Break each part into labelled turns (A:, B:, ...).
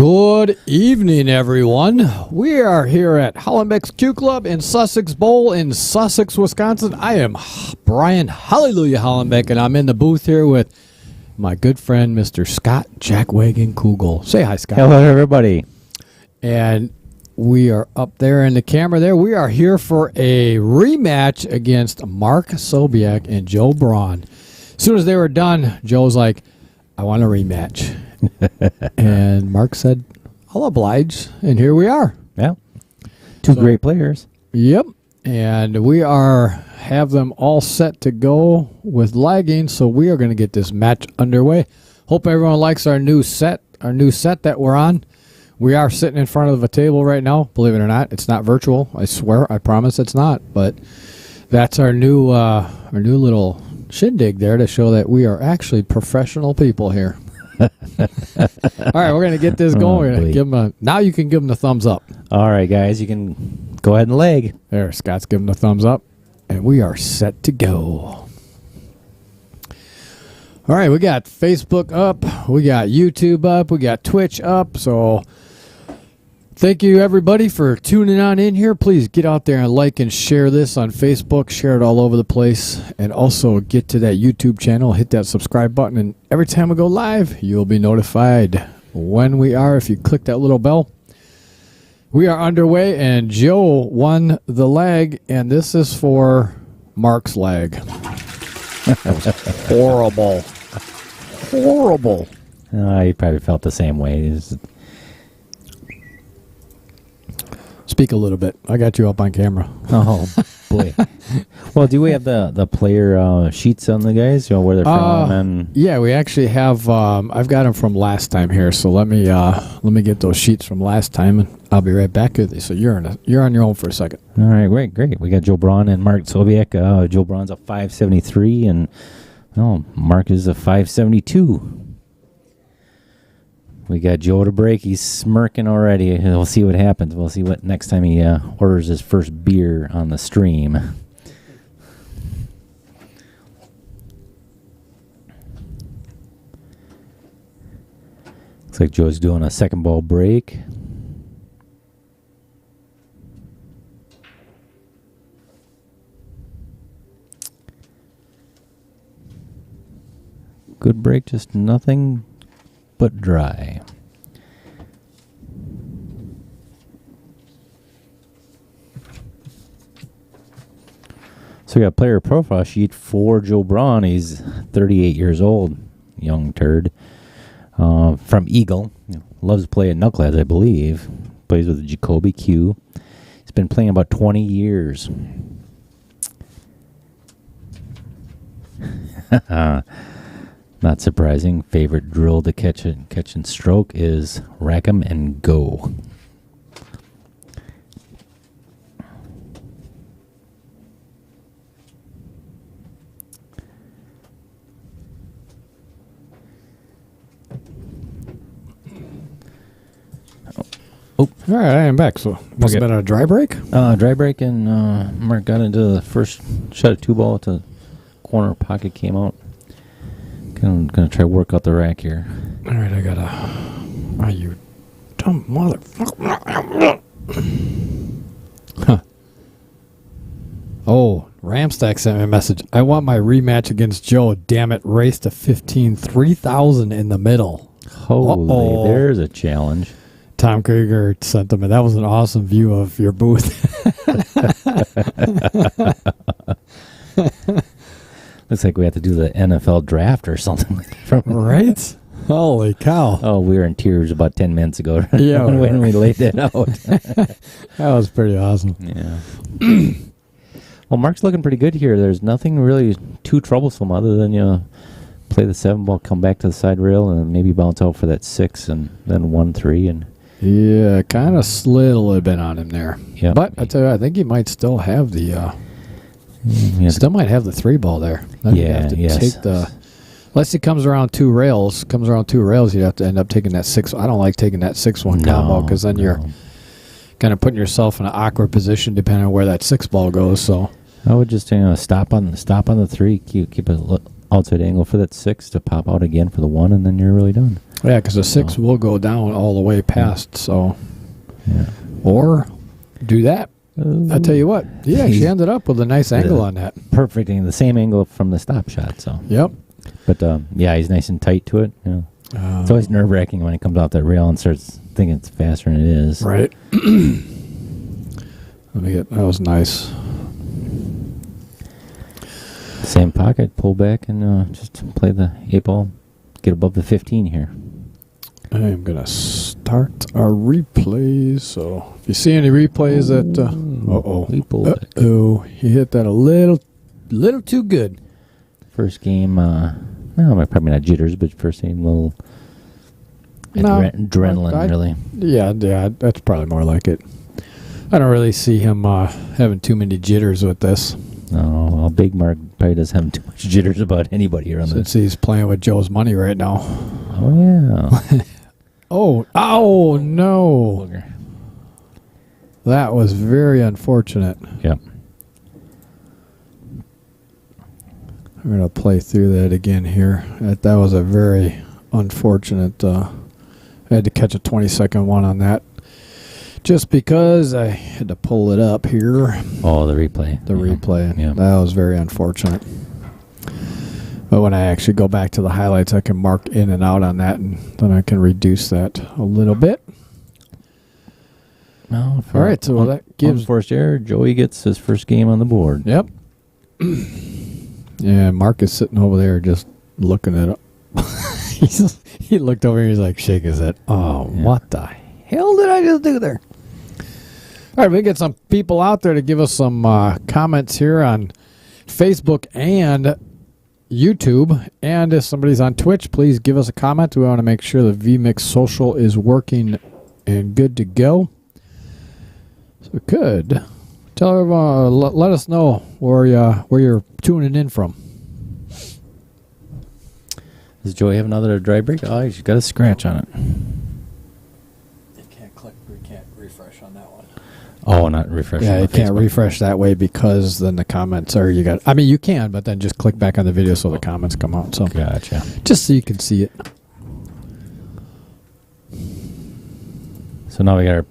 A: Good evening, everyone. We are here at Hollenbeck's Q Club in Sussex Bowl in Sussex, Wisconsin. I am Brian Hallelujah Hollenbeck, and I'm in the booth here with my good friend, Mr. Scott Jackwagon Kugel. Say hi, Scott.
B: Hello, everybody.
A: And we are up there in the camera there. We are here for a rematch against Mark Ksobiech and Joe Braund. As soon as they were done, Joe's like, I want a rematch. And Mark said, I'll oblige. And here we are.
B: Yeah. Two great players.
A: Yep. And we have them all set to go with lagging. So we are going to get this match underway. Hope everyone likes our new set that we're on. We are sitting in front of a table right now. Believe it or not, it's not virtual. I swear, I promise it's not. But that's our new little shindig there to show that we are actually professional people here. All right, we're going to get this going. Now you can give them the thumbs up.
B: All right, guys, you can go ahead and leg.
A: There, Scott's giving the thumbs up, and we are set to go. All right, we got Facebook up, we got YouTube up, we got Twitch up, so thank you, everybody, for tuning on in here. Please get out there and like and share this on Facebook. Share it all over the place. And also get to that YouTube channel. Hit that subscribe button. And every time we go live, you'll be notified when we are if you click that little bell. We are underway, and Joe won the lag. And this is for Mark's lag. That was horrible. Horrible.
B: You probably felt the same way.
A: Speak a little bit. I got you up on camera.
B: Oh, boy. Well, do we have the player sheets on the guys? You know, where they're from? And
A: yeah, we actually have. I've got them from last time here, so let me get those sheets from last time, and I'll be right back with you. So you're on your own for a second.
B: All right, great. We got Joe Braund and Mark Ksobiech. Joe Braund's a 573, and Mark is a 572. We got Joe to break. He's smirking already. We'll see what happens. We'll see what next time he orders his first beer on the stream. Looks like Joe's doing a second ball break. Good break, just nothing but dry. So we got player profile sheet for Joe Braund. He's 38 years old, young turd. From Eagle, loves to play at knuckleheads, I believe. Plays with the Ksobiech Q. He's been playing about 20 years. Not surprising. Favorite drill to catch and stroke is rack 'em and go.
A: All right, I am back. So must have been a dry break.
B: Dry break, and Mark got into the first shot of two ball at the corner pocket, came out. I'm going to try to work out the rack here.
A: All right, I got to... Oh, you dumb motherfucker. Huh. Oh, Ramstack sent me a message. I want my rematch against Joe. Damn it, race to 15. 3,000 in the middle.
B: Holy, there's a challenge.
A: Tom Krieger sent him, and that was an awesome view of your booth.
B: Looks like we have to do the NFL draft or something.
A: Right? Holy cow.
B: Oh, we were in tears about 10 minutes ago.
A: Yeah,
B: when we laid that out.
A: That was pretty awesome.
B: Yeah. Well, Mark's looking pretty good here. There's nothing really too troublesome other than play the 7 ball, come back to the side rail, and maybe bounce out for that 6 and then 1-3. And
A: yeah, kind of slid a little bit on him there.
B: Yeah.
A: But I tell you, I think he might still have the... still might have the 3 ball there. Then you'd have to take unless he comes around two rails, you'd have to end up taking that 6. I don't like taking that 6-1 combo because then you're kind of putting yourself in an awkward position depending on where that 6 ball goes. So
B: I would just stop on the 3, keep a outside angle for that 6 to pop out again for the 1, and then you're really done.
A: Yeah, because the 6 will go down all the way past. So, or do that. I tell you what, he actually ended up with a nice angle on that.
B: Perfect, the same angle from the stop shot. So.
A: Yep.
B: But he's nice and tight to it. You know. It's always nerve wracking when he comes off that rail and starts thinking it's faster than it is.
A: Right. That was nice.
B: Same pocket, pull back, and just play the 8 ball. Get above the 15 here.
A: I am going to start our replays. So if you see any replays he hit that a little too good.
B: First game, probably not jitters, but first game, little adrenaline, really.
A: Yeah, that's probably more like it. I don't really see him having too many jitters with this.
B: No, well, Big Mark probably doesn't have too much jitters about anybody around
A: since he's playing with Joe's money right now.
B: Oh, yeah.
A: oh, no. Booger. That was very unfortunate.
B: Yep.
A: I'm going to play through that again here. That was a very unfortunate. I had to catch a 20-second one on that. Just because I had to pull it up here.
B: Oh, the replay.
A: The replay.
B: Yeah.
A: That was very unfortunate. But when I actually go back to the highlights, I can mark in and out on that, and then I can reduce that a little bit.
B: No,
A: all right, so that gives...
B: Unforced error, Joey gets his first game on the board.
A: Yep. Yeah, Mark is sitting over there just looking at it. He looked over and he's like, shake his head. Oh, yeah. What the hell did I just do there? All right, we get some people out there to give us some comments here on Facebook and YouTube. And if somebody's on Twitch, please give us a comment. We want to make sure the VMix Social is working and good to go. So good. Tell everyone, let us know where you're tuning in from.
B: Does Joey have another dry break? Oh, he's got a scratch on it.
A: You can't refresh on that one.
B: Oh, not refresh.
A: Yeah, you can't
B: Facebook.
A: refresh that way because then the comments are you can, but then just click back on the video so the comments come out. So
B: gotcha.
A: Just so you can see it.
B: So now we got our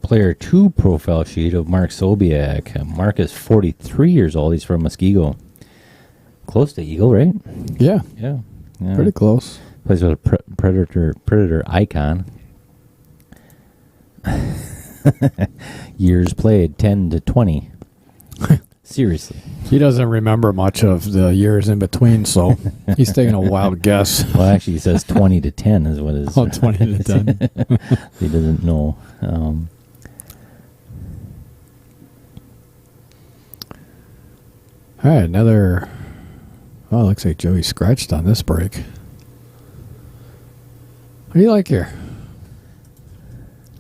B: Player 2 profile sheet of Mark Ksobiech. Mark is 43 years old. He's from Muskego. Close to Eagle, right?
A: Yeah.
B: Yeah.
A: Pretty close.
B: Plays with a Predator icon. Years played, 10 to 20. Seriously.
A: He doesn't remember much of the years in between, so he's taking a wild guess.
B: Well, actually, he says 20 to 10 is what his...
A: 20 to 10.
B: He doesn't know.
A: All right, another... Oh, looks like Joey scratched on this break. What do you like here?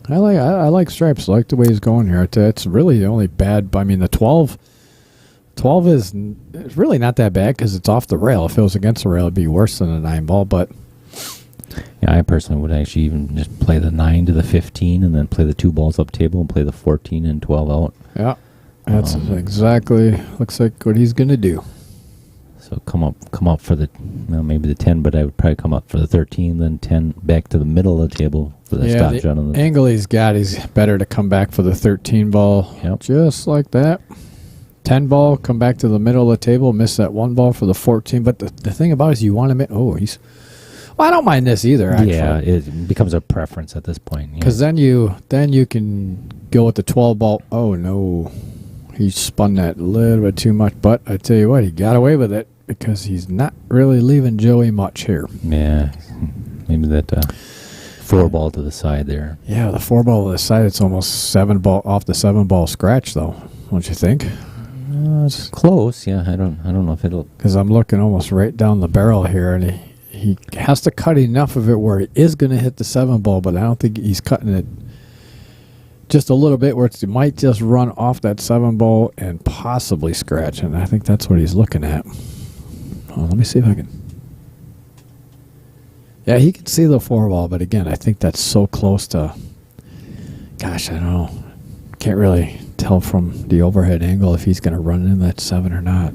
A: I like stripes. I like the way he's going here. It's really the only bad... I mean, the 12 is it's really not that bad because it's off the rail. If it was against the rail, it'd be worse than a 9 ball, but...
B: Yeah, I personally would actually even just play the 9 to the 15 and then play the 2 balls up table and play the 14 and 12 out.
A: Yeah, that's exactly looks like what he's going to do.
B: So come up for the maybe the 10, but I would probably come up for the 13, then 10 back to the middle of the table for the stop shot on the
A: angle he's got. He's better to come back for the 13 ball, just like that. 10 ball, come back to the middle of the table, miss that 1 ball for the 14. But the thing about it is you want to make... Oh, he's... Well, I don't mind this either, actually.
B: Yeah, it becomes a preference at this point.
A: Because then you can go with the 12 ball. Oh, no. He spun that a little bit too much. But I tell you what, he got away with it because he's not really leaving Joey much here.
B: Yeah, maybe that 4 ball to the side there.
A: Yeah, the 4 ball to the side, it's almost 7 ball off the 7 ball scratch, though. Don't you think?
B: It's close. Yeah, I don't know if it'll...
A: Because I'm looking almost right down the barrel here, and he has to cut enough of it where he is going to hit the 7 ball, but I don't think he's cutting it just a little bit where it might just run off that 7 ball and possibly scratch, and I think that's what he's looking at. Oh, let me see if I can... Yeah, he can see the 4 ball, but again, I think that's so close to... Gosh, I don't know. Can't really tell from the overhead angle if he's going to run in that 7 or not.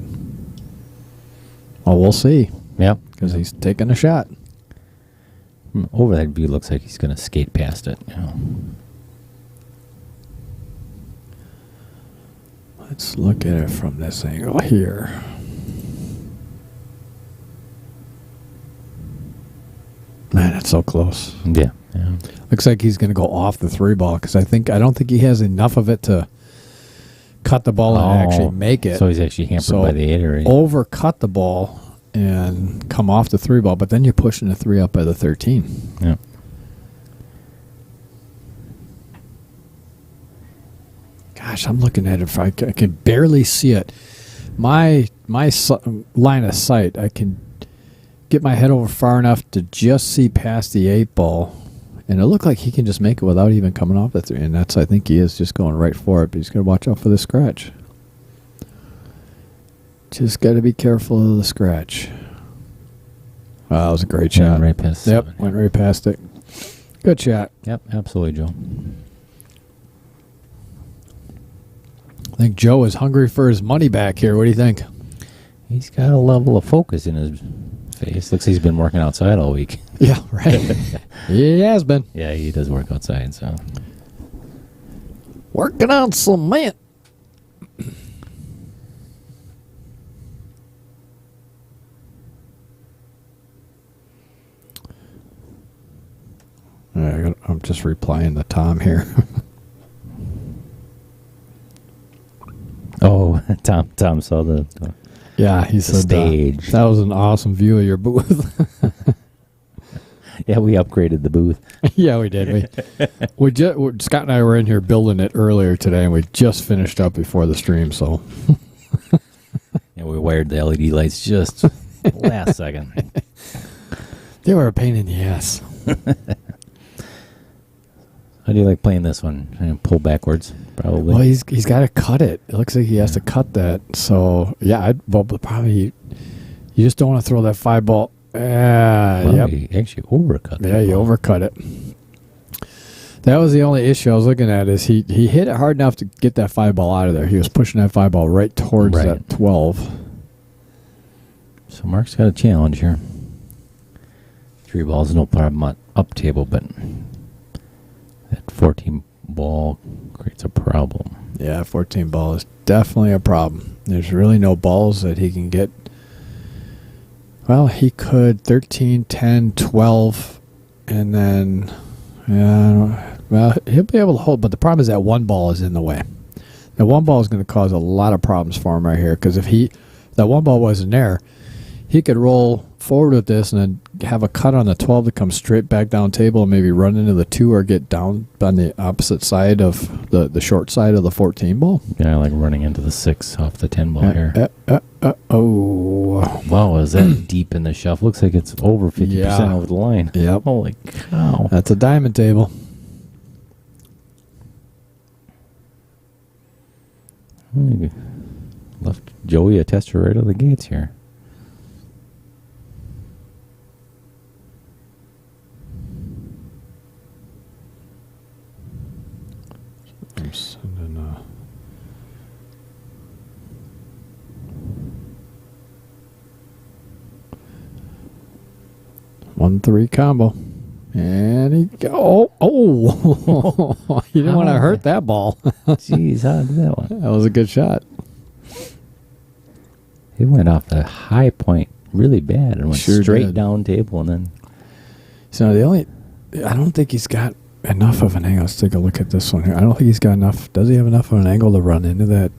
A: Well, we'll see.
B: Yep.
A: Because he's taking a shot.
B: From overhead view, looks like he's going to skate past it. You know.
A: Let's look at it from this angle here. Man, it's so close.
B: Yeah. Yeah.
A: Looks like he's going to go off the 3-ball because I don't think he has enough of it to cut the ball and actually make it.
B: So he's actually hampered by the 8 already.
A: Overcut the ball and come off the 3-ball, but then you're pushing the 3 up by the 13.
B: Yeah.
A: Gosh, I'm looking at it. If I can barely see it. My line of sight, I can get my head over far enough to just see past the 8-ball, and it looked like he can just make it without even coming off the 3. And I think he is just going right for it, but he's got to watch out for the scratch. Just got to be careful of the scratch. Wow, that was a great shot.
B: Went right past.
A: Yep,
B: 7.
A: went right past it. Good shot.
B: Yep, absolutely, Joe.
A: I think Joe is hungry for his money back here. What do you think?
B: He's got a level of focus in his face. Looks like he's been working outside all week.
A: Yeah, right. He has been.
B: Yeah, he does work outside, so.
A: Working on cement. I'm just replying to Tom here.
B: Oh, Tom saw the
A: Yeah, he said
B: stage.
A: That was an awesome view of your booth.
B: Yeah, we upgraded the booth.
A: Yeah, we did. Scott and I were in here building it earlier today, and we just finished up before the stream. So,
B: Yeah, we wired the LED lights just last second.
A: they were a pain in the ass.
B: How do you like playing this one? Pull backwards, probably.
A: Well, he's got to cut it. It looks like he has to cut that. So yeah, probably you just don't want to throw that 5-ball. Yep.
B: You actually overcut.
A: Yeah, you overcut it. That was the only issue I was looking at. Is he hit it hard enough to get that 5-ball out of there? He was pushing that 5-ball right towards that 12.
B: So Mark's got a challenge here. 3 balls, no problem on up table, but that 14 ball creates a problem.
A: Yeah, 14 ball is definitely a problem. There's really no balls that he can get. Well, he could 13, 10, 12, and then, he'll be able to hold. But the problem is that 1 ball is in the way. That 1 ball is going to cause a lot of problems for him right here. Because if that 1 ball wasn't there, he could roll forward with this and then have a cut on the 12 to come straight back down table and maybe run into the 2 or get down on the opposite side of the short side of the 14 ball.
B: Yeah, like running into the 6 off the 10 ball here.
A: Oh.
B: Wow, is that deep in the shelf? Looks like it's over 50% over the line.
A: Yep.
B: Holy cow.
A: That's a diamond table.
B: Left Joey a tester right out of the gates here.
A: I'm sending 1-3 combo. And he go. Oh. You didn't want to hurt that ball.
B: Jeez, how did that one?
A: That was a good shot.
B: It went off the high point really bad and went straight down table and then.
A: So I don't think he's got enough of an angle. Let's take a look at this one here. I don't think he's got enough. Does he have enough of an angle to run into that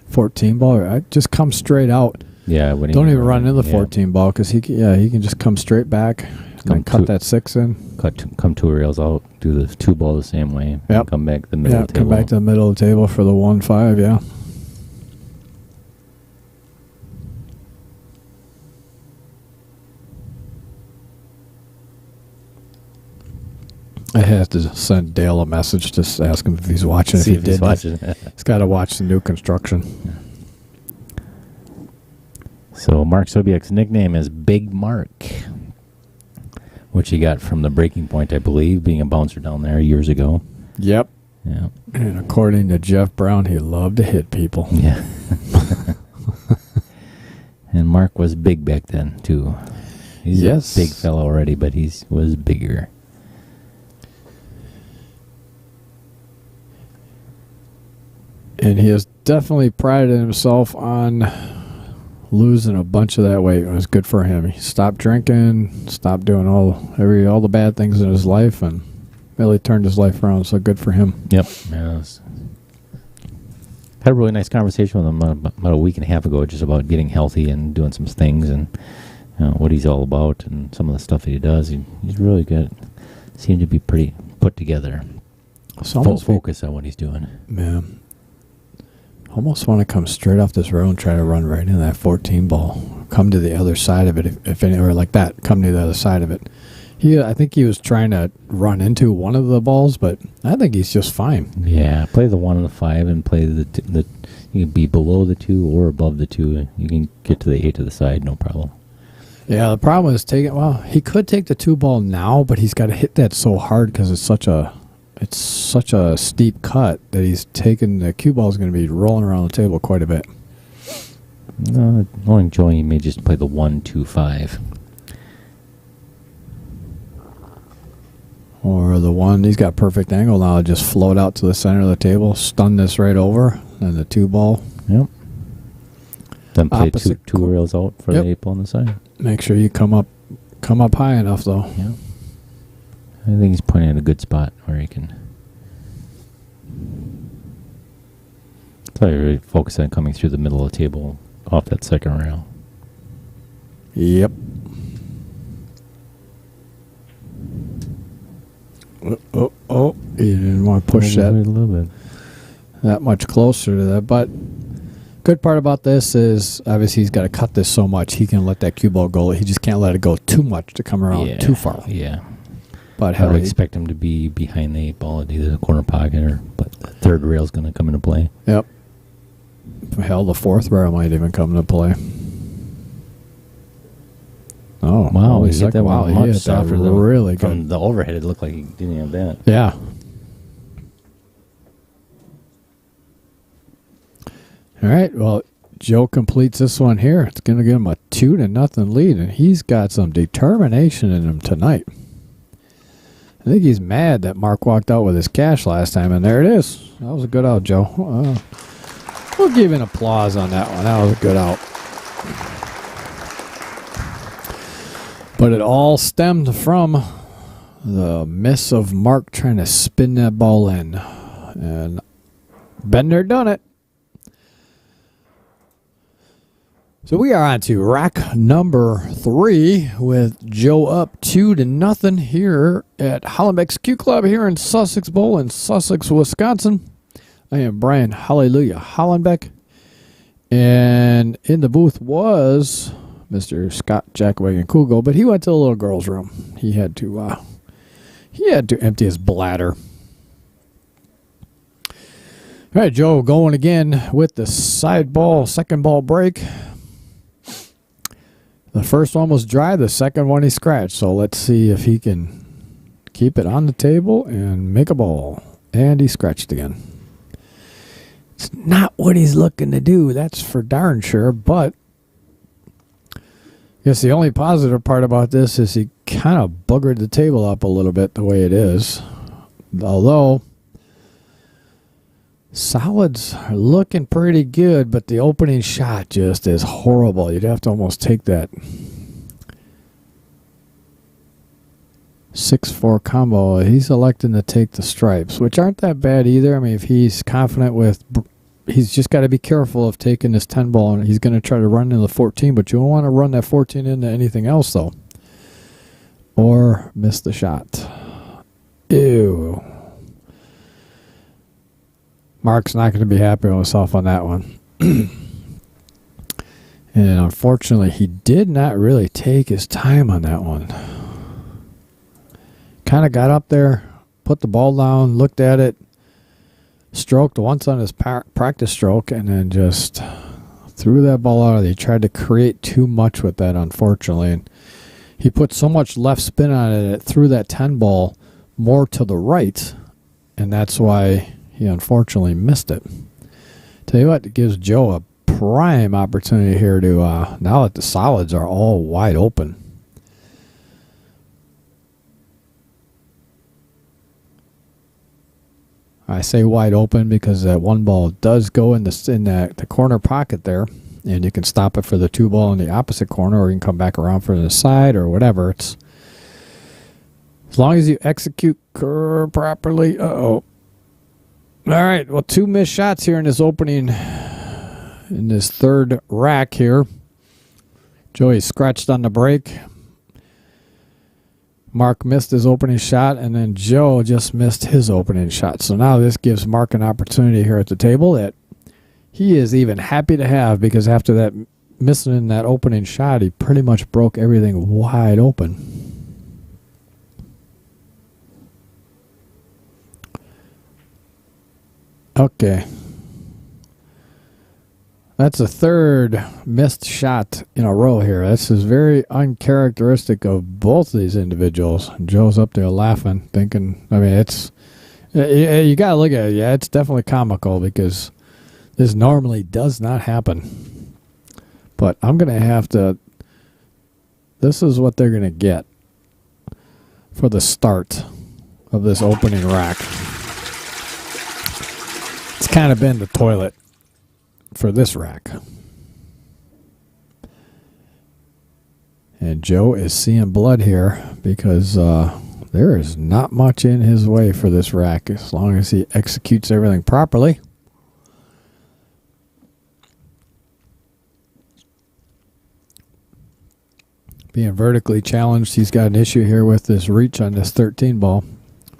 A: 14 ball? I just come straight out.
B: Yeah,
A: don't even run into the 14 ball because he can just come straight back and cut that 6 in.
B: Come 2 rails out, do the 2 ball the same way.
A: Yep.
B: Come back to the middle of the table.
A: Come back to the middle of the table for the 1-5. Yeah. I had to send Dale a message just ask him if he's watching.
B: See if he's watching.
A: He's got to watch the new construction.
B: So Mark Ksobiech's nickname is Big Mark, which he got from the breaking point, I believe, being a bouncer down there years ago.
A: Yep.
B: Yeah.
A: And according to Jeff Braund, he loved to hit people.
B: Yeah. And Mark was big back then, too. He's
A: Yes.
B: a big fellow already, but he was bigger.
A: And he has definitely prided himself on losing a bunch of that weight. It was good for him. He stopped drinking, stopped doing all the bad things in his life, and really turned his life around. So good for him.
B: Yep. Yeah, had a really nice conversation with him about a week and a half ago, just about getting healthy and doing some things and what he's all about and some of the stuff that he does. He's really good. Seemed to be pretty put together.
A: So
B: Full focus on what he's doing.
A: Man. Almost want to come straight off this road and try to run right into that 14 ball. Come to the other side of it, if any, or like that. Come to the other side of it. I think he was trying to run into one of the balls, but I think he's just fine.
B: Yeah, play the 1 and the 5, and play the. You can be below the 2 or above the 2. You can get to the 8 to the side, no problem.
A: Yeah, the problem is he could take the 2 ball now, but he's got to hit that so hard because it's such a steep cut that he's taking the cue ball is going to be rolling around the table quite a bit.
B: Knowing Joey may just play the 1, 2, 5.
A: Or the 1, he's got perfect angle now. Just float out to the center of the table, stun this right over, and the 2 ball.
B: Yep. Then play
A: Opposite
B: two rails out for the 8 ball on the side.
A: Make sure you come up high enough, though.
B: Yeah. I think he's pointing at a good spot where he can. So you really focus on coming through the middle of the table off that second rail.
A: Yep. Oh! You didn't want to push that
B: a little bit.
A: That much closer to that, but good part about this is obviously he's got to cut this so much he can let that cue ball go. He just can't let it go too much to come around too far.
B: Yeah.
A: But
B: I would expect him to be behind the 8 ball at either the corner pocket but the third rail's going to come into play.
A: Yep. Hell, the 4th rail might even come into play. Oh,
B: wow! He hit that one much softer than
A: really good.
B: From the overhead, it looked like he didn't have that.
A: Yeah. All right. Well, Joe completes this one here. It's going to give him a 2-0 lead, and he's got some determination in him tonight. I think he's mad that Mark walked out with his cash last time, and there it is. That was a good out, Joe. We'll give an applause on that one. That was a good out. But it all stemmed from the miss of Mark trying to spin that ball in. And been there, done it. So we are on to rack number 3 with Joe up 2-0 here at Hollenbeck's Q Club here in Sussex Bowl in Sussex, Wisconsin. I am Brian Hallelujah Hollenbeck. And in the booth was Mr. Scott Jackwagon Kugel, but he went to the little girl's room. He had to empty his bladder. All right, Joe going again with the second ball break. The first one was dry, the second one he scratched. So let's see if he can keep it on the table and make a ball. And he scratched again. It's not what he's looking to do, that's for darn sure, but I guess the only positive part about this is he kind of buggered the table up a little bit the way it is. Although solids are looking pretty good, but the opening shot just is horrible. You'd have to almost take that 6-4 combo. He's electing to take the stripes, which aren't that bad either. I mean, if he's confident with, he's just got to be careful of taking this 10 ball, and he's going to try to run into the 14, but you don't want to run that 14 into anything else, though, or miss the shot. Ew. Mark's not going to be happy with himself on that one. And unfortunately, he did not really take his time on that one. Kind of got up there, put the ball down, looked at it, stroked once on his practice stroke, and then just threw that ball out of there. He tried to create too much with that, unfortunately. And he put so much left spin on it, it threw that 10 ball more to the right, and that's why he unfortunately missed it. Tell you what, it gives Joe a prime opportunity here to, now that the solids are all wide open, I say wide open because that one ball does go in the corner pocket there, and you can stop it for the 2 ball in the opposite corner, or you can come back around for the side or whatever. It's as long as you execute properly. Uh-oh. All right, well, 2 missed shots here in this opening, in this third rack here. Joey scratched on the break. Mark missed his opening shot, and then Joe just missed his opening shot. So now this gives Mark an opportunity here at the table that he is even happy to have, because after that missing that opening shot, he pretty much broke everything wide open. Okay. That's the third missed shot in a row here. This is very uncharacteristic of both of these individuals. Joe's up there laughing, thinking, I mean, it's, you got to look at it. Yeah, it's definitely comical, because this normally does not happen. But I'm going to have to, this is what they're going to get for the start of this opening rack. It's kind of been the toilet for this rack. And Joe is seeing blood here, because there is not much in his way for this rack as long as he executes everything properly. Being vertically challenged, he's got an issue here with this reach on this 13 ball.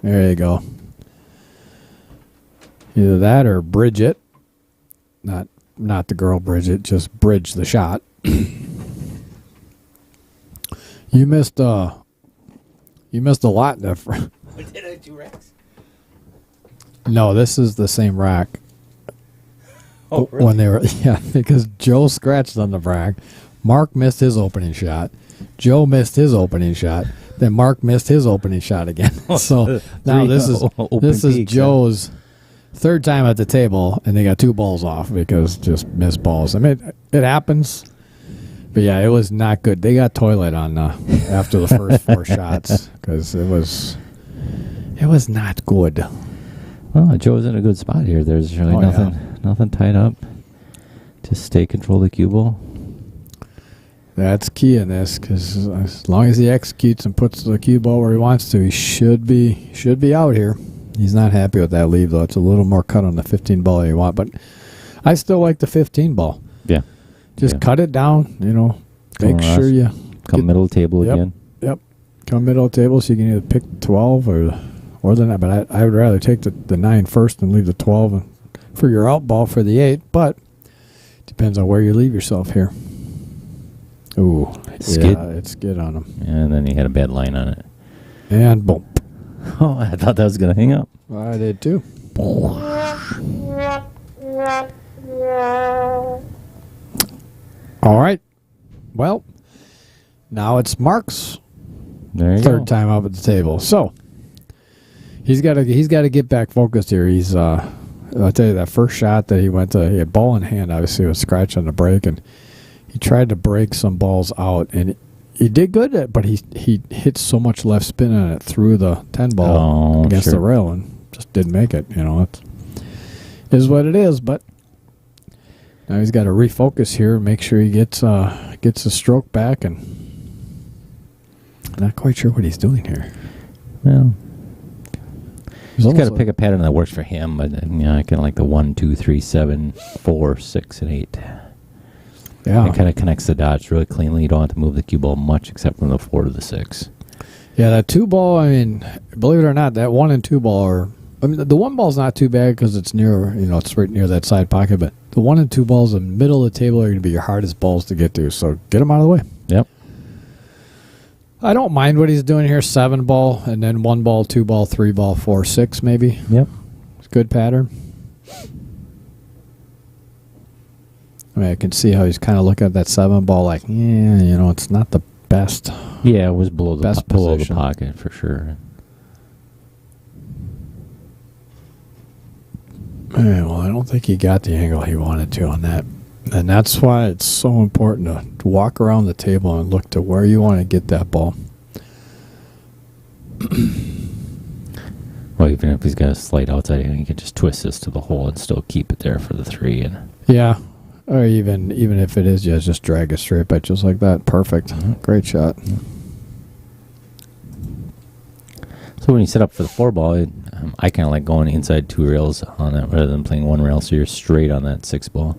A: There you go. Either that or bridge it. Not the girl Bridget, just bridge the shot. You missed a lot in that.
B: What did I do, Rex?
A: No, this is the same rack.
B: Oh, really?
A: When they were, yeah, because Joe scratched on the rack. Mark missed his opening shot. Joe missed his opening shot. Then Mark missed his opening shot again. So now this is Joe's third time at the table, and they got 2 balls off because just missed balls. I mean, it happens. But yeah, it was not good. They got toilet on after the first 4 shots, because it was not good.
B: Well, Joe's in a good spot here. There's really nothing tied up. Just stay control the cue ball.
A: That's key in this, because as long as he executes and puts the cue ball where he wants to, he should be out here. He's not happy with that leave, though. It's a little more cut on the 15 ball you want, but I still like the 15 ball.
B: Yeah.
A: Just cut it down, make sure you
B: come middle table again.
A: Yep. Come middle table, so you can either pick 12 or the 9, but I would rather take the 9 first and leave the 12 for your out ball for the 8, but depends on where you leave yourself here. Ooh,
B: skid.
A: Yeah, it's skid on him.
B: And then he had a bad line on it.
A: And boom.
B: Oh, I thought that was going to hang up.
A: I did too. All right. Well, now it's Mark's third time up at the table. So he's got to get back focused here. He's I'll tell you, that first shot that he had ball in hand, obviously was scratch on the break, and he tried to break some balls out, and he did good at it, but he hit so much left spin on it through the 10 ball against the rail and just didn't make it. It is what it is, but now he's got to refocus here and make sure he gets the stroke back, and I'm not quite sure what he's doing here.
B: Well, he's got to pick a pattern that works for him, but I kind of like the 1, 2, 3, 7, 4, 6, and 8.
A: Yeah.
B: It kind of connects the dots really cleanly. You don't have to move the cue ball much except from the 4 to the 6.
A: Yeah, that 2 ball, I mean, believe it or not, that 1 and 2 ball the 1 ball's not too bad because it's near, it's right near that side pocket, but the 1 and 2 balls in the middle of the table are going to be your hardest balls to get to, so get them out of the way.
B: Yep.
A: I don't mind what he's doing here, 7 ball, and then 1 ball, 2 ball, 3 ball, 4, 6 maybe.
B: Yep.
A: It's a good pattern. I mean, I can see how he's kind of looking at that 7 ball like, it's not the best.
B: Yeah, it was below the
A: position.
B: pocket for sure.
A: Yeah, well, I don't think he got the angle he wanted to on that. And that's why it's so important to walk around the table and look to where you want to get that ball.
B: Well, Well, even if he's got a slight outside, he can just twist this to the hole and still keep it there for the 3. And
A: Yeah. Or even if it is, just drag it straight back just like that. Perfect. Great shot.
B: So when you set up for the 4 ball, I kind of like going inside 2 rails on it rather than playing 1 rail, so you're straight on that 6 ball.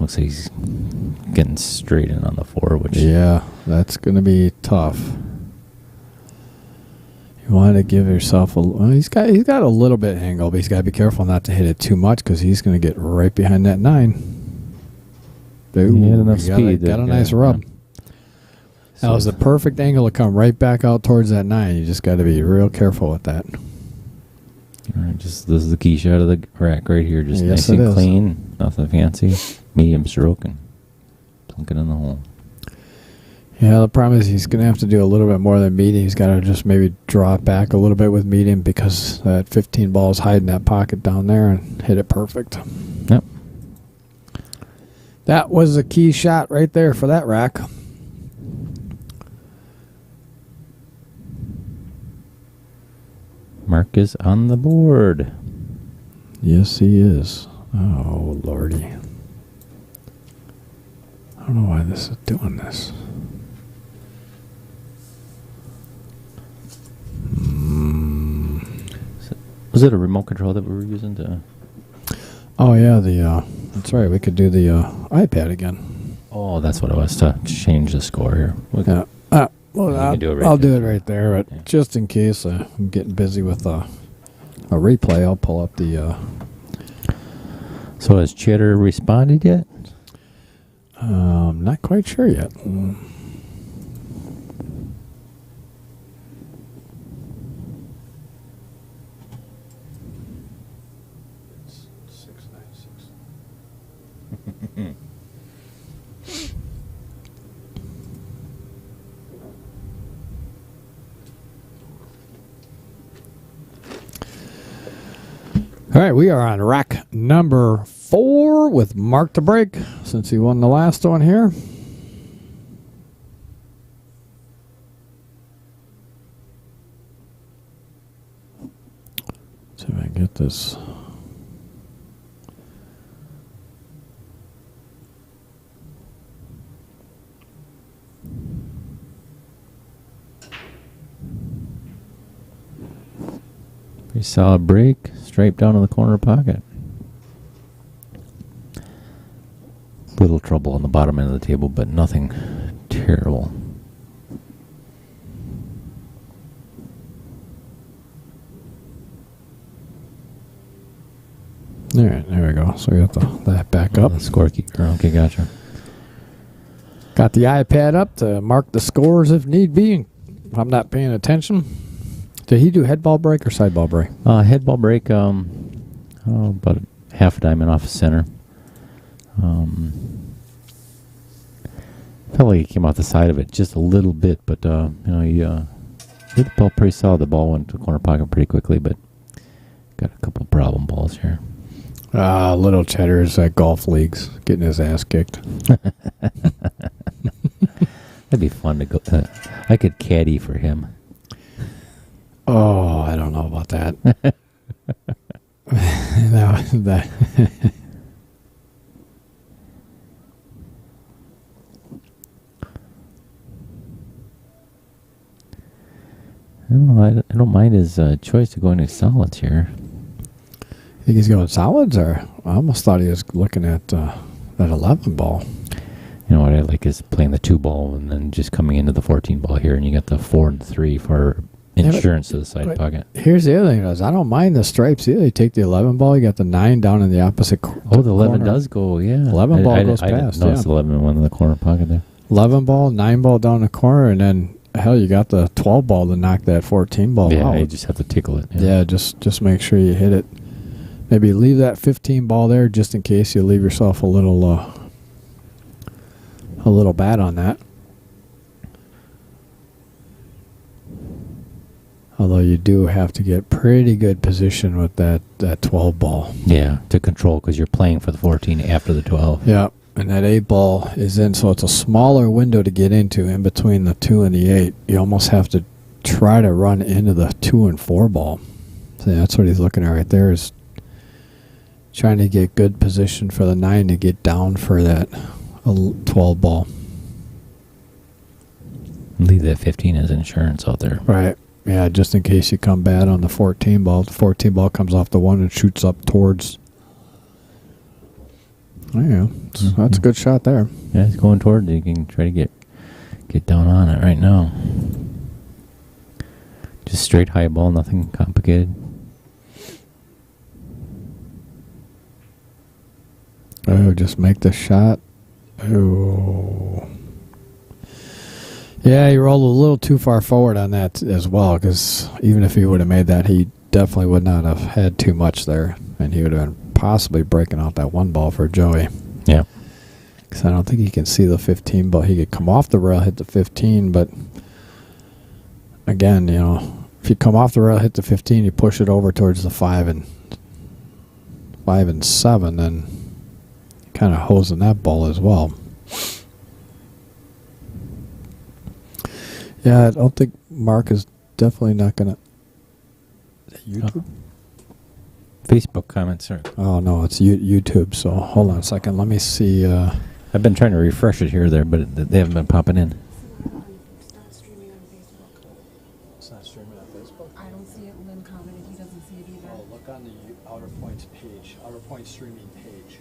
B: Looks like he's getting straight in on the 4, which
A: that's going to be tough. You want to give yourself he's got a little bit of angle, but he's got to be careful not to hit it too much because he's going to get right behind that 9. Ooh,
B: he had enough speed.
A: Got a nice rub. That was the perfect angle to come right back out towards that 9. You just got to be real careful with that.
B: All right, this is the key shot of the rack right here. Just
A: Yes,
B: nice and clean, nothing fancy. Medium stroke and plunk it in the hole.
A: Yeah, the problem is he's going to have to do a little bit more than medium. He's got to just maybe draw it back a little bit with medium because that 15 ball is hiding that pocket down there and hit it perfect.
B: Yep.
A: That was the key shot right there for that rack.
B: Mark is on the board.
A: Yes, he is. Oh, Lordy. I don't know why this is doing this.
B: Was it a remote control that we were using to?
A: Oh, yeah, that's right. We could do the iPad again.
B: Oh, that's what it was, to change the score here.
A: Yeah. Well, I'll do it right there, but just in case I'm getting busy with a replay, I'll pull up the...
B: So has Cheddar responded yet?
A: Not quite sure yet. It's 696. All right, we are on rack number 4 with Mark to break since he won the last one here. See if I can get this.
B: Pretty solid break, straight down in the corner pocket. Little trouble on the bottom end of the table, but nothing terrible.
A: All right, there we go. So we got that back up.
B: The scorekeeper. Okay, gotcha.
A: Got the iPad up to mark the scores if need be. If I'm not paying attention. Did he do head ball break or side ball break?
B: Head ball break, about half a diamond off the center. Felt like he came off the side of it just a little bit, but he hit the ball pretty solid. The ball went to the corner pocket pretty quickly, but got a couple problem balls here.
A: Little Cheddar's at golf leagues getting his ass kicked.
B: That'd be fun to go. I could caddy for him.
A: Oh, I don't know about that. that.
B: I don't know. I don't mind his choice to go into solids here.
A: Think he's going solids, or I almost thought he was looking at that 11 ball.
B: You know what I like is playing the 2 ball and then just coming into the 14 ball here, and you got the 4 and 3 for insurance to the side pocket.
A: Here's the other thing: is I don't mind the stripes either. You take the 11 ball, you got the 9 down in the opposite corner.
B: Oh, the 11 does go, yeah.
A: 11 ball goes past.
B: I didn't notice 11 went in the corner pocket there.
A: 11 ball, 9 ball down the corner, and then hell, you got the 12 ball to knock that 14 ball out.
B: Yeah, you just have to tickle it.
A: Yeah, just make sure you hit it. Maybe leave that 15 ball there just in case you leave yourself a little bad on that. Although you do have to get pretty good position with that 12 ball.
B: Yeah, to control because you're playing for the 14 after the 12.
A: Yeah, and that 8 ball is in, so it's a smaller window to get into in between the 2 and the 8. You almost have to try to run into the 2 and 4 ball. So that's what he's looking at right there, is trying to get good position for the 9 to get down for that 12 ball.
B: Leave that 15 as insurance out there.
A: Right. Yeah, just in case you come bad on the 14 ball. The 14 ball comes off the 1 and shoots up towards. Oh, yeah, that's a good shot there.
B: Yeah, it's going towards it. You can try to get down on it right now. Just straight high ball, nothing complicated.
A: Oh, just make the shot. Oh. Yeah, he rolled a little too far forward on that as well, because even if he would have made that, he definitely would not have had too much there, and he would have been possibly breaking out that 1 ball for Joey.
B: Yeah.
A: Because I don't think he can see the 15 ball. He could come off the rail, hit the 15, but again, you know, if you come off the rail, hit the 15, you push it over towards the 5 and 7, then kind of hosing that ball as well. Yeah, I don't think Mark is definitely not going to... YouTube?
B: Facebook comments are...
A: Oh, no, it's YouTube, so hold on a second. Let me see.
B: I've been trying to refresh it here or there, but they haven't been popping in.
C: It's not streaming on Facebook.
A: It's not streaming on Facebook?
C: I don't see it. Lynn commented he doesn't see it either.
A: Oh, look on the Outer Points page, Outer Points streaming page.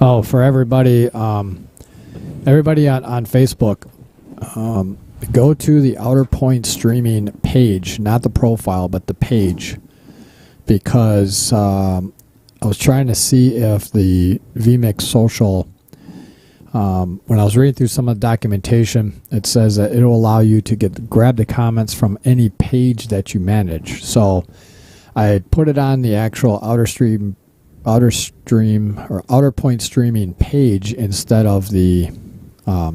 A: Oh, for everybody, everybody on Facebook, go to the Outer Points streaming page, not the profile, but the page, because I was trying to see if the VMix Social, when I was reading through some of the documentation, it says that it'll allow you to grab the comments from any page that you manage. So I put it on the actual Outer Point streaming page instead of the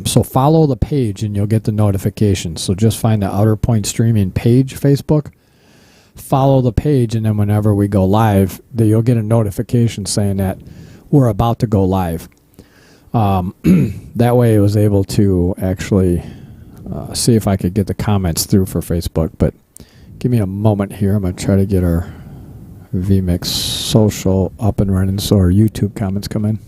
A: so follow the page and you'll get the notifications. So just find the Outer Point streaming page, Facebook, follow the page, and then whenever we go live, you'll get a notification saying that we're about to go live. That way I was able to actually see if I could get the comments through for Facebook. But give me a moment here. I'm going to try to get our VMix Social up and running so our YouTube comments come in.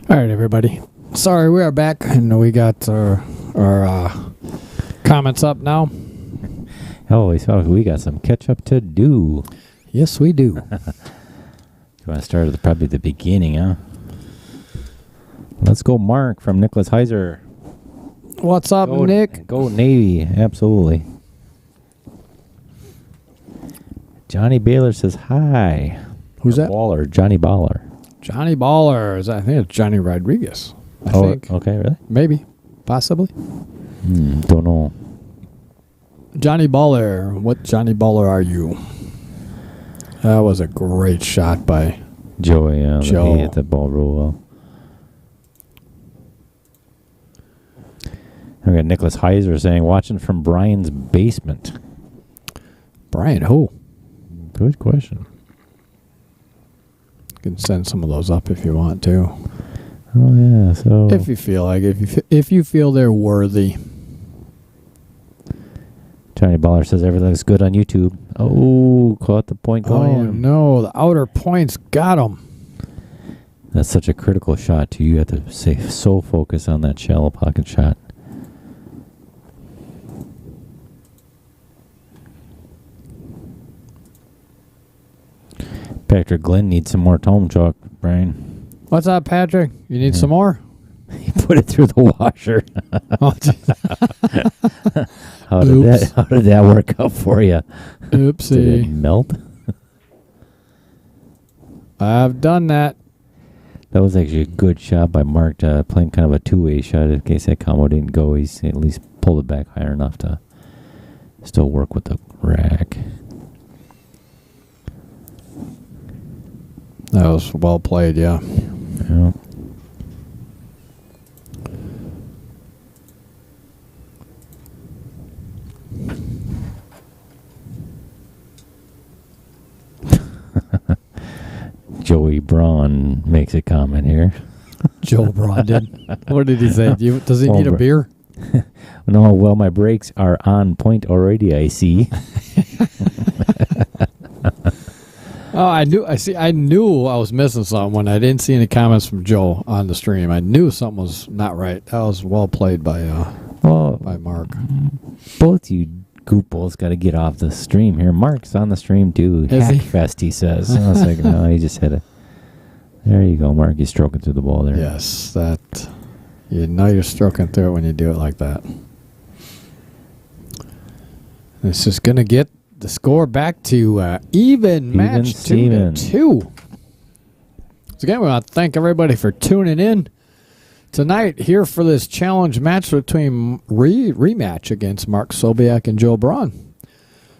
A: All right, everybody. Sorry, we are back, and we got our comments up now.
B: Oh, we got some catch up to do.
A: Yes, we do.
B: You want to start at probably the beginning, huh? Let's go, Mark from Nicholas Heiser.
A: What's up, Nick?
B: Go Navy, absolutely. Johnny Baylor says hi.
A: Who's that?
B: Baller, Johnny Baller.
A: Johnny Baller. I think it's Johnny Rodriguez. I think.
B: Okay, really?
A: Maybe. Possibly.
B: Don't know.
A: Johnny Baller. What Johnny Baller are you? That was a great shot by
B: Joey. Yeah,
A: Joe.
B: He hit that ball real well. We got Nicholas Heiser saying, watching from Brian's basement.
A: Brian who?
B: Good question.
A: You can send some of those up if you want to.
B: Oh, yeah. So
A: If you feel like if you feel they're worthy.
B: Johnny Baller says everything looks good on YouTube. Oh, caught the point going.
A: Oh, no. The outer points got him.
B: That's such a critical shot, too. You have to stay so focused on that shallow pocket shot. Patrick Glenn needs some more tome chalk, Brian.
A: What's up, Patrick? You need some more?
B: He put it through the washer.
A: Oh, geez.
B: How did that work out for you? Did it
A: Oopsie.
B: melt?
A: I've done that.
B: That was actually a good shot by Mark, playing kind of a two-way shot. In case that combo didn't go, he's at least pulled it back higher enough to still work with the rack.
A: That was well played, yeah.
B: Yeah. Joey Braun makes a comment here.
A: Joe Braund did. What did he say? Does he need a beer?
B: No, well, my brakes are on point already, I see.
A: Oh, I knew I was missing something when I didn't see any comments from Joe on the stream. I knew something was not right. That was well played by Mark.
B: Both you goofballs got to get off the stream here. Mark's on the stream too. Hackfest, he says. I was like, no, he just hit it. There you go, Mark. You're stroking through the ball there.
A: Yes, that you know you're stroking through it when you do it like that. It's just gonna get the score back to even match 2-2. So again, we want to thank everybody for tuning in tonight here for this challenge match between rematch against Mark Ksobiech and Joe Braund.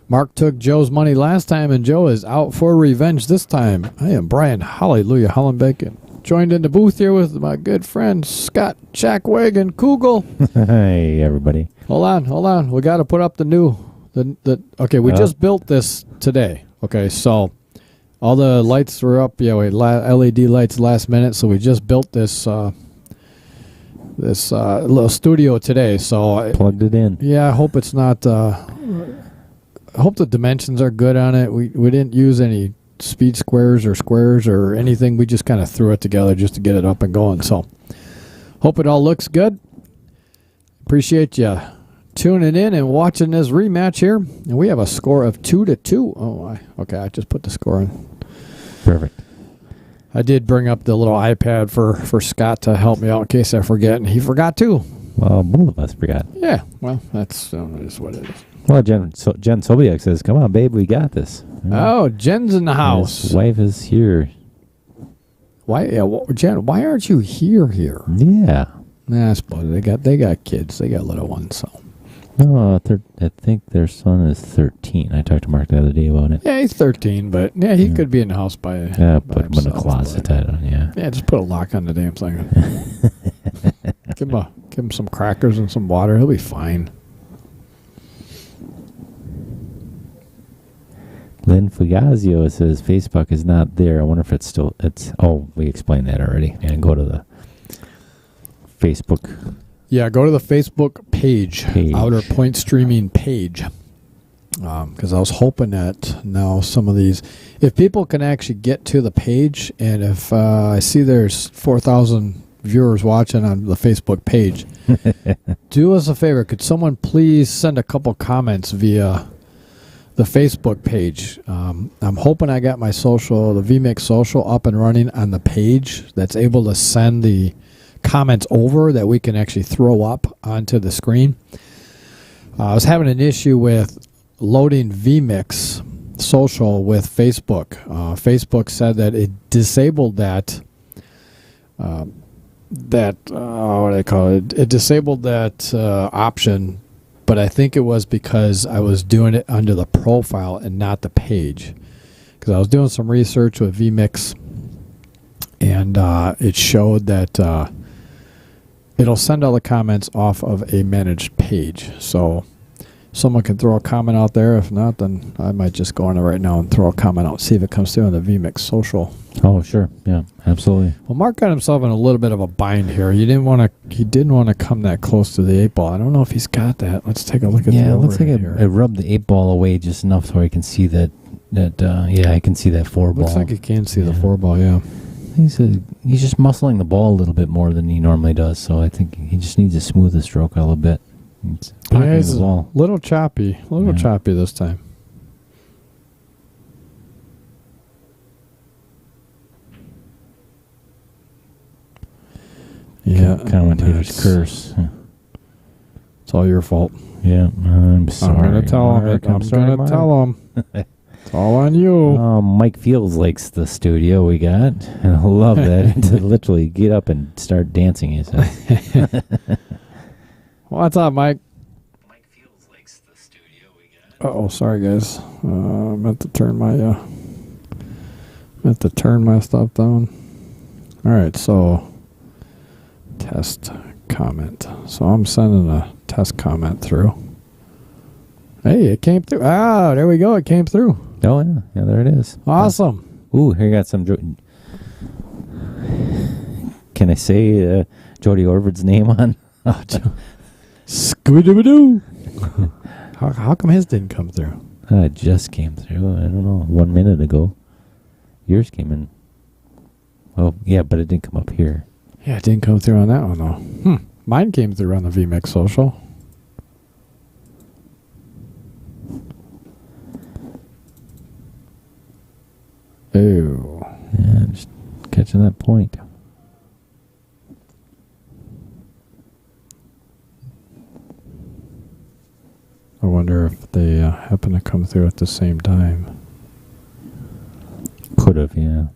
A: Mark took Joe's money last time, and Joe is out for revenge this time. I am Brian Hallelujah Hollenbeck, and joined in the booth here with my good friend Scott Jackwagon Kugel.
B: Hey, everybody.
A: Hold on. We got to put up the new... Okay, we just built this today. Okay, so all the lights were up. Yeah, LED lights last minute. So we just built this little studio today. So
B: plugged it in.
A: Yeah, I hope it's not. I hope the dimensions are good on it. We didn't use any speed squares or anything. We just kind of threw it together just to get it up and going. So hope it all looks good. Appreciate you tuning in and watching this rematch here, and we have a score of 2-2. Oh, okay. I just put the score in.
B: Perfect.
A: I did bring up the little iPad for Scott to help me out in case I forget, and he forgot too.
B: Well, both of us forgot.
A: Yeah. Well, that's just what it is.
B: Well, Jen Ksobiech says, "Come on, babe, we got this."
A: Oh, Jen's in the house.
B: His wife is here.
A: Why, Jen? Why aren't you here?
B: Yeah.
A: Nah, I suppose they got kids. They got little ones, so.
B: No, I think their son is 13. I talked to Mark the other day about it.
A: Yeah, he's 13, but yeah, he could be in the house by
B: put him in a closet. Yeah,
A: just put a lock on the damn thing. give him some crackers and some water. He'll be fine.
B: Lynn Fugazio says Facebook is not there. I wonder if it's. Oh, we explained that already. And go to the Facebook.
A: Yeah, go to the Facebook page. Outer Point Streaming page. Because I was hoping that now some of these, if people can actually get to the page, and if I see there's 4,000 viewers watching on the Facebook page, do us a favor. Could someone please send a couple comments via the Facebook page? I'm hoping I got my social, the VMix social, up and running on the page that's able to send the comments over that we can actually throw up onto the screen. I was having an issue with loading VMix social with Facebook. Facebook said that it disabled that what do they call it? It disabled that option, but I think it was because I was doing it under the profile and not the page. Because I was doing some research with VMix, and it showed that it'll send all the comments off of a managed page. So someone can throw a comment out there. If not, then I might just go on it right now and throw a comment out, see if it comes through on the VMix social.
B: Oh, sure. Yeah, absolutely.
A: Well, Mark got himself in a little bit of a bind here. He didn't want to come that close to the 8-ball. I don't know if he's got that. Let's take a look at
B: yeah,
A: the
B: it looks like
A: overhead
B: it
A: here.
B: rubbed the 8-ball away just enough so I can see that I can see that 4-ball.
A: Looks like you can see the
B: Yeah.
A: 4-ball, yeah.
B: He's just muscling the ball a little bit more than he normally does, so I think he just needs to smooth the stroke out a little bit. It's
A: Yeah,
B: pocketing
A: he's
B: the
A: a
B: ball.
A: little choppy this time. Yeah.
B: Commentator's
A: that's-
B: curse.
A: It's all your fault.
B: Yeah, I'm sorry.
A: I'm going to tell him.
B: Mark.
A: I'm
B: sorry,
A: going to
B: Mark.
A: tell him. It's all on you.
B: Mike Fields likes the studio we got, and I love that. To literally get up and start dancing. He said.
A: What's up, Mike?
B: Mike Fields likes the studio we got.
A: Oh, sorry, guys. I meant to turn my stuff down. All right, so test comment. So I'm sending a test comment through. Hey, it came through. Ah, there we go. It came through.
B: Oh yeah, there it is.
A: Awesome.
B: Ooh, here you got some. Can I say Jody Orford's name on?
A: Scooby-Doo. How come his didn't come through?
B: It just came through. I don't know. 1 minute ago, yours came in. Oh yeah, but it didn't come up here.
A: Yeah, it didn't come through on that one, though. Mine came through on the VMix social. Ew.
B: Yeah, just catching that point.
A: I wonder if they happen to come through at the same time.
B: Could have, yeah.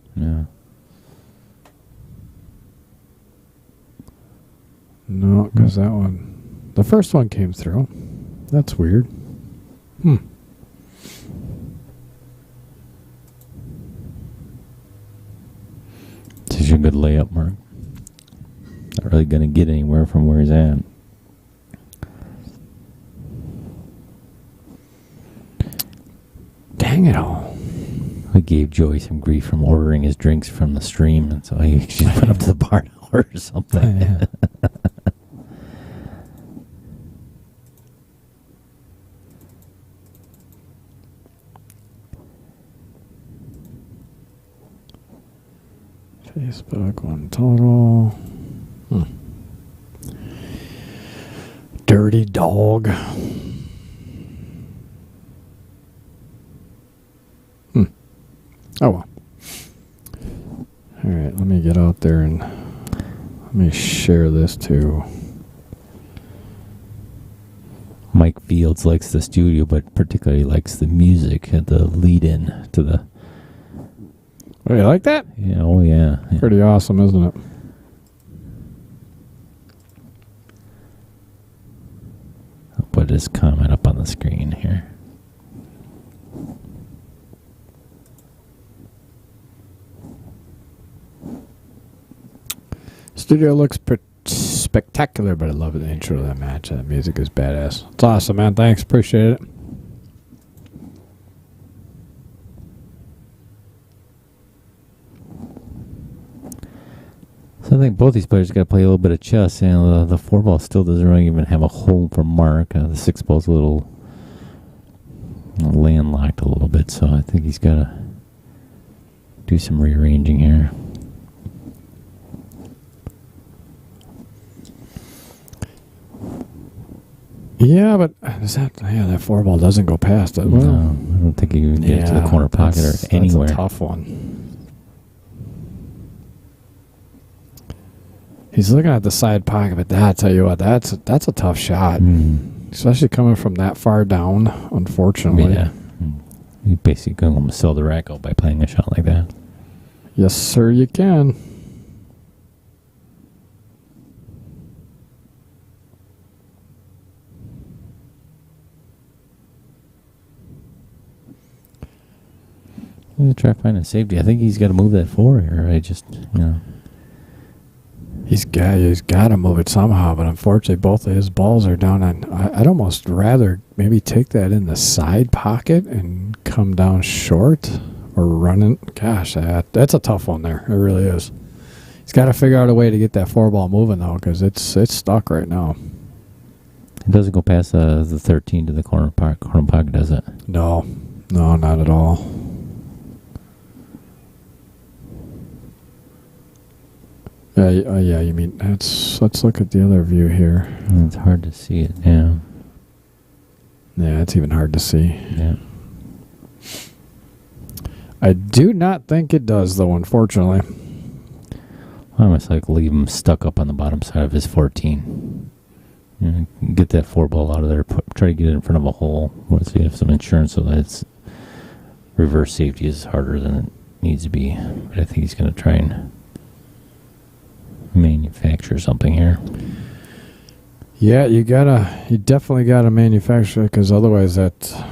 A: No, because that one... The first one came through. That's weird.
B: This is a good layup, Mark. Not really going to get anywhere from where he's at.
A: Dang it all.
B: We gave Joey some grief from ordering his drinks from the stream, and so he just went up to the bar to order something.
A: Yeah. Facebook one total. Dirty dog. Oh well. All right, let me get out there and let me share this too.
B: Mike Fields likes the studio, but particularly likes the music and the lead-in to the...
A: Oh, you like that?
B: Yeah, oh yeah.
A: Pretty awesome, isn't it?
B: I'll put his comment up on the screen here.
A: Studio looks spectacular, but I love the intro to that match. That music is badass. It's awesome, man. Thanks. Appreciate it.
B: So I think both these players got to play a little bit of chess, and the 4-ball still doesn't really even have a home for Mark. The 6-ball's a little landlocked a little bit, so I think he's got to do some rearranging here.
A: Yeah, but that 4-ball doesn't go past it.
B: No, I don't think you can get it to the corner pocket or anywhere.
A: That's a tough one. He's looking at the side pocket, but I tell you what, that's a tough shot, especially coming from that far down. Unfortunately,
B: Yeah, you basically can almost sell the rack out by playing a shot like that.
A: Yes, sir, you can.
B: I'm gonna try finding safety. I think he's got to move that 4 here.
A: He's got to move it somehow, but unfortunately, both of his balls are down on. I'd almost rather maybe take that in the side pocket and come down short or running. Gosh, that's a tough one there. It really is. He's got to figure out a way to get that 4-ball moving though, because it's stuck right now.
B: It doesn't go past the 13 to the corner pocket, does it?
A: No, not at all. Yeah. You mean let's look at the other view here.
B: It's hard to see it. Yeah.
A: Yeah, it's even hard to see.
B: Yeah.
A: I do not think it does, though. Unfortunately,
B: I almost leave him stuck up on the bottom side of his 14. Get that 4-ball out of there. Try to get it in front of a hole. So you have some insurance so that it's reverse safety is harder than it needs to be. But I think he's going to try and manufacture something here.
A: Yeah, you definitely gotta manufacture it, because otherwise that.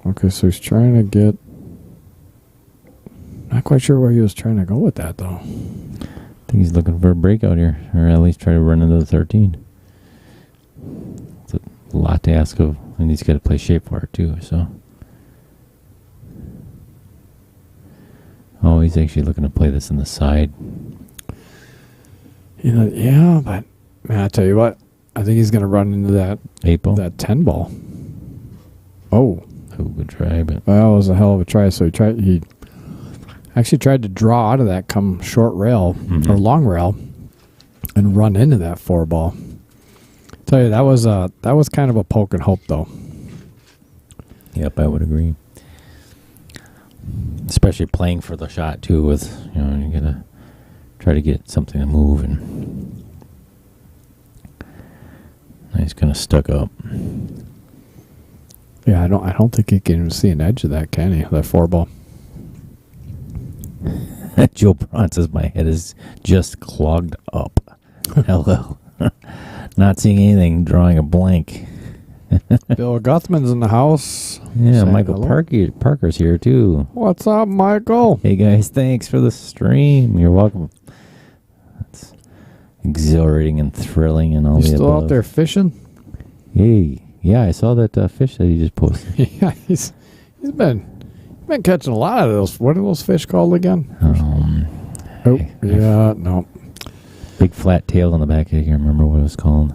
A: Okay, so he's trying to get. Not quite sure where he was trying to go with that though.
B: I think he's looking for a breakout here, or at least try to run into the 13. It's a lot to ask of, and he's got to play shape for it too. So, he's actually looking to play this in the side.
A: Yeah, but man, I tell you what, I think he's going to run into that
B: 8-ball,
A: that 10-ball. Oh,
B: good try, but
A: that was a hell of a try. So he actually tried to draw out of that come short rail or long rail and run into that 4-ball. Tell you that was kind of a poke and hope though.
B: Yep, I would agree. Especially playing for the shot too. With you gotta try to get something to move, and he's kind of stuck up.
A: Yeah, I don't think he can even see an edge of that, can he? That 4-ball.
B: Joe Braund says my head is just clogged up. Hello. Not seeing anything, drawing a blank.
A: Bill Guthman's in the house.
B: Yeah, Michael Parker's here too.
A: What's up, Michael?
B: Hey guys, thanks for the stream. You're welcome. That's exhilarating and thrilling and all the above.
A: You still out there fishing?
B: Hey, yeah, I saw that fish that he just posted.
A: Yeah, he's been catching a lot of those. What are those fish called again? No.
B: Big flat tail on the back. I can't remember what it was called.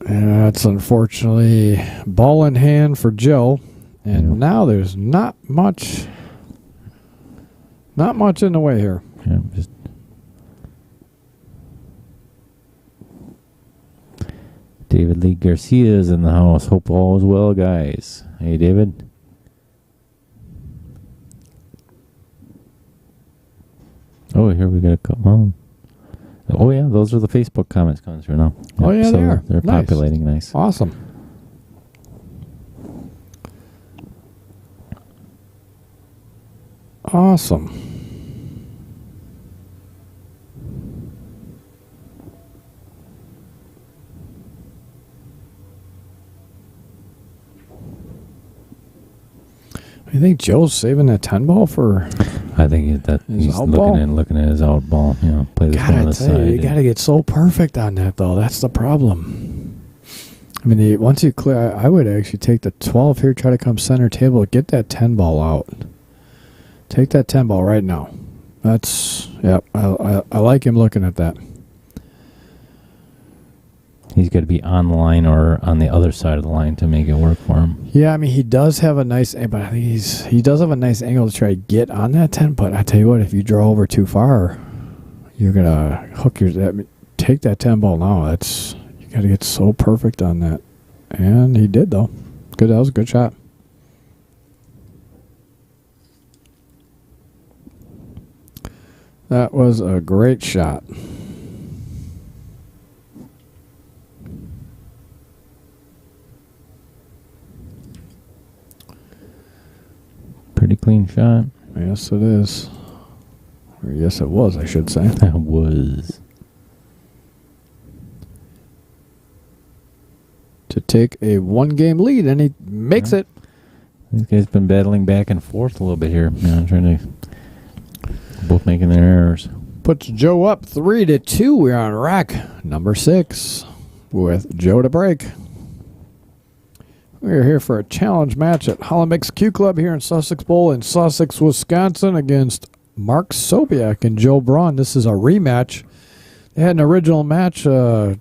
A: Yeah, it's unfortunately ball in hand for Joe, and now there's not much in the way here.
B: Yeah, just David Lee Garcia is in the house. Hope all is well, guys. Hey, David. Oh, here we got a couple. Oh, yeah, those are the Facebook comments coming through now. Yep,
A: Oh, yeah,
B: so
A: they are.
B: They're
A: Nice.
B: populating nice.
A: Awesome. Awesome. You think Joe's saving that 10-ball for?
B: I think he's looking at his out ball. Play this one on the side.
A: You got to get so perfect on that, though. That's the problem. I mean, once you clear, I would actually take the 12 here, try to come center table, get that 10-ball out. Take that 10-ball right now. I like him looking at that.
B: He's got to be on the line or on the other side of the line to make it work for him.
A: Yeah, I mean, he does have a nice, but I think he does have a nice angle to try to get on that 10. But I tell you what, if you draw over too far, you're gonna hook take that 10 ball now. You got to get so perfect on that. And he did, though. Good. That was a good shot. That was a great shot.
B: Pretty clean shot.
A: Yes, it is. Or yes, it was, I should say.
B: That was.
A: To take a 1-game lead, and he makes it.
B: These guys been battling back and forth a little bit here. Trying to both making their errors.
A: Puts Joe up 3-2. We're on rack number 6 with Joe to break. We're here for a challenge match at Hollenbeck's Q Club here in Sussex Bowl in Sussex, Wisconsin against Mark Ksobiech and Joe Braund. This is a rematch. They had an original match, when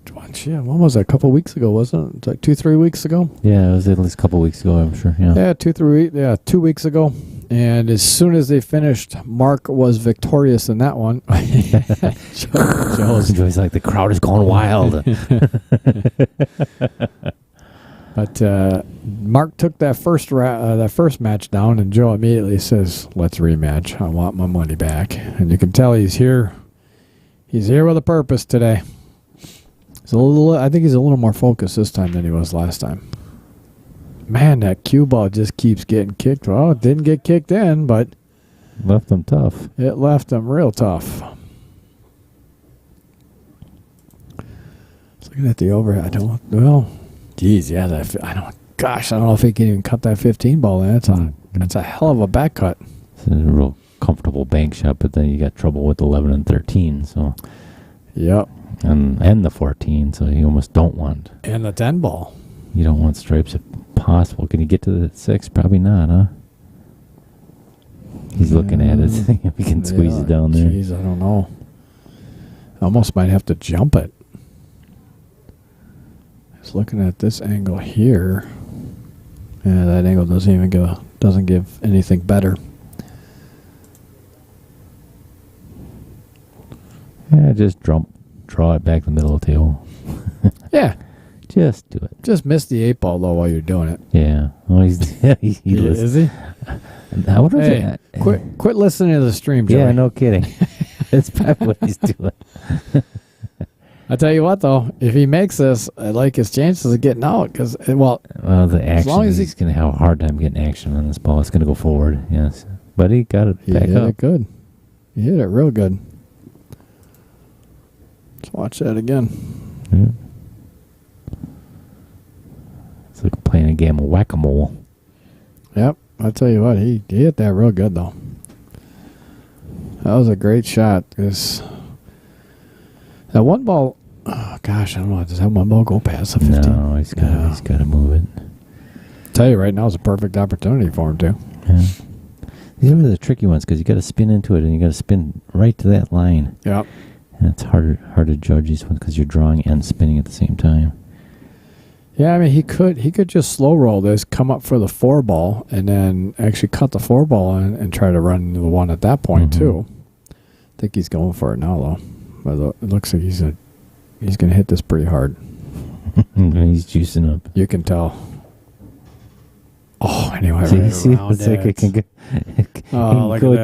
A: was that? A couple weeks ago, wasn't it? It's like 2-3 weeks ago?
B: Yeah, it was at least a couple weeks ago, I'm sure. Yeah,
A: 2 weeks ago. And as soon as they finished, Mark was victorious in that one.
B: Joe's like, the crowd is going wild.
A: But Mark took that first match down, and Joe immediately says, "Let's rematch. I want my money back." And you can tell he's here. He's here with a purpose today. I think he's a little more focused this time than he was last time. Man, that cue ball just keeps getting kicked. Well, it didn't get kicked in, but
B: left them tough.
A: It left them real tough. Looking at the overhead, geez, yeah, I don't know if he can even cut that 15 ball in. That's a hell of a back cut.
B: It's a real comfortable bank shot, but then you got trouble with 11 and 13, so.
A: Yep.
B: And the 14, so you almost don't want.
A: And the 10 ball.
B: You don't want stripes if possible. Can you get to the 6? Probably not, huh? He's looking at it. If he can squeeze it down there.
A: Jeez, I don't know. I almost might have to jump it. Just looking at this angle here. Yeah, that angle doesn't give anything better.
B: Yeah, just draw it back the middle of the table.
A: Yeah.
B: Just do it.
A: Just miss the 8 ball, though, while you're doing it.
B: Yeah. Oh, he's
A: Is he?
B: Hey,
A: quit listening to the stream, Joey.
B: Yeah, no kidding. That's probably what he's doing.
A: I tell you what, though, if he makes this, I like his chances of getting out. Because,
B: the action, as long as he's going to have a hard time getting action on this ball. It's going to go forward, yes. But he got it back up.
A: He hit it good. He hit it real good. Let's watch that again.
B: Yeah. It's like playing a game of whack-a-mole.
A: Yep. I tell you what, he hit that real good, though. That was a great shot. That one ball, I don't know. Does that one ball go past the 15?
B: No, he's got to move it.
A: Tell you right now is a perfect opportunity for him, too.
B: Yeah. These are the tricky ones because you got to spin into it and you got to spin right to that line.
A: Yep.
B: And it's hard to judge these ones because you're drawing and spinning at the same time.
A: Yeah, I mean, he could just slow roll this, come up for the 4 ball, and then actually cut the 4 ball and try to run the 1 at that point, too. I think he's going for it now, though. But it looks like he's going to hit this pretty hard.
B: He's juicing up.
A: You can tell. Oh, anyway,
B: see, it's like it can go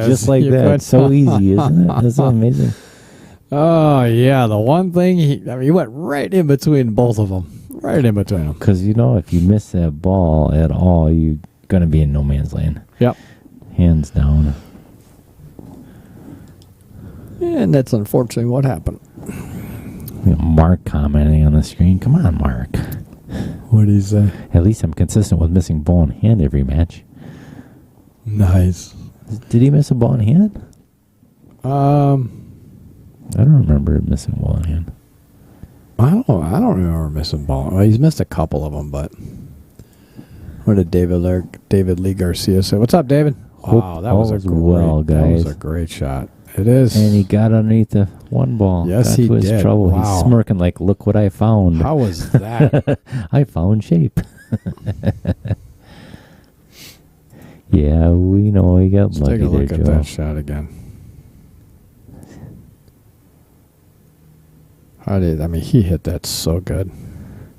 B: just like that. It's so easy, isn't it? That's amazing.
A: Oh, yeah, the one thing, he went right in between both of them. Right in between them.
B: Because, if you miss that ball at all, you're going to be in no man's land.
A: Yep.
B: Hands down.
A: And that's unfortunately what happened.
B: Mark commenting on the screen. Come on, Mark.
A: What did he say?
B: At least I'm consistent with missing ball in hand every match.
A: Nice.
B: Did he miss a ball in hand? I don't remember missing a ball in hand.
A: I don't remember missing ball. Well, he's missed a couple of them, but what did David Lee Garcia say? What's up, David? Wow, that was
B: guys.
A: That was a great shot. It is.
B: And he got underneath the 1 ball.
A: Yes,
B: got
A: he
B: to his
A: did.
B: trouble.
A: Wow.
B: He's smirking like, look what I found.
A: How was that?
B: I found shape. Yeah, we know he got
A: Let's
B: lucky
A: take a look
B: there,
A: at
B: Joe.
A: that shot again. He hit that so good.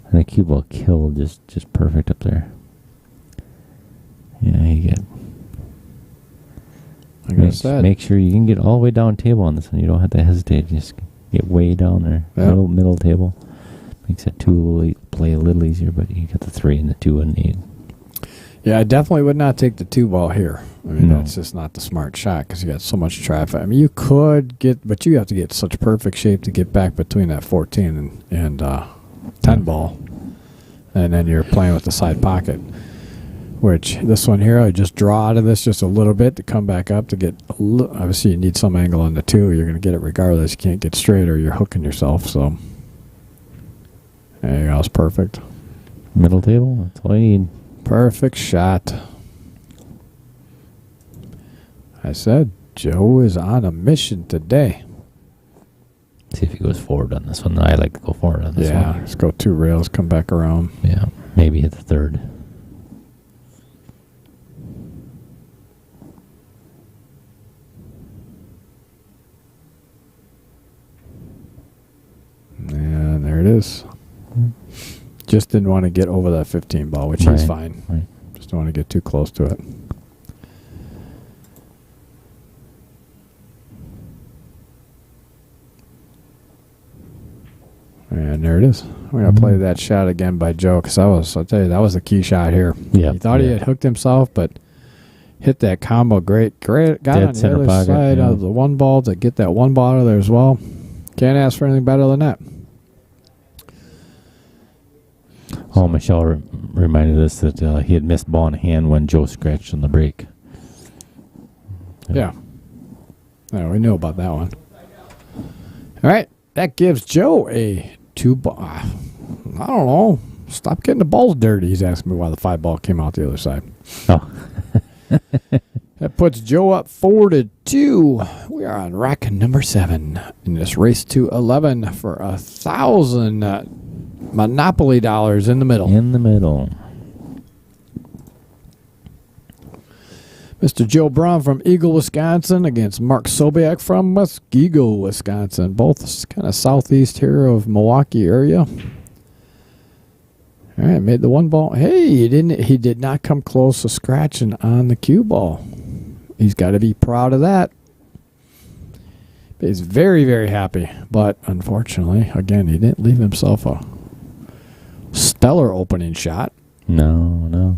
B: And the cue ball killed just perfect up there. Yeah, you get.
A: Like I said,
B: Make sure you can get all the way down table on this one. You don't have to hesitate. Just get way down there.
A: Yep.
B: Middle table. Makes it play a little easier, but you get the 3 and the 2 and 8.
A: yeah, I definitely would not take the 2 ball here. I mean,
B: No.
A: that's just not the smart shot because you got so much traffic. I mean, you could get, but you have to get such perfect shape to get back between that 14 and 10 ball. And then you're playing with the side pocket. Which, this one here, I just draw out of this just a little bit to come back up to get, obviously you need some angle on the 2. You're going to get it regardless. You can't get straight or you're hooking yourself. So, there you go. It's perfect.
B: Middle table. That's all you need.
A: Perfect shot. I said Joe is on a mission today.
B: See if he goes forward on this one. I like to go forward on this
A: Yeah,
B: one.
A: let's go 2 rails, come back around.
B: Yeah, maybe hit the 3rd.
A: And there it is. Just didn't want to get over that 15 ball, which
B: Right,
A: is fine.
B: right.
A: Just don't want to get too close to it. And there it is. We're going to play that shot again by Joe because I'll tell you, that was the key shot here.
B: Yeah,
A: He thought he had hooked himself, but hit that combo great. Got
B: Dead
A: on the
B: center
A: other
B: pocket,
A: side
B: yeah.
A: of the 1 ball to get that 1 ball out of there as well. Can't ask for anything better than that.
B: Oh, Michelle reminded us that he had missed ball in hand when Joe scratched on the break.
A: Yeah. We knew about that one. All right. That gives Joe a 2 ball. I don't know. Stop getting the balls dirty. He's asking me why the 5 ball came out the other side.
B: Oh,
A: That puts Joe up 4-2. We are on rack number 7 in this race to 11 for 1,000 Monopoly dollars in the middle.
B: in the middle.
A: Mr. Joe Braund from Eagle, Wisconsin against Mark Ksobiech from Muskego, Wisconsin. Both kind of southeast here of Milwaukee area. All right, made the 1 ball. Hey, he did not come close to scratching on the cue ball. He's got to be proud of that. He's very, very happy. But unfortunately, again, he didn't leave himself a stellar opening shot.
B: No.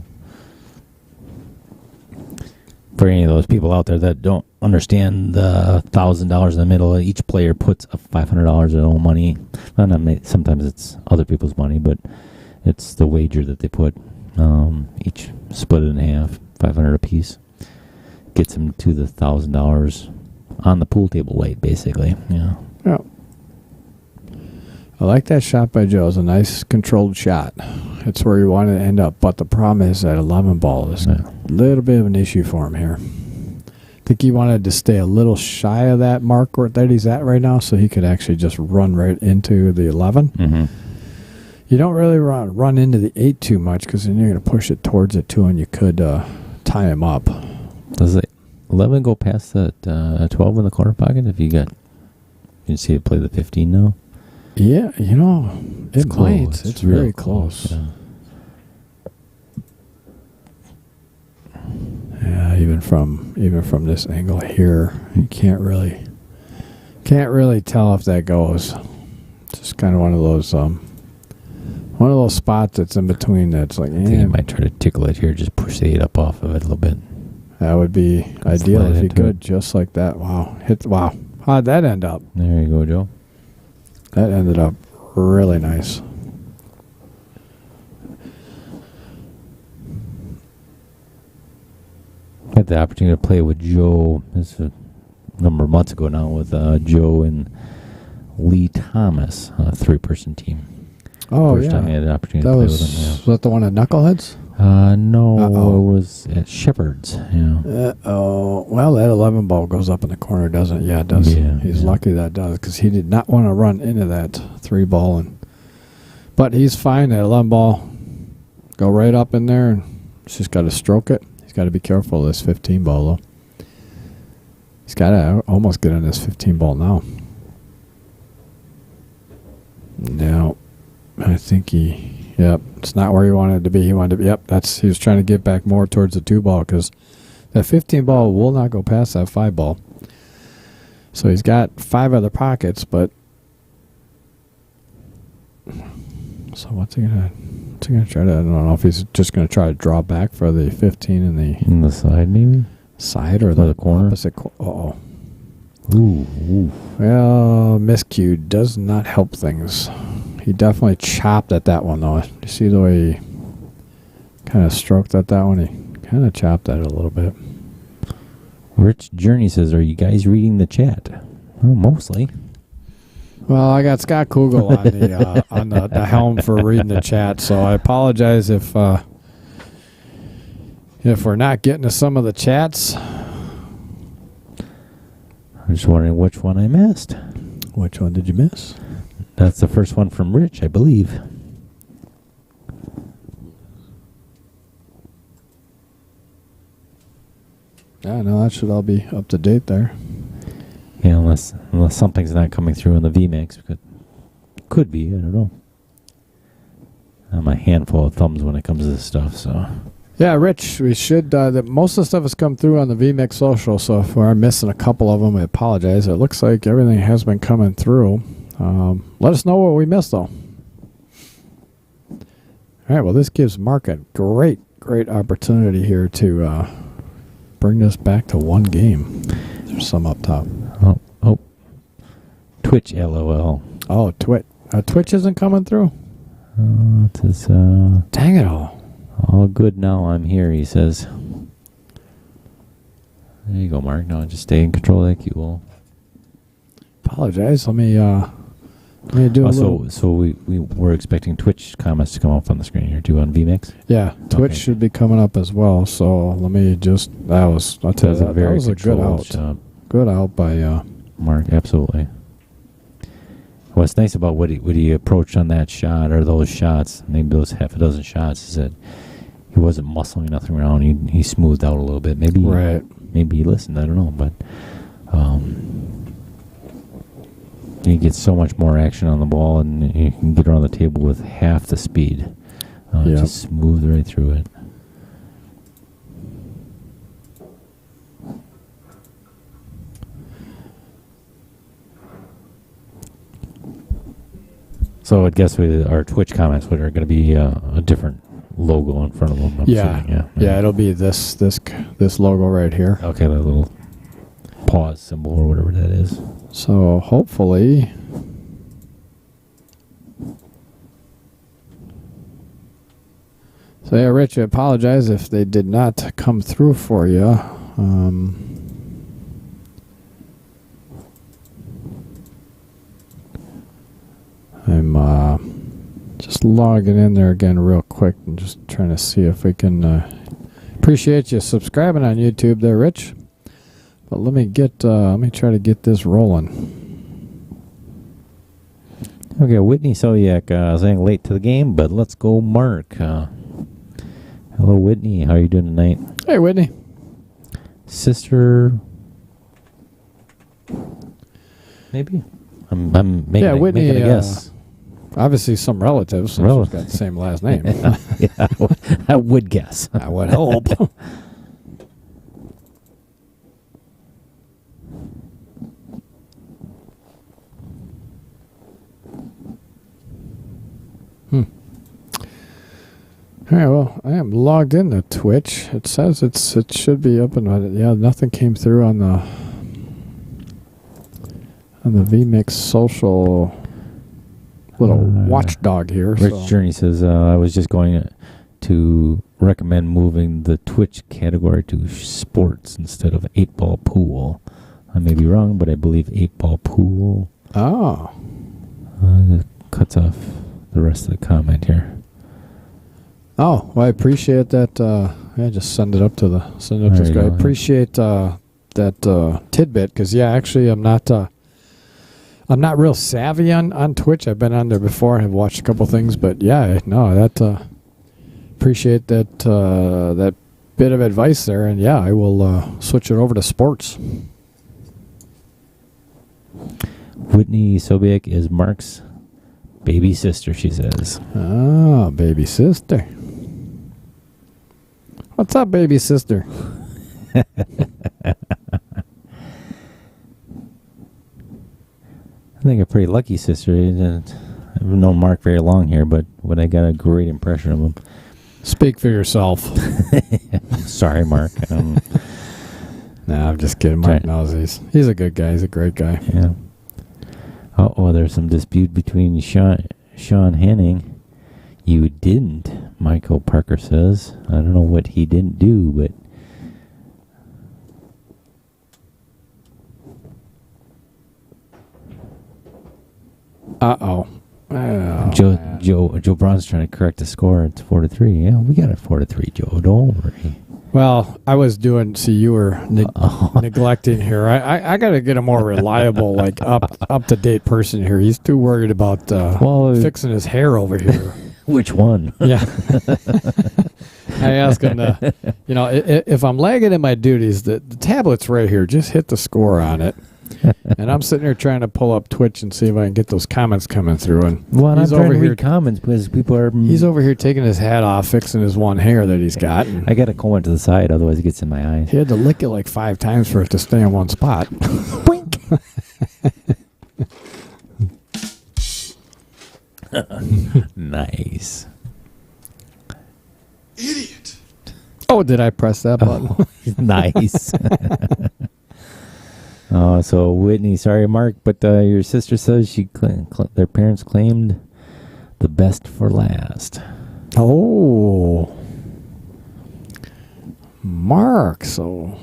B: For any of those people out there that don't understand the $1,000 in the middle, each player puts up $500 of their own money. And sometimes it's other people's money, but it's the wager that they put. Each split it in half, $500 a piece. Gets them to the $1,000 on the pool table weight, basically. Yeah.
A: I like that shot by Joe. It's a nice controlled shot. It's where you want to end up. But the problem is that 11 ball is a little bit of an issue for him here. I think he wanted to stay a little shy of that mark that he's at right now so he could actually just run right into the 11.
B: Mm-hmm.
A: You don't really run into the 8 too much because then you're going to push it towards it too, and you could tie him up.
B: Does the 11 go past that 12 in the corner pocket? If you see it play the 15 now?
A: Yeah, it might.
B: Close.
A: It's
B: real
A: very close.
B: Yeah.
A: Yeah, even from this angle here, you can't really tell if that goes. It's just kind of one of those spots that's in between. That's like,
B: I think you might try to tickle it here. Just push the 8 up off of it a little bit.
A: that would be ideal
B: slide
A: if you
B: into
A: could,
B: it.
A: just like that. Wow, how'd that end up?
B: There you go, Joe.
A: That ended up really nice.
B: Had the opportunity to play with Joe. This is a number of months ago now with Joe and Lee Thomas, a 3-person team.
A: Oh,
B: First
A: yeah.
B: time I had an opportunity
A: That
B: to play
A: was,
B: with them.
A: was that the one at Knuckleheads?
B: No,
A: Uh-oh.
B: it was at Shepherd's. Yeah.
A: Well, that 11 ball goes up in the corner, doesn't it? Yeah, it does.
B: Yeah,
A: He's
B: yeah.
A: lucky that does because he did not want to run into that 3 ball. But he's fine. That 11 ball go right up in there, and he's just got to stroke it. He's got to be careful of this 15 ball, though. He's got to almost get on this 15 ball now. Now, I think he Yep, it's not where he wanted it to be. He wanted to. Yep, he was trying to get back more towards the 2 ball because that 15 ball will not go past that 5 ball. So he's got 5 other pockets, but so what's he gonna try to? I don't know if he's just gonna try to draw back for the 15
B: in the side, maybe
A: side or
B: the corner.
A: Opposite. Oh.
B: Ooh.
A: Well, miscue does not help things. He definitely chopped at that one, though. You see the way he kind of stroked at that one? He kind of chopped at it a little bit.
B: Rich Journey says, are you guys reading the chat? Oh, mostly.
A: Well, I got Scott Kugel on the helm for reading the chat, so I apologize if we're not getting to some of the chats.
B: I'm just wondering which one I missed.
A: Which one did you miss?
B: That's the first one from Rich, I believe.
A: Yeah, no, that should all be up to date there.
B: Yeah, unless something's not coming through on the VMix. Could be, I don't know. I'm a handful of thumbs when it comes to this stuff, so...
A: Yeah, Rich, we should. Most of the stuff has come through on the VMix social, so if we're missing a couple of them, I apologize. It looks like everything has been coming through. Let us know what we missed, though. All right, well, this gives Mark a great opportunity here to bring this back to 1 game. There's some up top.
B: Oh. Twitch, LOL.
A: Oh, Twitch isn't coming through?
B: It says,
A: dang it all.
B: All good now, I'm here, he says. There you go, Mark. Now just stay in control of that cue ball.
A: Apologize. Let me do a little...
B: So we're expecting Twitch comments to come up on the screen here, too, on VMix?
A: Yeah, Twitch should be coming up as well, so let me just... I'll tell you, that was a good out.
B: Shot.
A: Good out by...
B: Mark, absolutely. What's nice about what he approached on that shot, or those shots, maybe those half a dozen shots, is that he wasn't muscling nothing around. He smoothed out a little bit. Maybe he listened. I don't know, but you get so much more action on the ball, and you can get around the table with half the speed. Just smooth right through it. So I guess our Twitch comments are going to be a different logo in front of them.
A: Yeah, it'll be this logo right here.
B: Okay, that little pause symbol or whatever that is.
A: So hopefully... So yeah, Rich, I apologize if they did not come through for you. I'm just logging in there again real quick and just trying to see if we can... appreciate you subscribing on YouTube there, Rich. But let me try to get this rolling.
B: Okay, Whitney Ksobiech saying late to the game, but let's go, Mark. Hello, Whitney. How are you doing tonight?
A: Hey, Whitney.
B: Sister... Maybe? I'm making a guess.
A: Obviously some relatives, since she's got the same last name.
B: Yeah, I would guess.
A: I would hope. All right, well, I am logged into Twitch. It says it should be up and running. Yeah, nothing came through on the VMix social little watchdog here.
B: Rich Journey says, I was just going to recommend moving the Twitch category to sports instead of 8-ball pool. I may be wrong, but I believe 8-ball pool.
A: Oh.
B: That cuts off the rest of the comment here.
A: Oh, well, I appreciate that. Just send it up to this guy. I appreciate that tidbit because, actually, I'm not real savvy on Twitch. I've been on there before and have watched a couple things, but appreciate that bit of advice there, and I will switch it over to sports.
B: Whitney Ksobiech is Mark's Baby sister, she says.
A: Oh, baby sister. What's up, baby sister?
B: I think a pretty lucky sister. I've known Mark very long here, but I got a great impression of him.
A: Speak for yourself.
B: Sorry, Mark.
A: Nah, I'm just kidding. Mark knows he's a good guy. He's a great guy.
B: Yeah. Oh, there's some dispute between Sean Henning. You didn't, Michael Parker says. I don't know what he didn't do, but...
A: Uh-oh.
B: Joe Braund's trying to correct the score. It's 4-3. Yeah, we got it 4-3, Joe. Don't worry.
A: Well, I was doing. See, you were neglecting here. I got to get a more reliable, like up to date person here. He's too worried about fixing his hair over here.
B: Which one?
A: Yeah. I asked him to, if I'm lagging in my duties, the tablet's right here. Just hit the score on it. And I'm sitting here trying to pull up Twitch and see if I can get those comments coming through. And
B: I'm trying to read comments because people are...
A: He's over here taking his hat off, fixing his one hair that he's got.
B: I got to comb it to the side, otherwise it gets in my eyes.
A: He had to lick it like 5 times for it to stay in one spot. Boink!
B: Nice.
D: Idiot.
A: Oh, did I press that button?
B: Nice. So Whitney, sorry, Mark, but your sister says their parents claimed the best for last.
A: Oh, Mark. So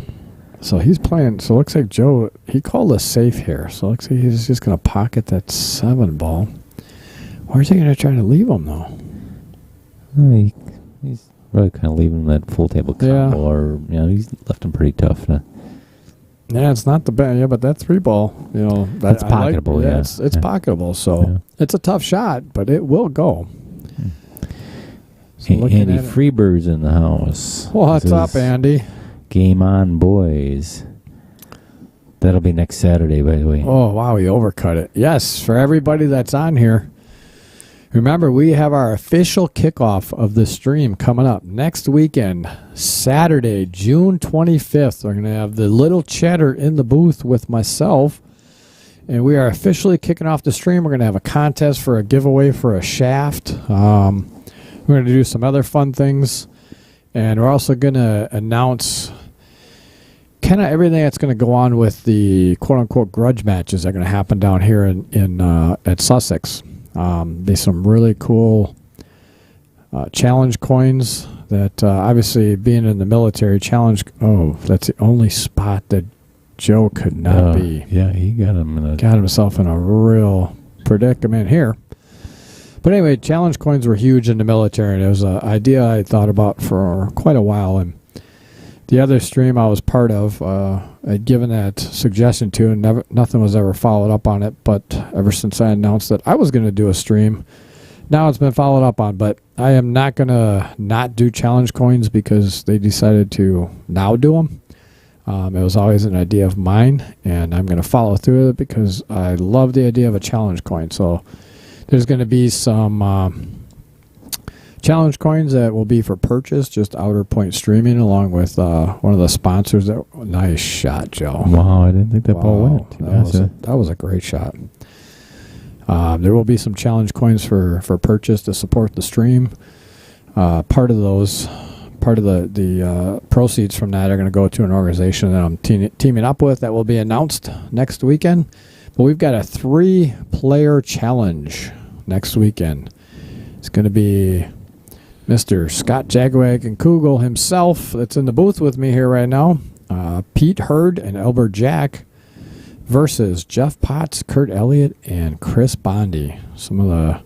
A: he's playing. So it looks like Joe. He called a safe here. So it looks like he's just going to pocket that 7 ball. Where's he going to try to leave him though?
B: He's really kind of leaving that full table combo, or he's left him pretty tough.
A: Yeah, it's not the bad. Yeah, but that 3 ball,
B: that's pocketable.
A: It's pocketable. So it's a tough shot, but it will go. So
B: Andy Freebird's in the house.
A: What's up, Andy?
B: Game on, boys. That'll be next Saturday, by the way.
A: Oh, wow, he overcut it. Yes, for everybody that's on here. Remember, we have our official kickoff of the stream coming up next weekend, Saturday, June 25th. We're going to have the Little Chatter in the booth with myself, and we are officially kicking off the stream. We're going to have a contest for a giveaway for a shaft. We're going to do some other fun things, and we're also going to announce kind of everything that's going to go on with the quote-unquote grudge matches that are going to happen down here at Sussex. There's some really cool challenge coins that obviously being in the military challenge. Oh, that's the only spot that Joe could not be.
B: Yeah, he got
A: himself in a real predicament here. But anyway, challenge coins were huge in the military, and it was an idea I thought about for quite a while. And the other stream I was part of, I'd given that suggestion to, and nothing was ever followed up on it. But ever since I announced that I was going to do a stream, now it's been followed up on. But I am not going to not do challenge coins because they decided to now do them. It was always an idea of mine, and I'm going to follow through with it because I love the idea of a challenge coin. So there's going to be some challenge coins that will be for purchase, just Outer Point Streaming, along with one of the sponsors. Nice shot, Joe.
B: Wow, I didn't think that ball went.
A: That was a great shot. There will be some challenge coins for purchase to support the stream. Part of the proceeds from that are going to go to an organization that I'm teaming up with that will be announced next weekend. But we've got a 3-player challenge next weekend. It's going to be Mr. Scott Jagwag and Kugel himself that's in the booth with me here right now. Pete Hurd and Albert Jack versus Jeff Potts, Kurt Elliott, and Chris Bondi. Some of the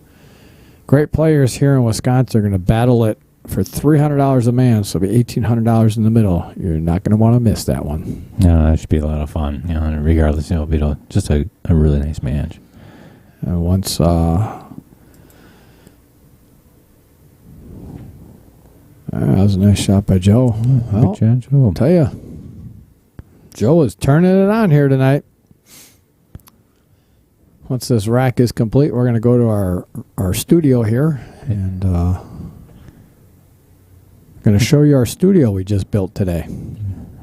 A: great players here in Wisconsin are going to battle it for $300 a man, so it'll be $1,800 in the middle. You're not going to want to miss that one.
B: No, that should be a lot of fun. Regardless, it'll be just a really nice match.
A: And once that was a nice shot by Joe. Well,
B: good job, Joe.
A: I'll tell you, Joe is turning it on here tonight. once this rack is complete, we're going to go to our studio here, and going to show you our studio we just built today.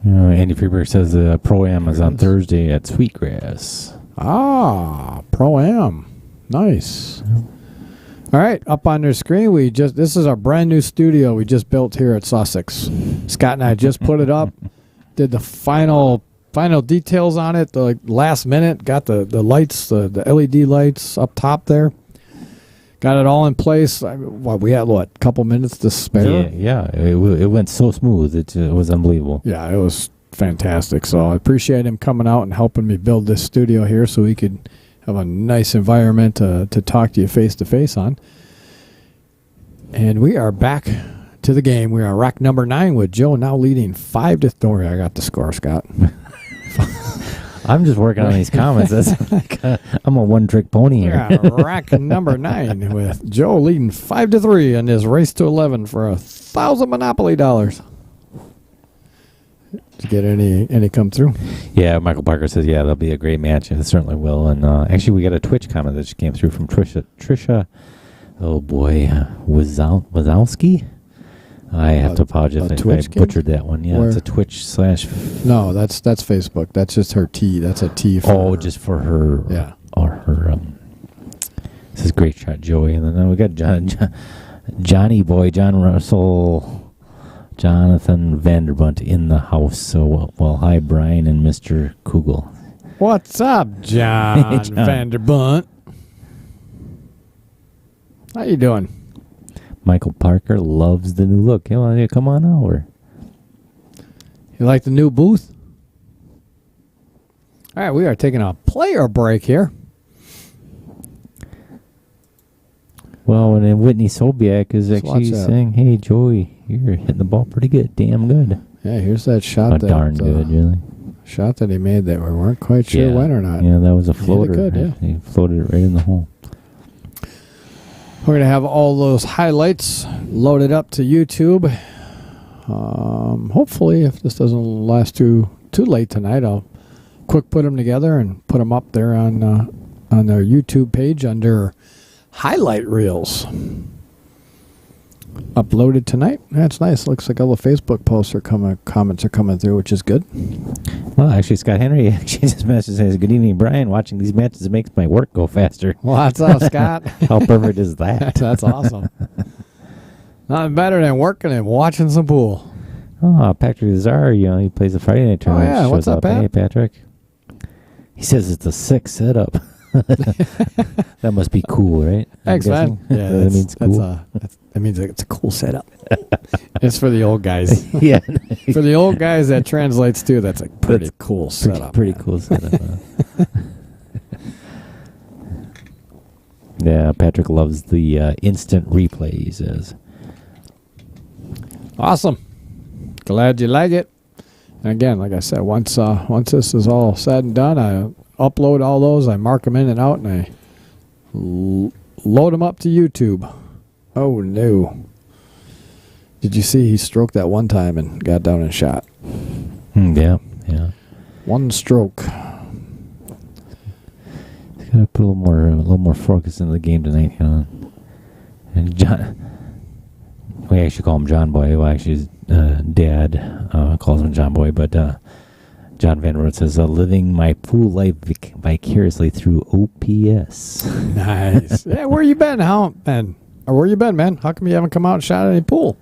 B: Andy Freeberg says the Pro-Am is on Thursday at Sweetgrass.
A: Ah, Pro-Am. Nice. All right, up on their screen, this is our brand new studio we just built here at Sussex. Scott and I just put it up, did the final details on it, the last minute, got the lights, the LED lights up top there. Got it all in place. We had, a couple minutes to spare?
B: Yeah. It went so smooth. It was unbelievable.
A: Yeah, it was fantastic. So I appreciate him coming out and helping me build this studio here so we could have a nice environment to talk to you face-to-face on. And we are back to the game. We are rack number 9 with Joe now leading 5-3. I got the score, Scott.
B: I'm just working on these comments. I'm a one-trick pony here.
A: Yeah, rack number 9 with Joe leading 5-3 in this race to 11 for 1,000 Monopoly dollars. Did you get any come through?
B: Yeah, Michael Parker says, yeah, that'll be a great match. It certainly will. And actually, we got a Twitch comment that just came through from Trisha. Oh, boy. Wazowski? I have to apologize if I butchered that one. Yeah, it's a Twitch /
A: No, that's Facebook. That's just her T. That's a T for her.
B: Just for her.
A: Yeah.
B: Or her. This is great shot, Joey. And then we got Johnny Boy, John Russell, Jonathan Vanderbunt in the house. So, well, hi, Brian and Mr. Kugel.
A: What's up, John,
B: John
A: Vanderbunt? How you doing?
B: Michael Parker loves the new look. Yeah, come on over.
A: You like the new booth? All right, we are taking a player break here.
B: Well, and then Whitney Ksobiech is actually saying, hey, Joey, you're hitting the ball pretty good. Damn good.
A: Yeah, here's that shot.
B: Darn good, really.
A: Shot that he made that we weren't quite sure when or not.
B: Yeah, that was a floater.
A: Good, yeah.
B: He floated it right in the hole.
A: We're going to have all those highlights loaded up to YouTube. Hopefully, if this doesn't last too late tonight, I'll quick put them together and put them up there on their YouTube page under highlight reels. Uploaded tonight. That's nice. Looks like all the Facebook posts comments are coming through, which is good.
B: Well, actually, Scott Henry actually just messaged says, "Good evening, Brian. Watching these matches makes my work go faster."
A: What's up, Scott?
B: How perfect is that?
A: That's awesome. Nothing better than working and watching some pool.
B: Oh, Patrick Lazar, he plays the Friday night tournament.
A: Oh, yeah. What's up, Pat?
B: Hey, Patrick. He says it's a 6 setup. That must be cool, right?
A: Thanks, man. Yeah,
B: that means cool.
A: That means it's a cool setup. It's for the old guys.
B: Yeah.
A: For the old guys, that translates to that's a pretty cool setup.
B: Pretty cool setup. Yeah, Patrick loves the instant replay, he says.
A: Awesome. Glad you like it. And again, like I said, once this is all said and done, I upload all those, I mark them in and out, and I load them up to YouTube. Oh, no. Did you see he stroked that one time and got down and shot?
B: Yeah.
A: One stroke.
B: He's got to put a little more focus into the game tonight, And John, we actually call him John Boy. Well, actually, his dad calls him John Boy, but John Van Root says, living my pool life vicariously through OPS.
A: Nice. Yeah, where you been? Where you been, man? How come you haven't come out and shot any pool?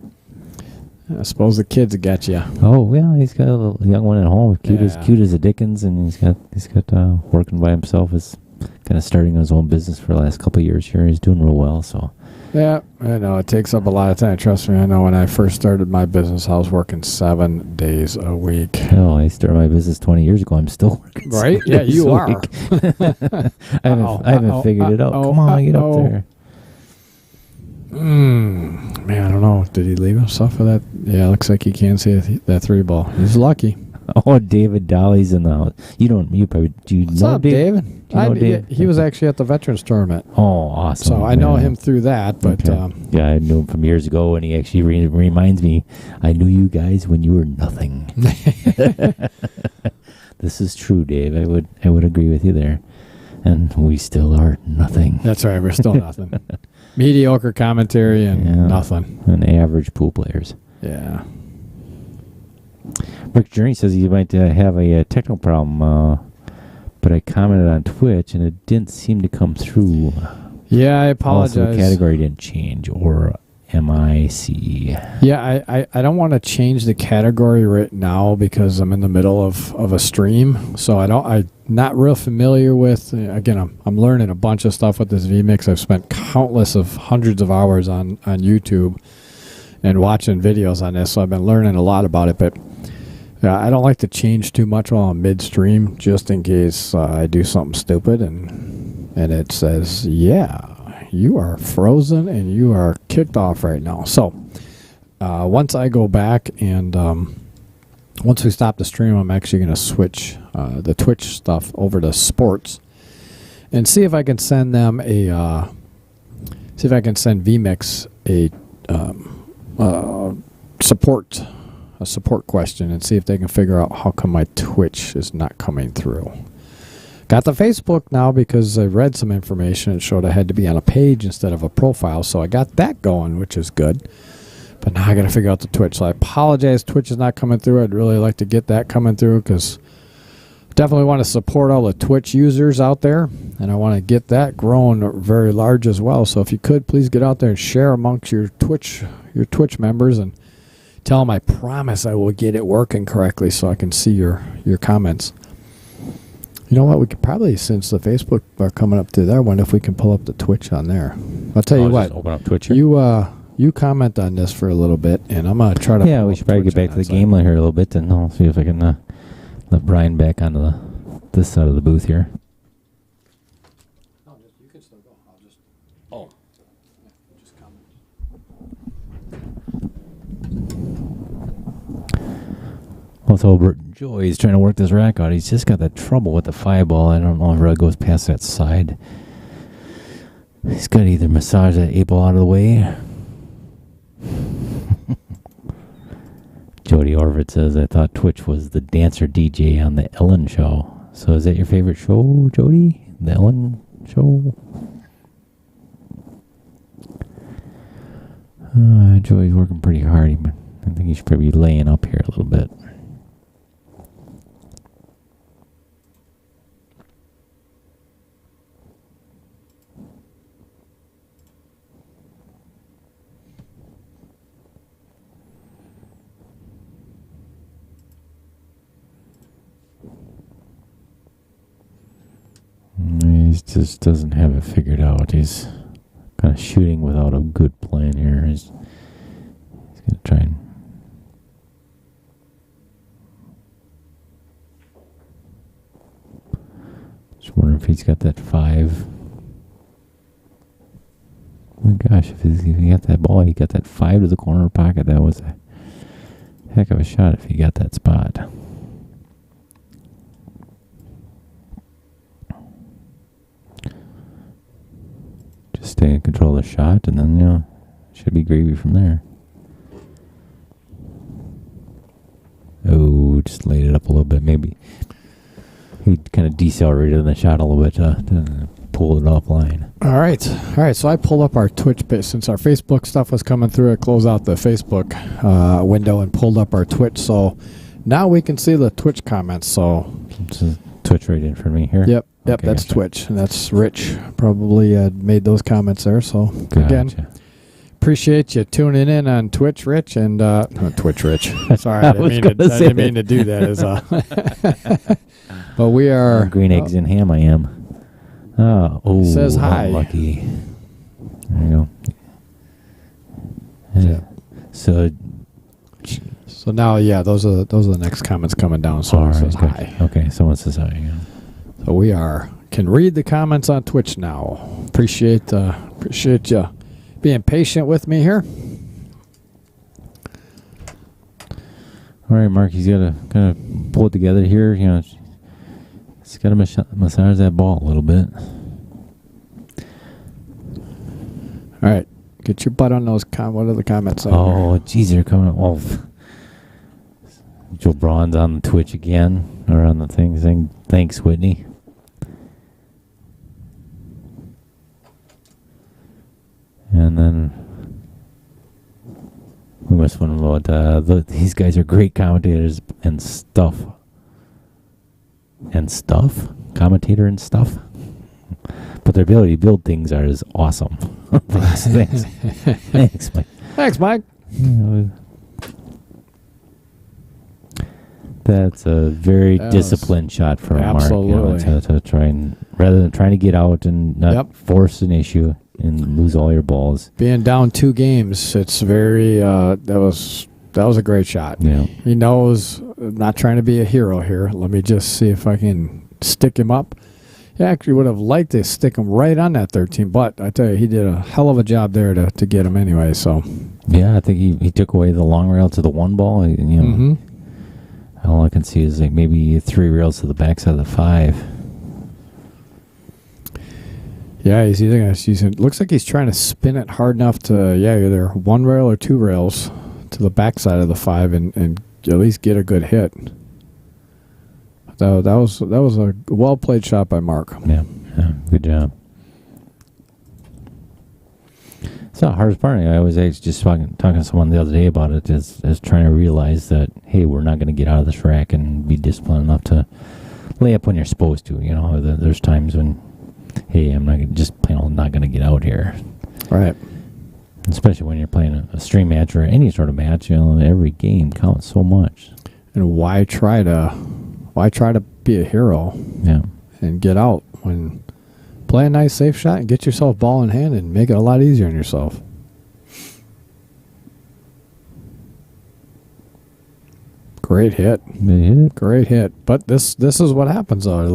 A: I suppose the kids have got you.
B: Oh, yeah, he's got a little young one at home, cute as a Dickens, and he's got working by himself. Is kind of starting his own business for the last couple of years here. He's doing real well, so.
A: Yeah, I know. It takes up a lot of time. Trust me, I know when I first started my business, I was working 7 days a week.
B: Oh, I started my business 20 years ago. I'm still working.
A: Right? Yeah, you are.
B: I haven't figured it out. Come on, get up there.
A: Man, I don't know. Did he leave himself for that? Yeah, looks like he can't see that 3 ball. He's lucky.
B: Oh, David Dolly's in the house. You probably do you
A: What's
B: know
A: up, David?
B: Do you know Dave?
A: He was actually at the Veterans Tournament.
B: Oh, awesome!
A: So I know him through that, but
B: okay. I knew him from years ago, and he actually reminds me. I knew you guys when you were nothing. This is true, Dave. I would agree with you there. And we still are nothing.
A: That's right. We're still nothing. Mediocre commentary and nothing.
B: And average pool players.
A: Yeah.
B: Rick Journey says he might have a technical problem, but I commented on Twitch and it didn't seem to come through.
A: Yeah, I apologize.
B: Also, the category didn't change, or MIC.
A: Yeah, I don't want to change the category right now because I'm in the middle of a stream. So I'm not real familiar with. Again, I'm learning a bunch of stuff with this vMix. I've spent hundreds of hours on YouTube and watching videos on this, so I've been learning a lot about it. But I don't like to change too much while I'm midstream, just in case I do something stupid and it says, yeah, you are frozen and you are kicked off right now. So once I go back and once we stop the stream, I'm actually going to switch the Twitch stuff over to sports and see if I can send them see if I can send vMix a support question and see if they can figure out how come my Twitch is not coming through. Got the Facebook now because I read some information. It showed I had to be on a page instead of a profile, so I got that going, which is good. But now I got to figure out the Twitch. So I apologize, Twitch is not coming through. I'd really like to get that coming through because definitely want to support all the Twitch users out there, and I want to get that growing very large as well. So if you could, please get out there and share amongst your Twitch members and tell them I promise I will get it working correctly so I can see your comments. You know what? We could probably, since the Facebook are coming up through there, wonder if we can pull up the Twitch on there. I'll tell you what.
B: Just open up Twitch here.
A: You comment on this for a little bit, and I'm gonna try to.
B: Yeah, we should probably get back to the game here a little bit, and I'll see if I can let Brian back onto this side of the booth here.
A: No, you can still go. I'll just. Oh. Yeah, just comment.
B: Also, Joey's trying to work this rack out. He's just got that trouble with the 5-ball. I don't know if it really goes past that side. He's got to either massage that 8-ball out of the way. Jody Orvit says, I thought Twitch was the dancer DJ on the Ellen show. So is that your favorite show, Jody? The Ellen show? Joey's working pretty hard. But I think he should probably be laying up here a little bit. He just doesn't have it figured out. He's kind of shooting without a good plan here. He's going to try and... Just wondering if he's got that 5. Oh my gosh, if he got that ball, he got that 5 to the corner pocket. That was a heck of a shot if he got that spot. Just stay in control of the shot, and then, should be gravy from there. Oh, just laid it up a little bit. Maybe he kind of decelerated the shot a little bit to pull it offline. All
A: right. So I pulled up our Twitch page. Since our Facebook stuff was coming through, I closed out the Facebook window and pulled up our Twitch. So now we can see the Twitch comments. So
B: Twitch right in for me here?
A: Yep, okay, that's gotcha. Twitch. And that's Rich. Probably made those comments there. So
B: gotcha.
A: Again, appreciate you tuning in on Twitch, Rich. And Twitch, Rich. Sorry, I didn't mean to do that. But we are...
B: Green eggs and ham I am. Oh,
A: says hi.
B: Lucky. There you go.
A: Yeah.
B: So
A: now, those are the next comments coming down. Someone says hi.
B: Okay, someone says hi. Yeah.
A: So we can read the comments on Twitch now. Appreciate you being patient with me here.
B: All right, Mark, he's got to kind of pull it together here. He's got to massage that ball a little bit.
A: All right. Get your butt on those what are the comments?
B: Oh, geez, they're coming off. Joe Braund's on the Twitch again, or on the thing saying, thanks, Whitney. And then we must wonder about these guys are great commentators and stuff. And stuff? Commentator and stuff? But their ability to build things is awesome. Thanks. Thanks, Mike.
A: Thanks, Mike.
B: That's a very disciplined shot from Mark. To try and, rather than trying to get out and not force an issue and lose all your balls.
A: Being down 2 games, it's very that was a great shot.
B: Yeah.
A: He knows, not trying to be a hero here. Let me just see if I can stick him up. He actually would have liked to stick him right on that 13, but I tell you, he did a hell of a job there to get him anyway. So
B: yeah, I think he took away the long rail to the 1 ball. You know, all I can see is like maybe 3 rails to the backside of the 5.
A: Yeah, he's either it looks like he's trying to spin it hard enough to either 1 rail or 2 rails to the backside of the 5 and at least get a good hit. That was a well played shot by Mark.
B: Yeah, good job. It's not the hardest part. I was just talking to someone the other day about it, is trying to realize that, hey, we're not going to get out of this rack and be disciplined enough to lay up when you're supposed to. You know, there's times when, hey, I'm not just plain old not going to get out here.
A: Right.
B: Especially when you're playing a stream match or any sort of match. You know, every game counts so much.
A: And why try to be a hero?
B: Yeah.
A: And get out when play a nice safe shot and get yourself ball in hand and make it a lot easier on yourself. Great hit. Great hit. But this is what happens though. It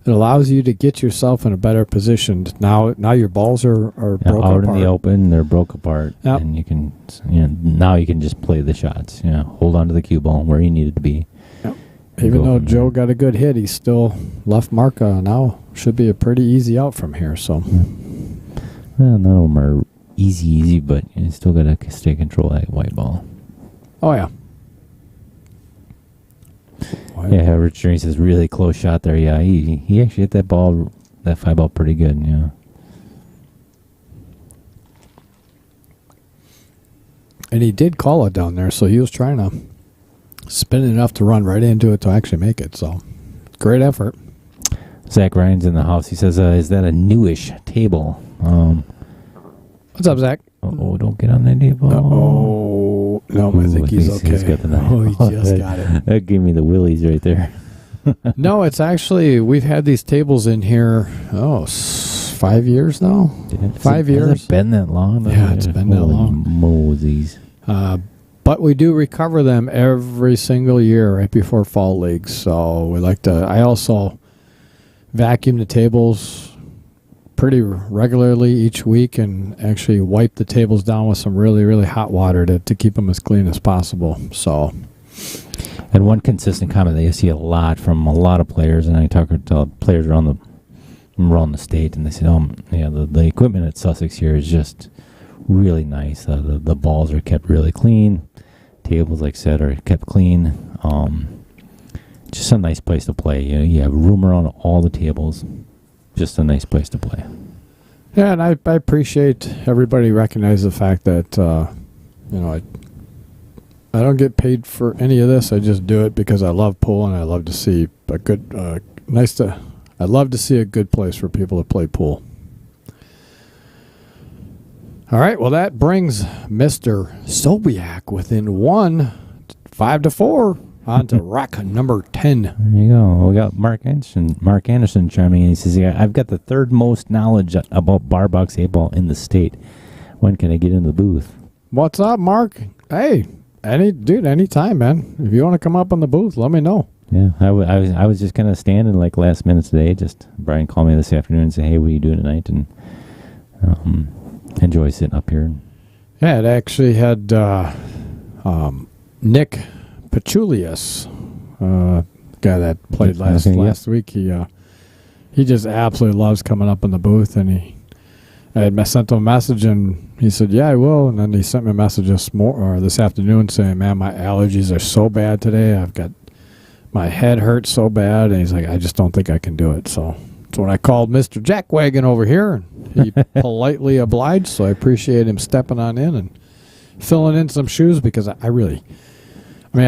A: allows you to get yourself in a better position. Now your balls are broke
B: out
A: apart.
B: In the open, they're broke apart.
A: Yep.
B: And you can now you can just play the shots. You know, hold on to the cue ball where you need it to be.
A: Yep. Even though Joe got a good hit, he's still left Mark now. Should be a pretty easy out from here. So,
B: well, none of them are easy, but you still got to stay control of that white ball.
A: Oh yeah.
B: Yeah, Rich Dream says really close shot there. Yeah, he actually hit that 5 ball pretty good. Yeah.
A: And he did call it down there, so he was trying to spin enough to run right into it to actually make it. So, great effort.
B: Zach Ryan's in the house. He says, "Is that a newish table?"
A: What's up, Zach?
B: Oh, don't get on that table.
A: Oh, no, I think he's okay.
B: He's got
A: He just got it.
B: That gave me the willies right there.
A: No, it's actually, we've had these tables in here, 5 years now? 5 years.
B: Has it been that long?
A: Yeah, it's been that long.
B: Moses.
A: But we do recover them every single year right before fall leagues. So we like to, I also vacuum the tables pretty regularly each week and actually wipe the tables down with some really, really hot water to keep them as clean as possible. So,
B: and one consistent comment that you see a lot from a lot of players, and I talk to players around the state, and they say, the equipment at Sussex here is just really nice. The balls are kept really clean. Tables, like I said, are kept clean. Just a nice place to play. You have room around all the tables. Just a nice place to play.
A: Yeah, and I appreciate everybody recognize the fact that I don't get paid for any of this. I just do it because I love pool and I love to see a good I love to see a good place for people to play pool. All right, well that brings Mr. Ksobiech within 1, 5-4. On to rack number 10.
B: There you go. We got Mark Anderson chiming in. He says, "Yeah, I've got the third most knowledge about bar box 8-ball in the state. When can I get in the booth?"
A: What's up, Mark? Hey, anytime, man. If you want to come up on the booth, let me know.
B: Yeah, I was just kind of standing like last minute today. Just Brian called me this afternoon and said, "Hey, what are you doing tonight?" And enjoy sitting up here.
A: Yeah, it actually had Nick Pachulius, guy that played last week. He just absolutely loves coming up in the booth, and I had sent him a message, and he said, "Yeah, I will." And then he sent me a message this afternoon saying, "Man, my allergies are so bad today. My head hurts so bad," and he's like, "I just don't think I can do it." So So when I called Mr. Jackwagon over here, and he politely obliged, so I appreciate him stepping on in and filling in some shoes because I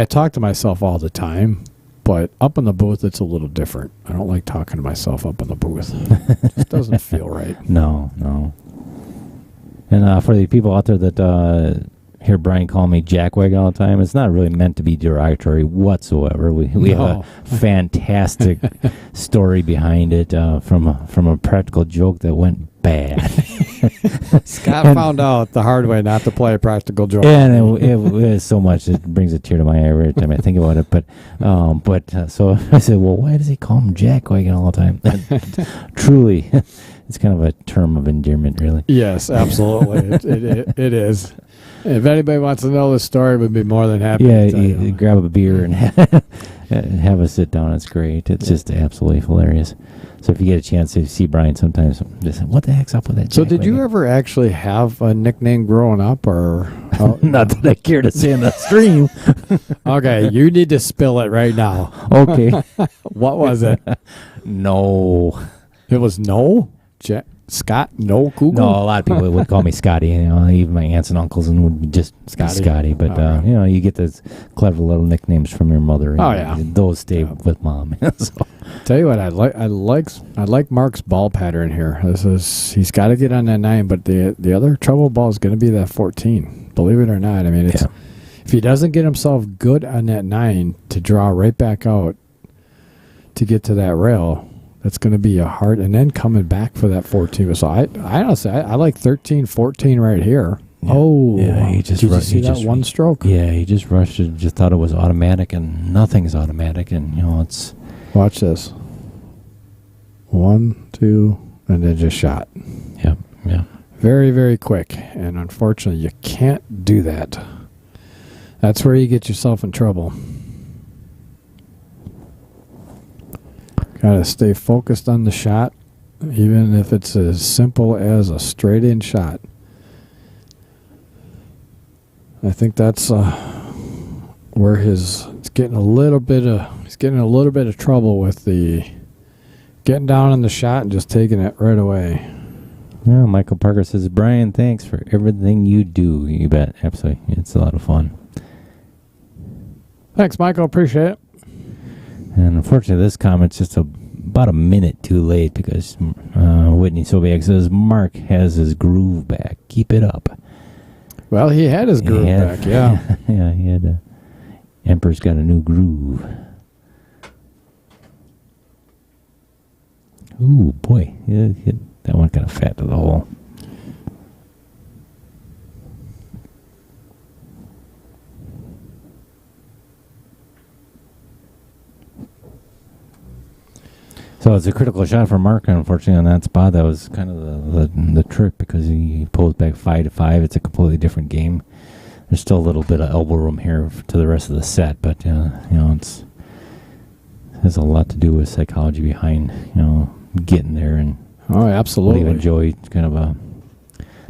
A: talk to myself all the time, but up in the booth, it's a little different. I don't like talking to myself up in the booth. It just doesn't feel right.
B: No. And for the people out there that hear Brian call me Jackwagon all the time, it's not really meant to be derogatory whatsoever. We have a fantastic story behind it from a practical joke that went bad.
A: Scott found out the hard way not to play a practical joke.
B: And it is so much, it brings a tear to my eye every time I think about it. But so I said, well, why does he call him Jackwagon all the time? Truly, it's kind of a term of endearment, really.
A: Yes, absolutely. It is. If anybody wants to know the story, we'd be more than happy
B: Yeah,
A: to tell you.
B: grab a beer and have a sit down. It's great. It's just absolutely hilarious. So if you get a chance to see Brian sometimes, just say, what the heck's up with that?
A: So did you ever actually have a nickname growing up, or
B: Not that I care to say in the stream.
A: Okay, you need to spill it right now.
B: Okay.
A: What was it?
B: No.
A: It was Scott No Google.
B: No, a lot of people would call me Scotty. Even my aunts and uncles would be just Scotty. But
A: Okay.
B: you get those clever little nicknames from your mother.
A: Oh, yeah.
B: Those stay with mom. So.
A: Tell you what, I like Mark's ball pattern here. He's got to get on that 9, but the other trouble ball is going to be that 14. Believe it or not, if he doesn't get himself good on that 9 to draw right back out to get to that rail, that's going to be a hard. And then coming back for that 14. So I honestly I like 13, 14 right here.
B: Yeah.
A: Oh,
B: Yeah, he just
A: did you
B: rushed-
A: see
B: he
A: that
B: just-
A: one stroke?
B: Yeah, he just rushed it. Just thought it was automatic, and nothing's automatic. And it's
A: Watch this. 1, 2, and then just shot.
B: yeah.
A: Very, very quick. And unfortunately, you can't do that. That's where you get yourself in trouble. Got to stay focused on the shot, even if it's as simple as a straight in shot. I think that's where he's getting a little bit of trouble with the getting down on the shot and just taking it right away.
B: Yeah, Michael Parker says, Brian, thanks for everything you do. You bet. Absolutely. It's a lot of fun.
A: Thanks, Michael. Appreciate it.
B: And unfortunately, this comment's just about a minute too late because Whitney Ksobiech says, Mark has his groove back. Keep it up.
A: Well, he had his groove back, yeah.
B: Yeah, he had Emperor's got a new groove. Ooh, boy. That one kind of fat to the hole. So it's a critical shot for Mark, unfortunately, on that spot. That was kind of the trick because he pulls back 5-5. It's a completely different game. There's still a little bit of elbow room here to the rest of the set, but it has a lot to do with psychology behind getting there and
A: absolutely.
B: leaving Joey kind of not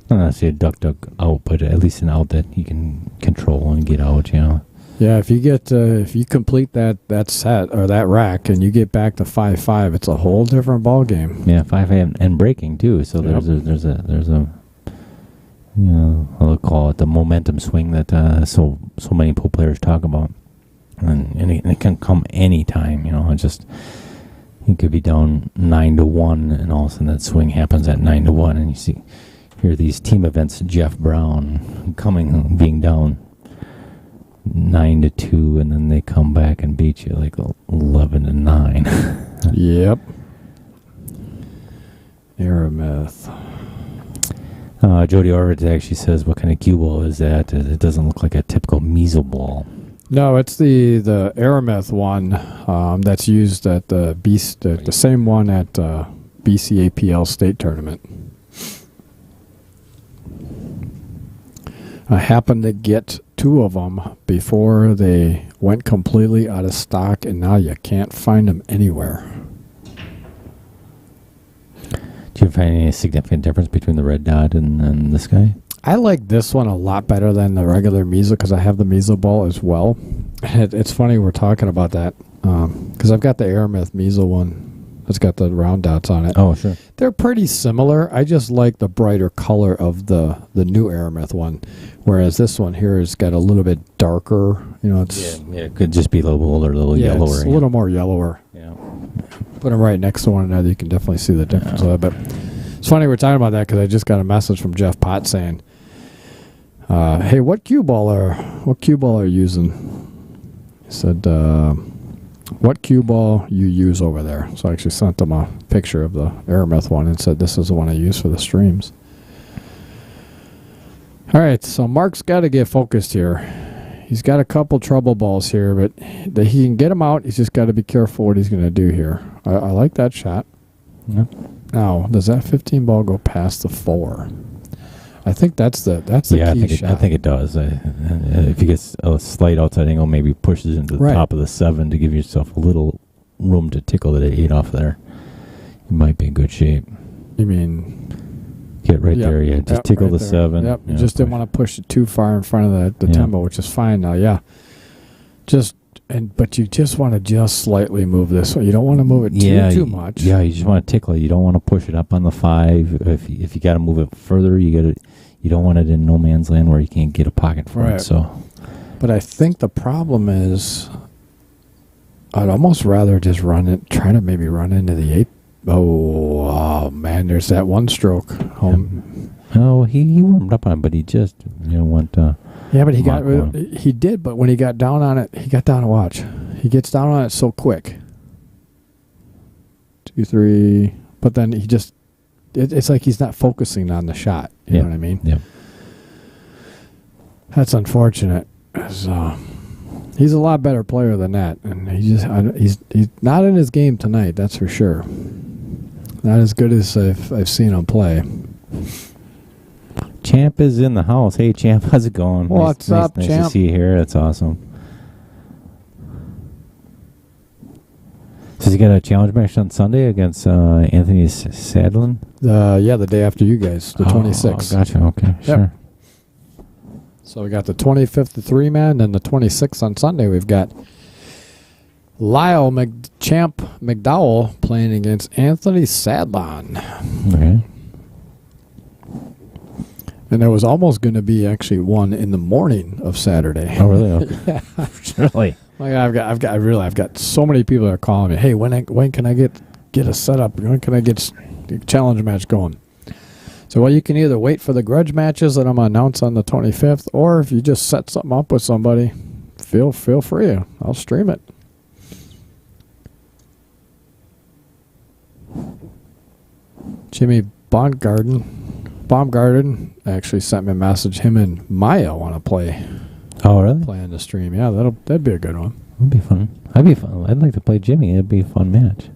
B: necessarily a duck out, but at least an out that he can control and get out.
A: Yeah, if you complete that set or that rack and you get back to 5-5, it's a whole different ball game.
B: Yeah, 5 and breaking too. So there's a I'll call it the momentum swing that so many pool players talk about, and it can come anytime. You could be down 9-1, and all of a sudden that swing happens at 9-1, and you hear these team events. Jeff Braund being down 9-2, and then they come back and beat you like 11-9.
A: Yep. Aramith.
B: Jody Orvid actually says, "What kind of cue ball is that? It doesn't look like a typical measle ball."
A: No, it's the Aramith one that's used at the same one at BCAPL state tournament. I happened to get 2 of them before they went completely out of stock, and now you can't find them anywhere.
B: Do you find any significant difference between the red dot and this guy?
A: I like this one a lot better than the regular measle because I have the measle ball as well. It's funny we're talking about that because I've got the Aramith measle one It's got the round dots on it.
B: Oh, sure.
A: They're pretty similar. I just like the brighter color of the new Aramith one, whereas this one here has got a little bit darker. It's
B: It could just be a little older, a little
A: yeah,
B: yellower.
A: it's a little more yellower.
B: Yeah.
A: Put them right next to one another, you can definitely see the difference of it. But it's funny we're talking about that because I just got a message from Jeff Potts saying, "Hey, what cue ball are you using?" He said, "What cue ball you use over there?" So I actually sent him a picture of the Aramith one and said, "This is the one I use for the streams." All right, so Mark's got to get focused here. He's got a couple trouble balls here, but he can get them out. He's just got to be careful what he's going to do here. I like that shot.
B: Yeah.
A: Now, does that 15 ball go past the 4? I think that's the key shot.
B: I think it does. If you get a slight outside angle, maybe pushes into the top of the 7 to give yourself a little room to tickle the 8 off there. You might be in good shape.
A: You mean...
B: Get right there, yeah. Just tickle
A: right
B: the
A: there.
B: 7.
A: Yep, you just didn't want to push it too far in front of the tempo, which is fine now, yeah. But you just want to just slightly move this one. You don't want to move it too much.
B: Yeah, you just want to tickle it. You don't want to push it up on the 5. If you got to move it further, you don't want it in no man's land where you can't get a pocket for it. So,
A: but I think the problem is, I'd almost rather just try to maybe run into the 8. Oh man, there's that one stroke home.
B: Oh, he warmed up on it, but he just went.
A: Yeah, but he did. But when he got down on it, watch. He gets down on it so quick. 2, 3. But then he just. It's like he's not focusing on the shot. You know what I mean?
B: Yeah.
A: That's unfortunate. He's a lot better player than that, and he's not in his game tonight. That's for sure. Not as good as I've seen him play.
B: Champ is in the house. Hey, Champ, how's it going?
A: What's up,
B: nice
A: Champ?
B: to see you here. That's awesome. So he got a challenge match on Sunday against Anthony Sadlin?
A: The day after you guys, the 26th.
B: Oh, gotcha. Okay,
A: Yep.
B: sure.
A: So we got the 25th, the 3-man, and the 26th on Sunday. We've got Lyle Champ McDowell playing against Anthony Sadlon.
B: Okay.
A: And there was almost going to be actually one in the morning of Saturday.
B: Oh, really? Okay.
A: Yeah.
B: Really?
A: Like I've got so many people that are calling me. Hey, when can I get a setup? When can I get a challenge match going? So, well, you can either wait for the grudge matches that I'm going to announce on the 25th, or if you just set something up with somebody, feel free. I'll stream it. Jimmy Baumgarten actually sent me a message. Him and Maya want to play.
B: Oh, really?
A: Play on the stream. Yeah, that'd be a good one.
B: That'd be fun. I'd like to play Jimmy. It'd be a fun match.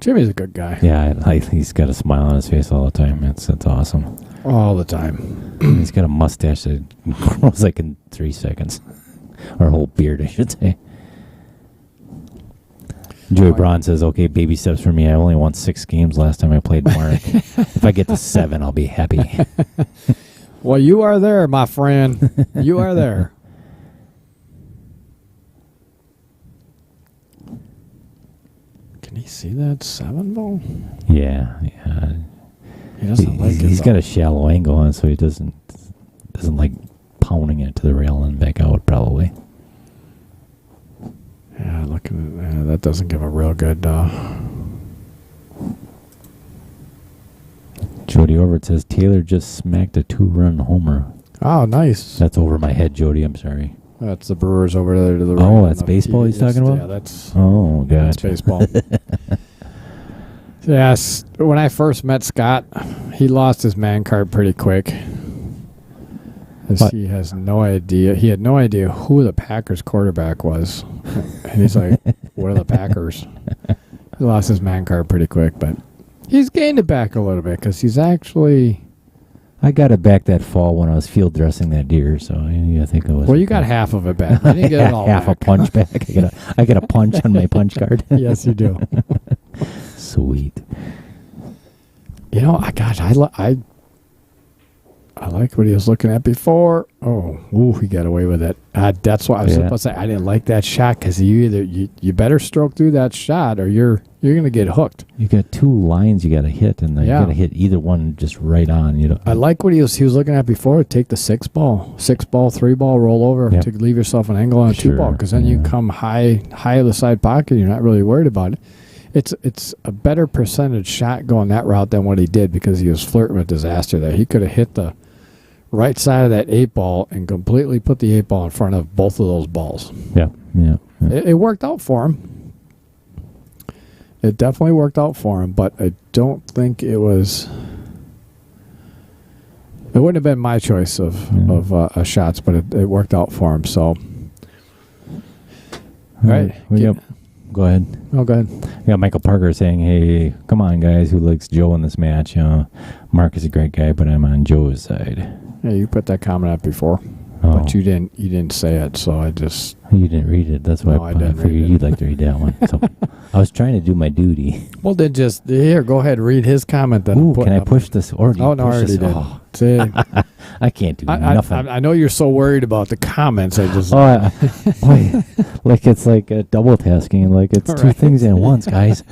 A: Jimmy's a good guy.
B: Yeah, he's got a smile on his face all the time. That's awesome.
A: All the time.
B: He's got a mustache that grows like in 3 seconds. Or a whole beard, I should say. Joey Braund says, okay, baby steps for me. I only won 6 games last time I played Mark. If I get to 7, I'll be happy.
A: Well, you are there, my friend. You are there. Can he see that 7 ball?
B: Yeah.
A: He doesn't like it.
B: He's got a shallow angle on, so he doesn't like pounding it to the rail and back out, probably.
A: Yeah, looking at that doesn't give a real good.
B: Jody Overt says Taylor just smacked a 2-run homer.
A: Oh, nice.
B: That's over my head, Jody. I'm sorry.
A: That's the Brewers over there to the right.
B: Oh, that's baseball he's talking about?
A: Yeah, that's.
B: Oh, gotcha.
A: That's baseball. Yes, when I first met Scott, he lost his man card pretty quick. He has no idea. He had no idea who the Packers quarterback was. And he's like, what are the Packers? He lost his man card pretty quick, but he's gained it back a little bit because he's actually...
B: I got it back that fall when I was field dressing that deer, so I think it was...
A: Well, you got half of it back. You didn't get it all
B: half
A: back.
B: a punch back. I get a punch on my punch card.
A: Yes, you do.
B: Sweet.
A: You know, I I like what he was looking at before. Oh, ooh, he got away with it. That's why I was supposed to say I didn't like that shot because you better stroke through that shot or you're gonna get hooked.
B: You got two lines you got to hit, and you got to hit either one just right on. You know.
A: I like what he was looking at before. Take the 6-ball, 3-ball, roll over to leave yourself an angle on a 2-ball because then you come high of the side pocket. You're not really worried about it. It's a better percentage shot going that route than what he did because he was flirting with disaster there. He could have hit the right side of that 8-ball and completely put the 8-ball in front of both of those balls.
B: Yeah.
A: It worked out for him. It definitely worked out for him, but I don't think it was. It wouldn't have been my choice of shots, but it worked out for him. So, all right.
B: Go ahead.
A: Oh, go ahead.
B: We got Michael Parker saying, "Hey, come on, guys. Who likes Joe in this match? Mark is a great guy, but I'm on Joe's side."
A: Yeah, you put that comment up before, but you didn't say it, so I just.
B: You didn't read it. That's why
A: No,
B: I
A: didn't
B: figured you'd like to read that one. So I was trying to do my duty.
A: Well, then just here. Go ahead, read his comment. Then
B: Ooh, can I push this? Or do you
A: no, I already did.
B: Oh.
A: See,
B: I can't do nothing.
A: I know you're so worried about the comments. I just.
B: Boy, like it's like double tasking. Like it's two things at once, guys.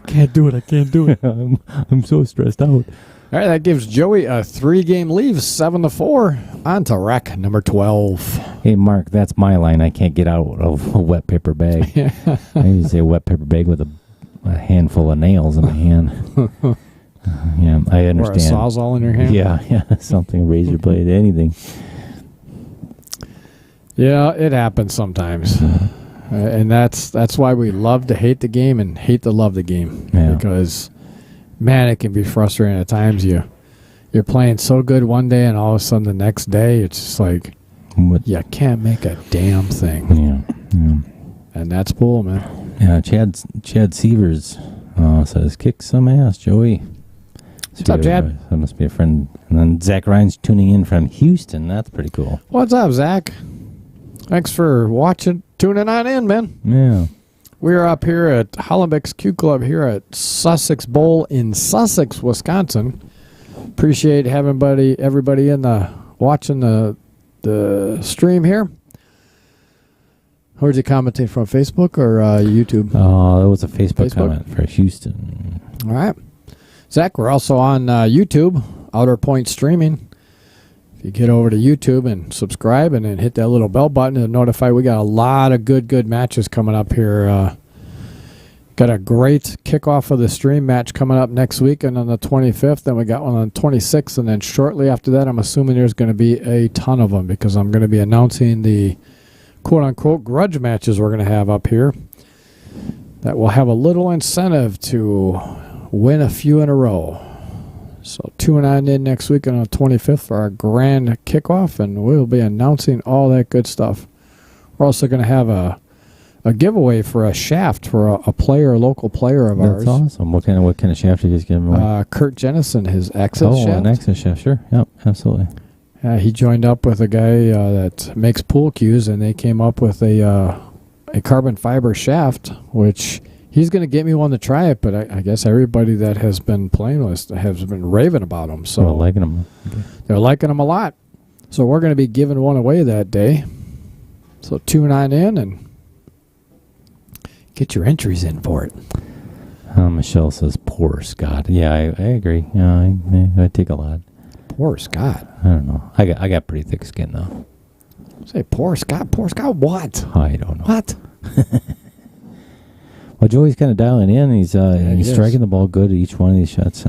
A: Can't do it. I can't do it.
B: I'm so stressed out.
A: All right, that gives Joey a 3-game lead, 7-4. On to rack number 12.
B: Hey, Mark, that's my line. I can't get out of a wet paper bag. I used to say wet paper bag with a handful of nails in my hand. Yeah, I understand.
A: Or a sawzall in your hand.
B: Yeah, something, razor blade, anything.
A: Yeah, it happens sometimes. And that's why we love to hate the game and hate to love the game.
B: Yeah.
A: Because, man, it can be frustrating at times. You're playing so good one day and all of a sudden the next day it's just like you can't make a damn thing.
B: Yeah.
A: And that's cool, man.
B: Yeah, Chad Severs says, kick some ass, Joey.
A: What's up, Chad?
B: That must be a friend. And then Zach Ryan's tuning in from Houston. That's pretty cool.
A: What's up, Zach? Thanks for tuning on in, man.
B: Yeah.
A: We're up here at Hollenbeck's Q Club here at Sussex Bowl in Sussex, Wisconsin. Appreciate having everybody watching the stream here. Where'd you commentate from, Facebook or YouTube?
B: That was a Facebook comment for Houston.
A: All right. Zach, we're also on YouTube, Outer Point Streaming. If you get over to YouTube and subscribe and then hit that little bell button to notify, we got a lot of good matches coming up here. Got a great kickoff of the stream match coming up next week and on the 25th. Then we got one on the 26th. And then shortly after that, I'm assuming there's going to be a ton of them because I'm going to be announcing the quote-unquote grudge matches we're going to have up here that will have a little incentive to win a few in a row. So tune on in next week on the 25th for our grand kickoff, and we'll be announcing all that good stuff. We're also going to have a giveaway for a shaft for a local player of ours.
B: That's awesome. What kind of shaft did you just give him away?
A: Kurt Jennison, his access shaft.
B: Oh, an access shaft, sure. Yep, absolutely.
A: He joined up with a guy that makes pool cues, and they came up with a carbon fiber shaft, which he's going to get me one to try it, but I guess everybody that has been playing with has been raving about them. So
B: liking them. Okay.
A: They're liking them a lot. So we're going to be giving one away that day. So tune on in and get your entries in for it.
B: Michelle says, poor Scott. Yeah, I agree. Yeah, I take a lot.
A: Poor Scott.
B: I don't know. I got pretty thick skin, though.
A: Say poor Scott. Poor Scott what?
B: I don't know.
A: What?
B: Well, Joey's kind of dialing in. He's
A: he
B: striking the ball good at each one of these shots.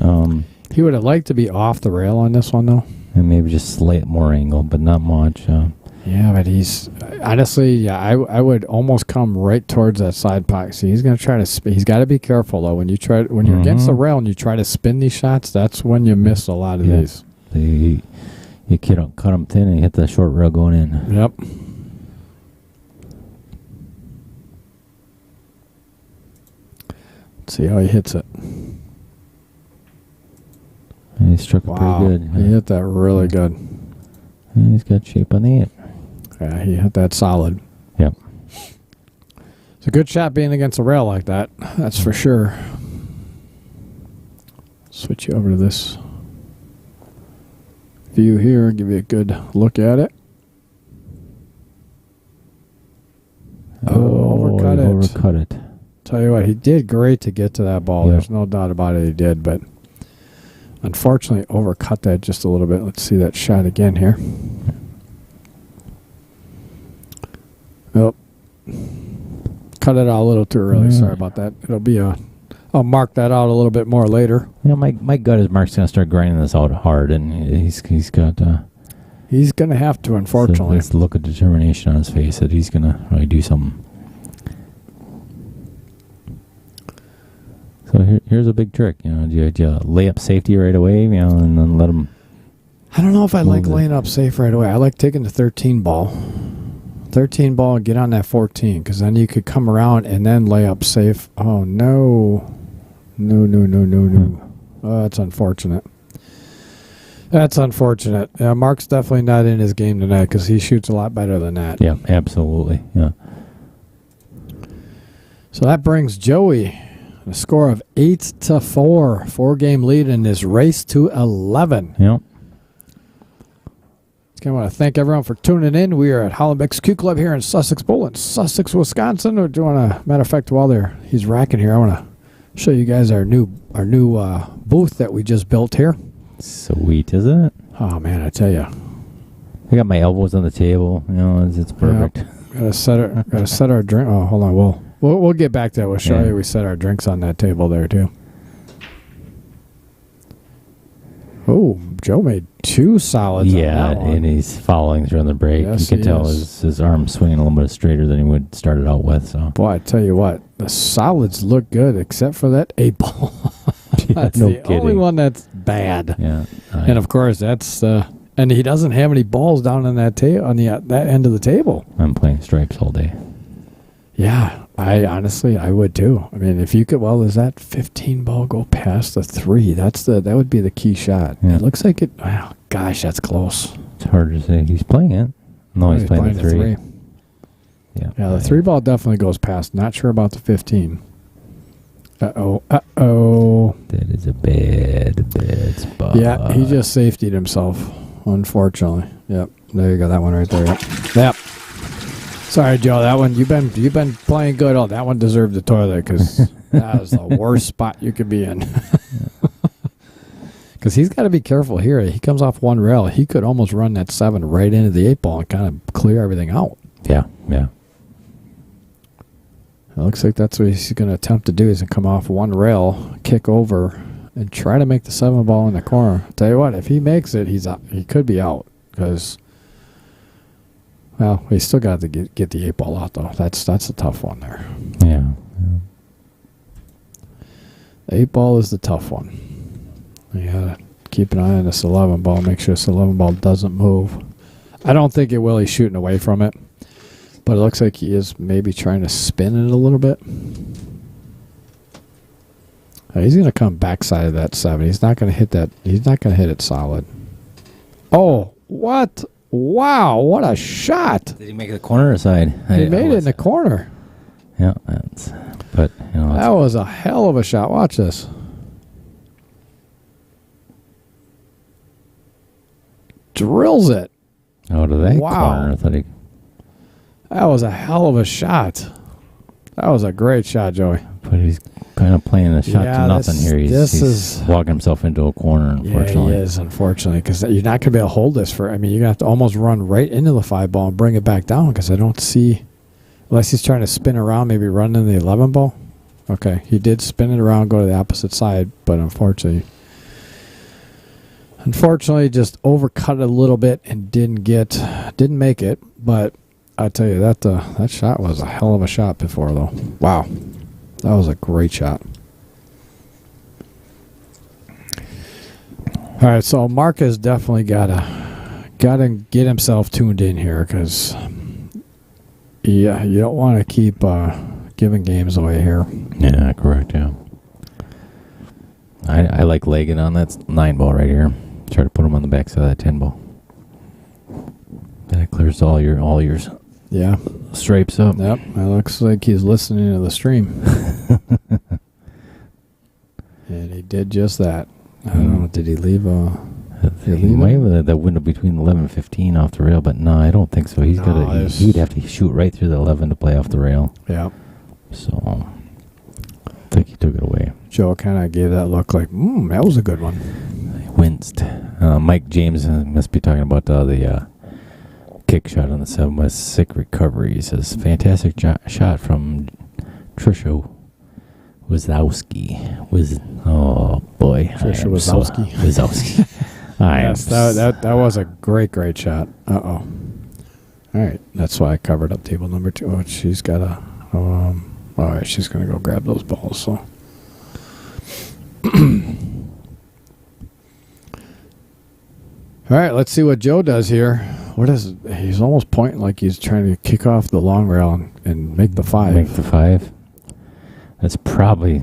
A: He would have liked to be off the rail on this one, though.
B: And maybe just slight more angle, but not much.
A: Yeah, but he's honestly, I would almost come right towards that side pocket. See, he's going to try to he's got to be careful though. When you're against the rail and you try to spin these shots, that's when you miss a lot of these.
B: You cut them thin and hit the short rail going in.
A: Yep. Let's see how he hits it.
B: And he struck it pretty good.
A: He hit that really good.
B: And he's got shape on the 8.
A: Yeah, he hit that solid.
B: Yep.
A: It's a good shot being against a rail like that. That's for sure. Switch you over to this view here, give you a good look at it. Overcut
B: he
A: it.
B: overcut it.
A: Tell you what, he did great to get to that ball.
B: Yeah.
A: There's no doubt about it, he did, but unfortunately overcut that just a little bit. Let's see that shot again here. Oh, cut it out a little too early. Sorry about that. It'll be I'll mark that out a little bit more later.
B: You know, my gut is Mark's going to start grinding this out hard, and he's got...
A: he's going to have to, unfortunately.
B: This look of determination on his face that he's going to really do something. So here's a big trick. You know, do you lay up safety right away, you know, and then let him...
A: I don't know if I like
B: Move it.
A: laying up safe right away. I like taking the 13 ball. 13 ball and get on that 14, because then you could come around and then lay up safe. Oh, no. No. Oh, that's unfortunate. That's unfortunate. Yeah, Mark's definitely not in his game tonight because he shoots a lot better than that.
B: Yeah, absolutely. Yeah.
A: So that brings Joey a score of 8-4. 4-game lead in this race to 11.
B: Yep.
A: I want to thank everyone for tuning in. We are at Hollenbeck's Q Club here in Sussex Bowl in Sussex, Wisconsin. Or do you want to, matter of fact, while he's racking here, I want to show you guys our new booth that we just built here.
B: Sweet, isn't it?
A: Oh man, I tell you,
B: I got my elbows on the table. You know, it's perfect.
A: Yep. Gotta set our drink. Oh, hold on. We'll get back to that. We'll show you. We set our drinks on that table there too. Oh, Joe made 2 solids.
B: Yeah,
A: on that one.
B: and he's following through on the break.
A: Yes,
B: you can
A: he
B: tell
A: is.
B: his arm's swinging a little bit straighter than he would start it out with. So,
A: Boy, I tell you what, the solids look good except for that 8 ball. That's
B: no
A: the only
B: kidding.
A: one that's bad.
B: yeah,
A: And of course, that's and he doesn't have any balls down on that on that end of the table.
B: I'm playing stripes all day.
A: Yeah, I would too. I mean, if you could, does that 15 ball go past the 3? That would be the key shot.
B: Yeah.
A: It looks like it. Wow, gosh, that's close.
B: It's hard to say. He's playing it. No, he's playing the 3. Yeah,
A: The 3 ball definitely goes past. Not sure about the 15. Uh-oh.
B: That is a bad spot.
A: Yeah, he just safetied himself, unfortunately. Yep. There you go. That one right there. Yep. Sorry, Joe. That one you've been playing good. Oh, that one deserved the toilet because that was the worst spot you could be in. Because he's got to be careful here. He comes off one rail. He could almost run that 7 right into the 8 ball and kind of clear everything out.
B: Yeah.
A: It looks like that's what he's going to attempt to do. Is to come off one rail, kick over, and try to make the 7 ball in the corner. I'll tell you what, if he makes it, he's out. He could be out because. Well, we still got to get the 8 ball out though. That's a tough one there.
B: Yeah.
A: The 8 ball is the tough one. You gotta keep an eye on this 11 ball. Make sure this 11 ball doesn't move. I don't think it will. He's shooting away from it, but it looks like he is maybe trying to spin it a little bit. He's gonna come backside of that 7. He's not gonna hit that. He's not gonna hit it solid. Oh, what? Wow, what a shot!
B: Did he make it the corner or side?
A: He made it in the corner.
B: Yeah, but you know,
A: That was a hell of a shot. Watch this. Drills it.
B: out of that
A: Wow.
B: corner. I thought he,
A: That was a hell of a shot. That was a great shot, Joey.
B: but he's kind of playing a shot
A: Yeah,
B: to nothing
A: this-
B: here.
A: this
B: He's
A: is-
B: walking himself into a corner, unfortunately.
A: Yeah, he is, unfortunately, because you're not going to be able to hold this for. I mean, you're going to have to almost run right into the 5 ball and bring it back down because I don't see, unless he's trying to spin around, maybe run in the 11 ball. Okay, he did spin it around, go to the opposite side, but unfortunately, just overcut it a little bit and didn't make it. But I tell you that shot was a hell of a shot before, though. Wow, that was a great shot. All right, so Mark has definitely gotta get himself tuned in here because yeah, you don't want to keep giving games away here.
B: Yeah, correct, yeah. I like legging on that 9 ball right here. Try to put him on the backside of that 10 ball. That clears all your
A: Yeah.
B: stripes up.
A: Yep. It looks like he's listening to the stream. And he did just that. I don't know. Did he leave a... You
B: He
A: leave
B: might
A: it?
B: have that window between 11 and 15 off the rail, but no, I don't think so. He's
A: No,
B: got to.
A: it's-
B: He'd have to shoot right through the 11 to play off the rail.
A: Yeah.
B: So I think he took it away.
A: Joe kind of gave that look like, that was a good one.
B: He winced. Mike James must be talking about the kick shot on the 7 West. Sick recovery. He says, fantastic shot from Trisha Wazowski. Oh boy.
A: Trisha Wazowski.
B: Wazowski.
A: Yes, that was a great shot. All right, that's why I covered up table number 2. Oh, she's got a. All right, she's gonna go grab those balls. So. All right, let's see what Joe does here. What is? He's almost pointing like he's trying to kick off the long rail and make the 5.
B: Make the 5. That's probably,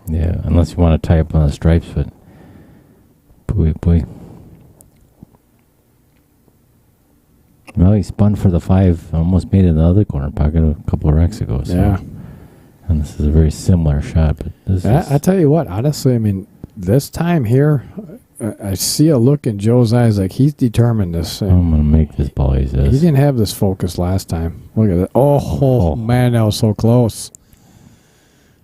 B: yeah, unless you want to tie up on the stripes, but boy. Well, he spun for the 5, almost made it in the other corner pocket a couple of racks ago. So.
A: Yeah.
B: And this is a very similar shot, but this is...
A: I tell you what, honestly, I mean, this time here, I see a look in Joe's eyes like he's determined this.
B: I'm going to make this ball, he says.
A: He didn't have this focus last time. Look at that. Oh, man, that was so close.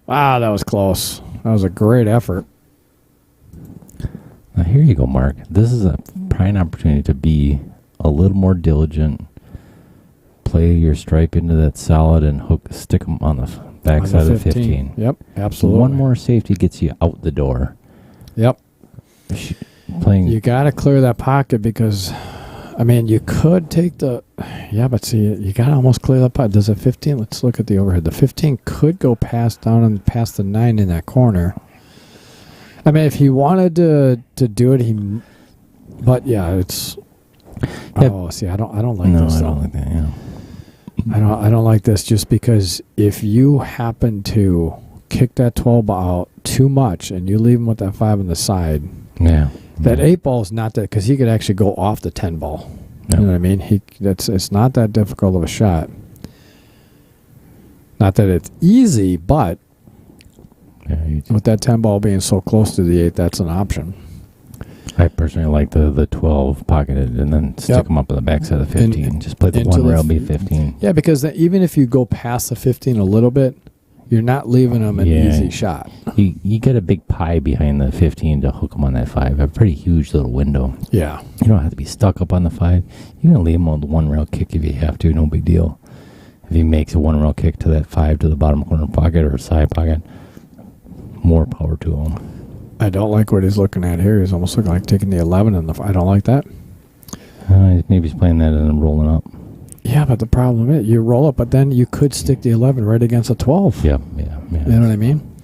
A: Wow, that was close. That was a great effort.
B: Now, here you go, Mark. This is a prime opportunity to be a little more diligent. Play your stripe into that solid and stick them on the backside of 15.
A: Yep, absolutely.
B: One more safety gets you out the door.
A: Yep.
B: Playing.
A: You got to clear that pocket because, I mean, you could take the... Yeah, but see, you got to almost clear that pocket. Does a 15... Let's look at the overhead. The 15 could go down and past the 9 in that corner. I mean, if he wanted to do it, But, yeah, it's... Oh, see, I don't like this.
B: No, I
A: though.
B: don't like that, yeah.
A: I don't like this just because if you happen to kick that 12 ball out too much and you leave him with that 5 on the side,
B: Yeah.
A: that 8 ball is not that, because he could actually go off the 10 ball.
B: Yeah.
A: You know what I mean? It's not that difficult of a shot. Not that it's easy, but with that 10 ball being so close to the 8, that's an option.
B: I personally like the 12 pocketed and then stick them up on the backside of the 15. Just play the
A: into
B: one rail B15.
A: Yeah, because even if you go past the 15 a little bit, you're not leaving them an easy shot.
B: You get a big pie behind the 15 to hook them on that 5. A pretty huge little window.
A: Yeah.
B: You don't have to be stuck up on the 5. You can leave him on the one rail kick if you have to. No big deal. If he makes a one rail kick to that 5 to the bottom corner pocket or side pocket, more power to him.
A: I don't like what he's looking at here. He's almost looking like taking the 11 and I don't like that.
B: Maybe he's playing that and then rolling up.
A: Yeah, but the problem is you roll up, but then you could stick the 11 right against a 12.
B: Yeah.
A: You know what I mean?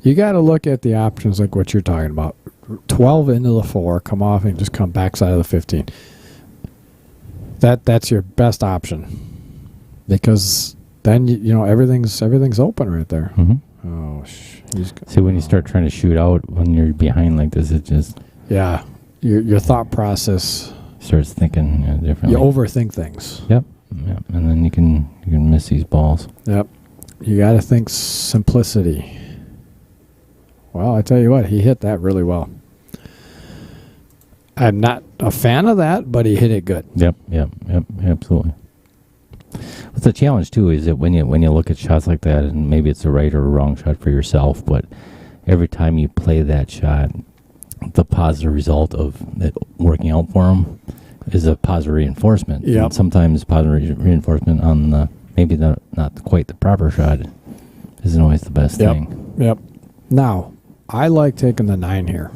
A: You got to look at the options like what you're talking about. 12 into the 4, come off and just come backside of the 15. That's your best option because then you know everything's open right there.
B: Mm-hmm.
A: Oh,
B: See, when you start trying to shoot out when you're behind like this, it just
A: your thought process
B: starts thinking differently.
A: You overthink things.
B: Yep, and then you can miss these balls.
A: Yep, you got to think simplicity. Well, I tell you what, he hit that really well. I'm not a fan of that, but he hit it good.
B: Yep, absolutely. What's the challenge too is that when you look at shots like that, and maybe it's a right or a wrong shot for yourself, but every time you play that shot, the positive result of it working out for him is a positive reinforcement.
A: Yep.
B: And sometimes positive reinforcement on maybe not quite the proper shot isn't always the best thing.
A: Yep. Now, I like taking the 9 here.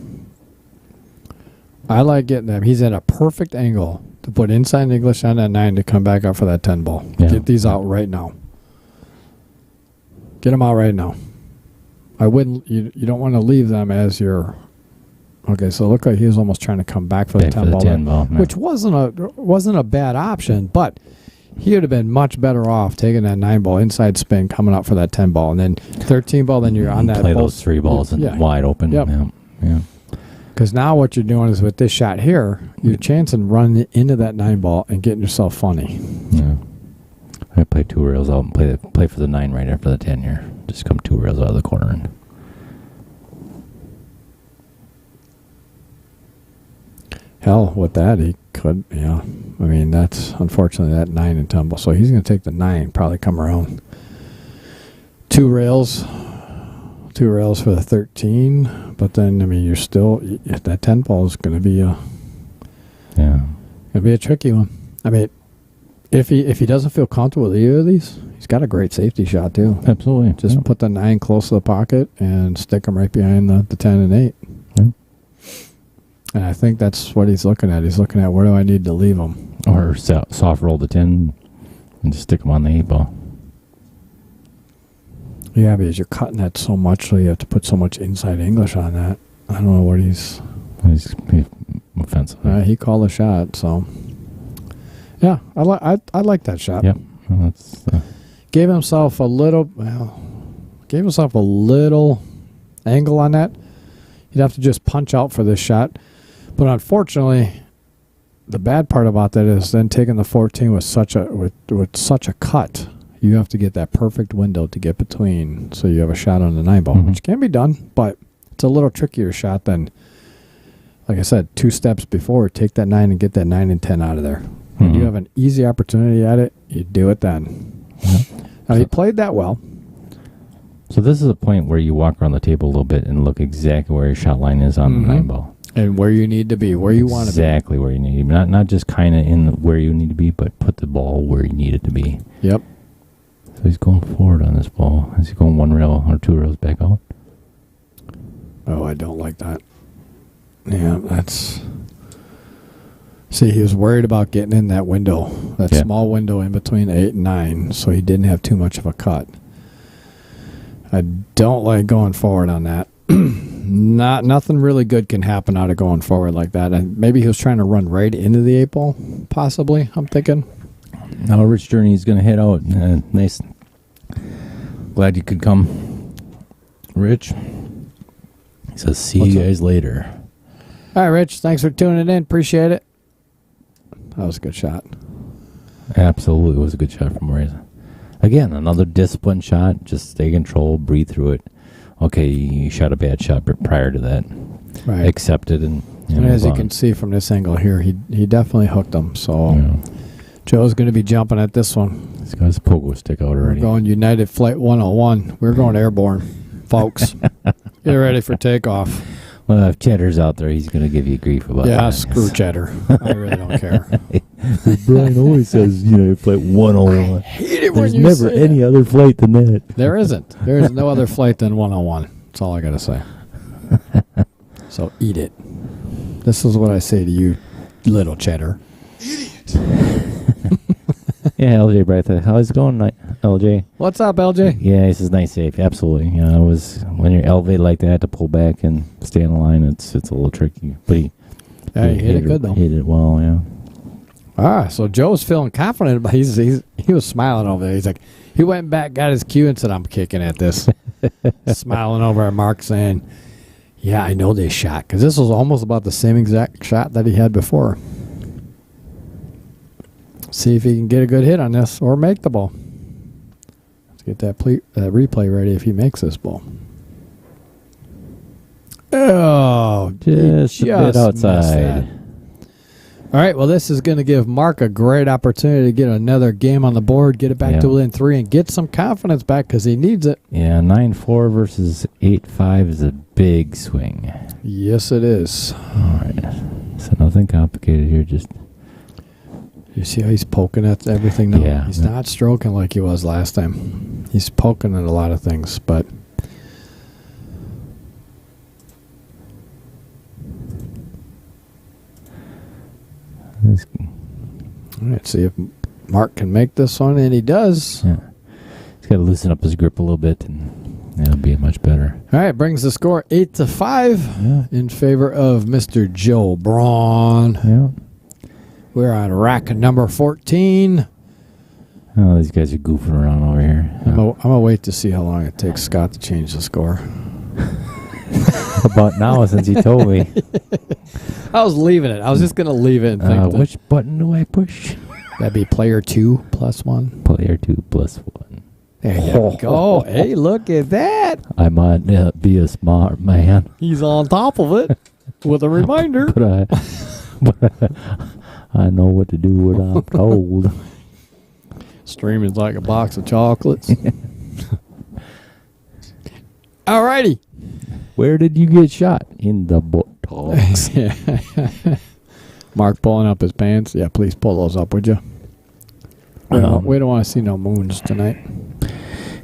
A: I like getting them. He's at a perfect angle to put inside English on that 9 to come back up for that 10 ball.
B: Yeah.
A: Get these out right now. Get them out right now. I wouldn't. You don't want to leave them as your. Okay, so it looked like he was almost trying to come back for the 10 ball, which wasn't a bad option, but he would have been much better off taking that 9 ball inside spin, coming up for that 10 ball, and then 13 ball. Then you're on that.
B: Play those 3 balls and wide open.
A: Yep.
B: Yeah.
A: Because now what you're doing is with this shot here, you're chancing running into that 9 ball and getting yourself funny.
B: Yeah. I play 2 rails out and play for the 9 right after the 10 here. Just come 2 rails out of the corner. And
A: Hell, with that, he could, yeah. I mean, that's unfortunately that 9 and tumble. So he's going to take the 9, probably come around. Two rails for the 13. But then, I mean, you're still, that 10 ball is going to be a tricky one. I mean, if he doesn't feel comfortable with either of these, he's got a great safety shot too.
B: Absolutely.
A: Just put the 9 close to the pocket and stick him right behind the 10 and 8.
B: Yeah.
A: And I think that's what he's looking at. He's looking at where do I need to leave him.
B: Or soft roll the 10 and just stick him on the 8 ball.
A: Yeah, because you're cutting that so much, so you have to put so much inside English on that. I don't know what he's
B: offensive.
A: He called a shot, so yeah, I like that shot.
B: Yep. Well, that's
A: Gave himself a little angle on that. You'd have to just punch out for this shot. But unfortunately, the bad part about that is then taking the 14 with such a cut. You have to get that perfect window to get between, so you have a shot on the 9 ball, which can be done, but it's a little trickier shot than, like I said, 2 steps before. Take that 9 and get that 9 and 10 out of there. When you have an easy opportunity at it, you do it then. Now, he played that well.
B: So this is a point where you walk around the table a little bit and look exactly where your shot line is on the 9 ball.
A: And where you need to be, where you want to be.
B: Exactly where you need to be. Not just kind of in where you need to be, but put the ball where you need it to be.
A: Yep.
B: So he's going forward on this ball. Is he going 1 rail or 2 rails back out?
A: Oh, I don't like that. Yeah, that's... See, he was worried about getting in that window, that small window in between 8 and 9, so he didn't have too much of a cut. I don't like going forward on that. Nothing really good can happen out of going forward like that. And maybe he was trying to run right into the 8 ball, possibly, I'm thinking.
B: Now Rich Journey is going to head out. Nice. Glad you could come, Rich. He says, see you guys later.
A: All right, Rich. Thanks for tuning in. Appreciate it. That was a good shot.
B: Absolutely. It was a good shot from Reza. Again, another disciplined shot. Just stay control, breathe through it. Okay, you shot a bad shot prior to that.
A: Right.
B: Accept it. And
A: as you can see from this angle here, he definitely hooked him. So Joe's going to be jumping at this one.
B: He's got his pogo stick out already.
A: We're going United Flight 101. We're going airborne, folks. Get ready for takeoff.
B: Well, if Cheddar's out there, he's going to give you grief about that.
A: Yeah, screw Cheddar. I really don't care.
B: Brian always says, Flight 101.
A: I hate it
B: There's
A: when you
B: never
A: say
B: any other flight than that.
A: There isn't. There is no other flight than 101. That's all I got to say. So eat it. This is what I say to you, little Cheddar.
B: Yeah, LJ Breitha. How's it going, LJ?
A: What's up, LJ?
B: Yeah, he says nice safe. Absolutely. It was when you're elevated like that to pull back and stay on the line. It's a little tricky, but he
A: hit it good though.
B: Hit it well, yeah.
A: So Joe's feeling confident, but he was smiling over there. He's like, he went back, got his cue, and said, "I'm kicking at this." Smiling over at Mark, saying, "Yeah, I know this shot," because this was almost about the same exact shot that he had before. See if he can get a good hit on this or make the ball. Let's get that replay ready if he makes this ball. Oh,
B: just a bit outside.
A: All right, well, this is going to give Mark a great opportunity to get another game on the board, get it back to within 3, and get some confidence back because he needs it.
B: Yeah, 9-4 versus 8-5 is a big swing.
A: Yes, it is.
B: All right. So nothing complicated here, just...
A: You see how he's poking at everything now?
B: Yeah.
A: He's not stroking like he was last time. He's poking at a lot of things, but... All right, see if Mark can make this one, and he does.
B: Yeah. He's got to loosen up his grip a little bit, and it'll be much better.
A: All right, brings the score 8-5 in favor of Mr. Joe Braund.
B: Yeah.
A: We're on rack number 14.
B: Oh, these guys are goofing around over here.
A: I'm going to wait to see how long it takes Scott to change the score.
B: About now, since you told me.
A: I was leaving it. I was just going to leave it and think.
B: Which button do I push?
A: That'd be player 2 plus 1.
B: Player 2 plus 1.
A: There you go. Hey, look at that.
B: I might be a smart man.
A: He's on top of it with a reminder.
B: I know what to do when I'm told.
A: Streaming's like a box of chocolates. Alrighty.
B: Where did you get shot? In the buttocks.
A: Mark pulling up his pants. Yeah, please pull those up, would you? We don't want to see no moons tonight.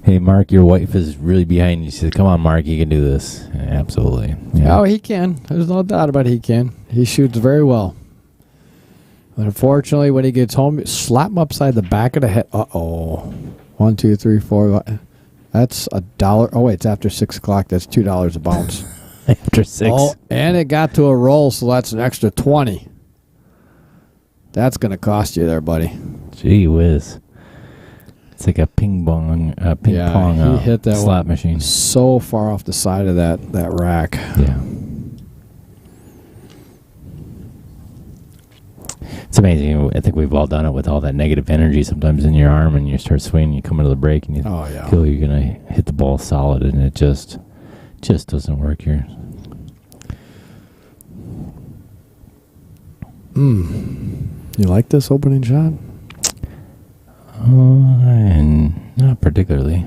B: Hey, Mark, your wife is really behind you. She said, come on, Mark, you can do this. Absolutely. Yeah.
A: Oh, he can. There's no doubt about it. He can. He shoots very well. But unfortunately, when he gets home, slap him upside the back of the head. Uh-oh. 1, 2, 3, 4. That's $1. Oh, wait, it's after 6 o'clock. That's $2 a bounce.
B: After 6.
A: Oh, and it got to a roll, so that's an extra 20. That's going to cost you there, buddy.
B: Gee whiz. It's like a ping pong
A: he hit that
B: slot machine.
A: So far off the side of that rack.
B: Yeah. It's amazing. I think we've all done it with all that negative energy sometimes in your arm, and you start swinging, you come into the break, and you feel you're going to hit the ball solid, and it just doesn't work here.
A: You like this opening shot?
B: And not particularly.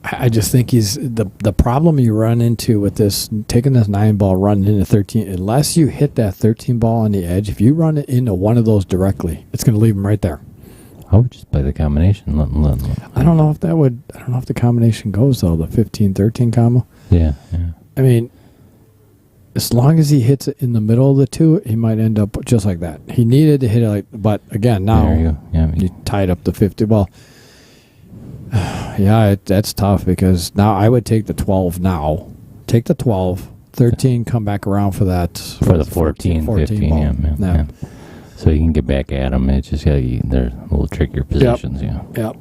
A: I just think he's the problem you run into with this, taking this 9 ball, running into 13. Unless you hit that 13 ball on the edge, if you run it into one of those directly, it's going to leave him right there.
B: I would just play the combination.
A: I don't know if that would. I don't know if the combination goes though. The 15-13 combo.
B: Yeah.
A: I mean, as long as he hits it in the middle of the two, he might end up just like that. He needed to hit it but again, now
B: there you go. Yeah,
A: you tied up the 50. Well, yeah, that's tough because now I would take the 12 now. Take the 12, 13, come back around for that.
B: For the 14 15
A: ball.
B: Yeah. So you can get back at them. It's just they're a little trickier positions.
A: Yep.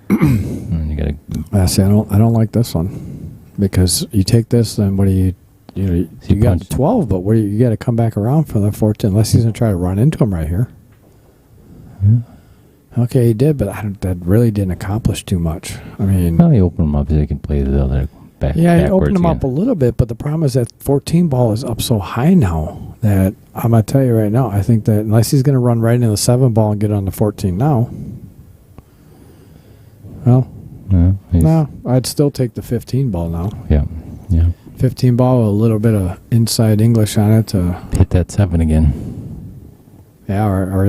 B: And you gotta.
A: See, I don't like this one because you take this, then what do you? You got 12, but you got to come back around for the 14 unless he's going to try to run into him right here. Okay, he did, but that really didn't accomplish too much. I mean,
B: well, he opened him up so they can play the other back.
A: Yeah, he opened him up a little bit, but the problem is that 14 ball is up so high now that I'm going to tell you right now, I think that unless he's going to run right into the 7 ball and get on the 14 now, well, no, I'd still take the 15 ball now.
B: Yeah.
A: 15 ball with a little bit of inside English on it to
B: hit that 7 again.
A: Yeah, or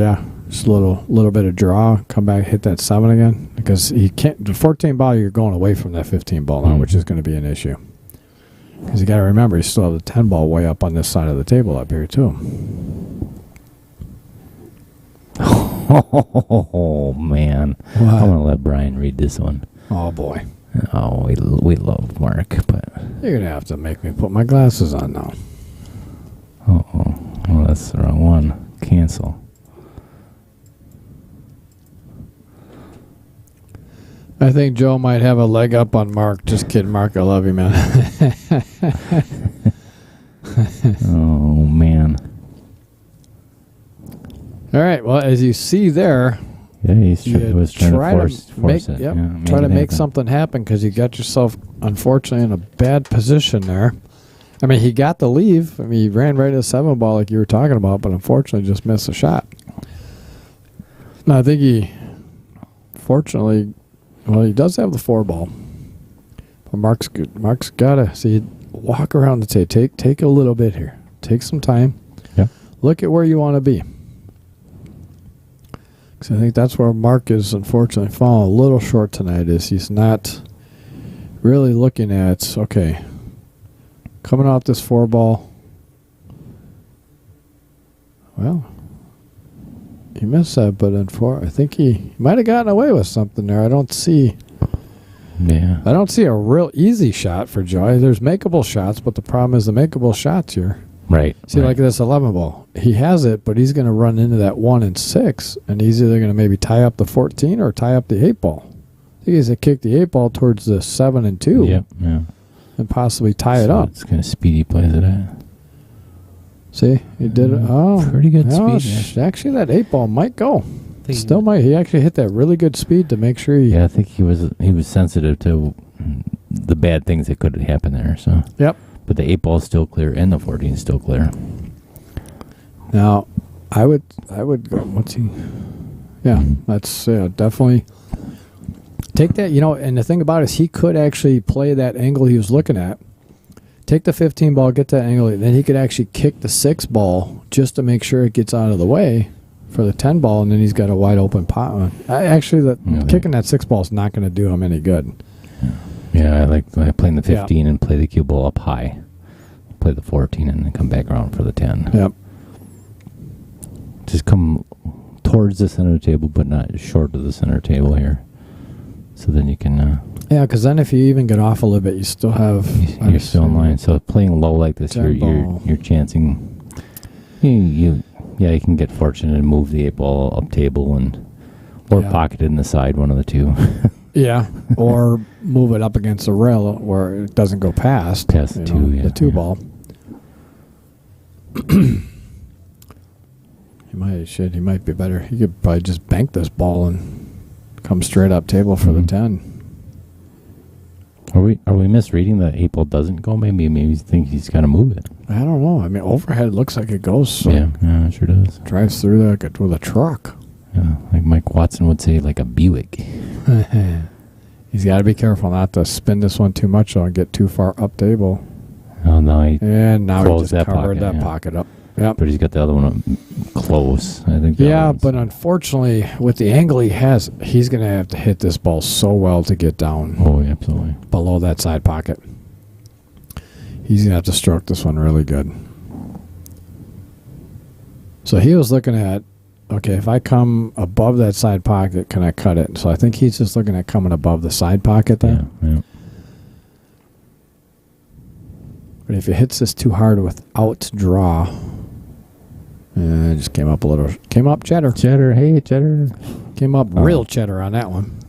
A: just a little bit of draw, come back, hit that 7 again because he can't. The 14 ball, you're going away from that 15 ball now, which is going to be an issue. Because you got to remember, you still have the 10 ball way up on this side of the table up here too.
B: Oh man,
A: What?
B: I'm gonna let Brian read this one.
A: Oh boy.
B: Oh, we love Mark, but
A: You're going to have to make me put my glasses on now.
B: Well, that's the wrong one. Cancel.
A: I think Joe might have a leg up on Mark. Just kidding, Mark. I love you, man.
B: Oh, man.
A: All right. Well, as you see there,
B: Yeah, he was trying to force it.
A: Yep,
B: Yeah,
A: try to make something happen because you got yourself, unfortunately, in a bad position there. I mean, he got the leave. I mean, he ran right to the 7 ball like you were talking about, but unfortunately just missed a shot. No, I think he, fortunately, well, he does have the 4 ball. But Mark's good. Mark's got to, see, walk around and say, take a little bit here. Take some time.
B: Yeah.
A: Look at where you want to be. Because I think that's where Mark is, unfortunately, falling a little short tonight, is he's not really looking at, okay, coming off this 4 ball. Well, he missed that, but I think he might have gotten away with something there. I don't see a real easy shot for Joy. There's makeable shots, but the problem is the makeable shots here.
B: Right.
A: See, like this 11 ball. He has it, but he's going to run into that 1 and 6, and he's either going to maybe tie up the 14 or tie up the 8 ball. I think he's going to kick the 8 ball towards the 7 and 2.
B: Yep, yeah.
A: And possibly tie it up.
B: It's kind of speedy plays it at.
A: See, he did it. Oh,
B: pretty good speed.
A: Actually, that 8 ball might go. Still might. He actually hit that really good speed to make sure he.
B: Yeah, I think he was sensitive to the bad things that could happen there. So.
A: Yep.
B: But the 8 ball's still clear and the 14's still clear.
A: Now, I would go. What's he? Yeah, that's definitely take that. And the thing about it is, he could actually play that angle he was looking at. Take the 15 ball, get that angle, then he could actually kick the 6 ball just to make sure it gets out of the way for the 10 ball, and then he's got a wide open pot. Kicking that 6 ball is not going to do him any good.
B: Yeah, I like playing the 15 and play the cue ball up high. Play the 14 and then come back around for the 10.
A: Yep.
B: Just come towards the center table, but not short of the center table here. So then you can...
A: yeah, because then if you even get off a little bit, you still have...
B: You're still in line. So playing low like this, you're chancing... You can get fortunate and move the 8 ball up table or pocket it in the side, one of the two.
A: Yeah, or move it up against the rail where it doesn't go past
B: the 2,
A: the 2 ball. He might be better. He could probably just bank this ball and come straight up table for the 10.
B: Are we misreading that 8 ball doesn't go? Maybe you think he's got to move it.
A: I don't know. I mean, overhead looks like it goes. So
B: yeah, it sure does.
A: Drives through there like with a truck.
B: Yeah, like Mike Watson would say, like a Buick.
A: He's got to be careful not to spin this one too much and get too far up table.
B: Oh, now he
A: just covered that pocket up. Yep.
B: But he's got the other one up close. I think.
A: But unfortunately, with the angle he has, he's going to have to hit this ball so well to get down.
B: Oh, absolutely.
A: Below that side pocket. He's going to have to stroke this one really good. So he was looking at, okay, if I come above that side pocket, can I cut it? So I think he's just looking at coming above the side pocket there.
B: Yeah.
A: But if he hits this too hard without draw, it just came up a little. Came up cheddar.
B: Hey, cheddar.
A: Came up real cheddar on that one.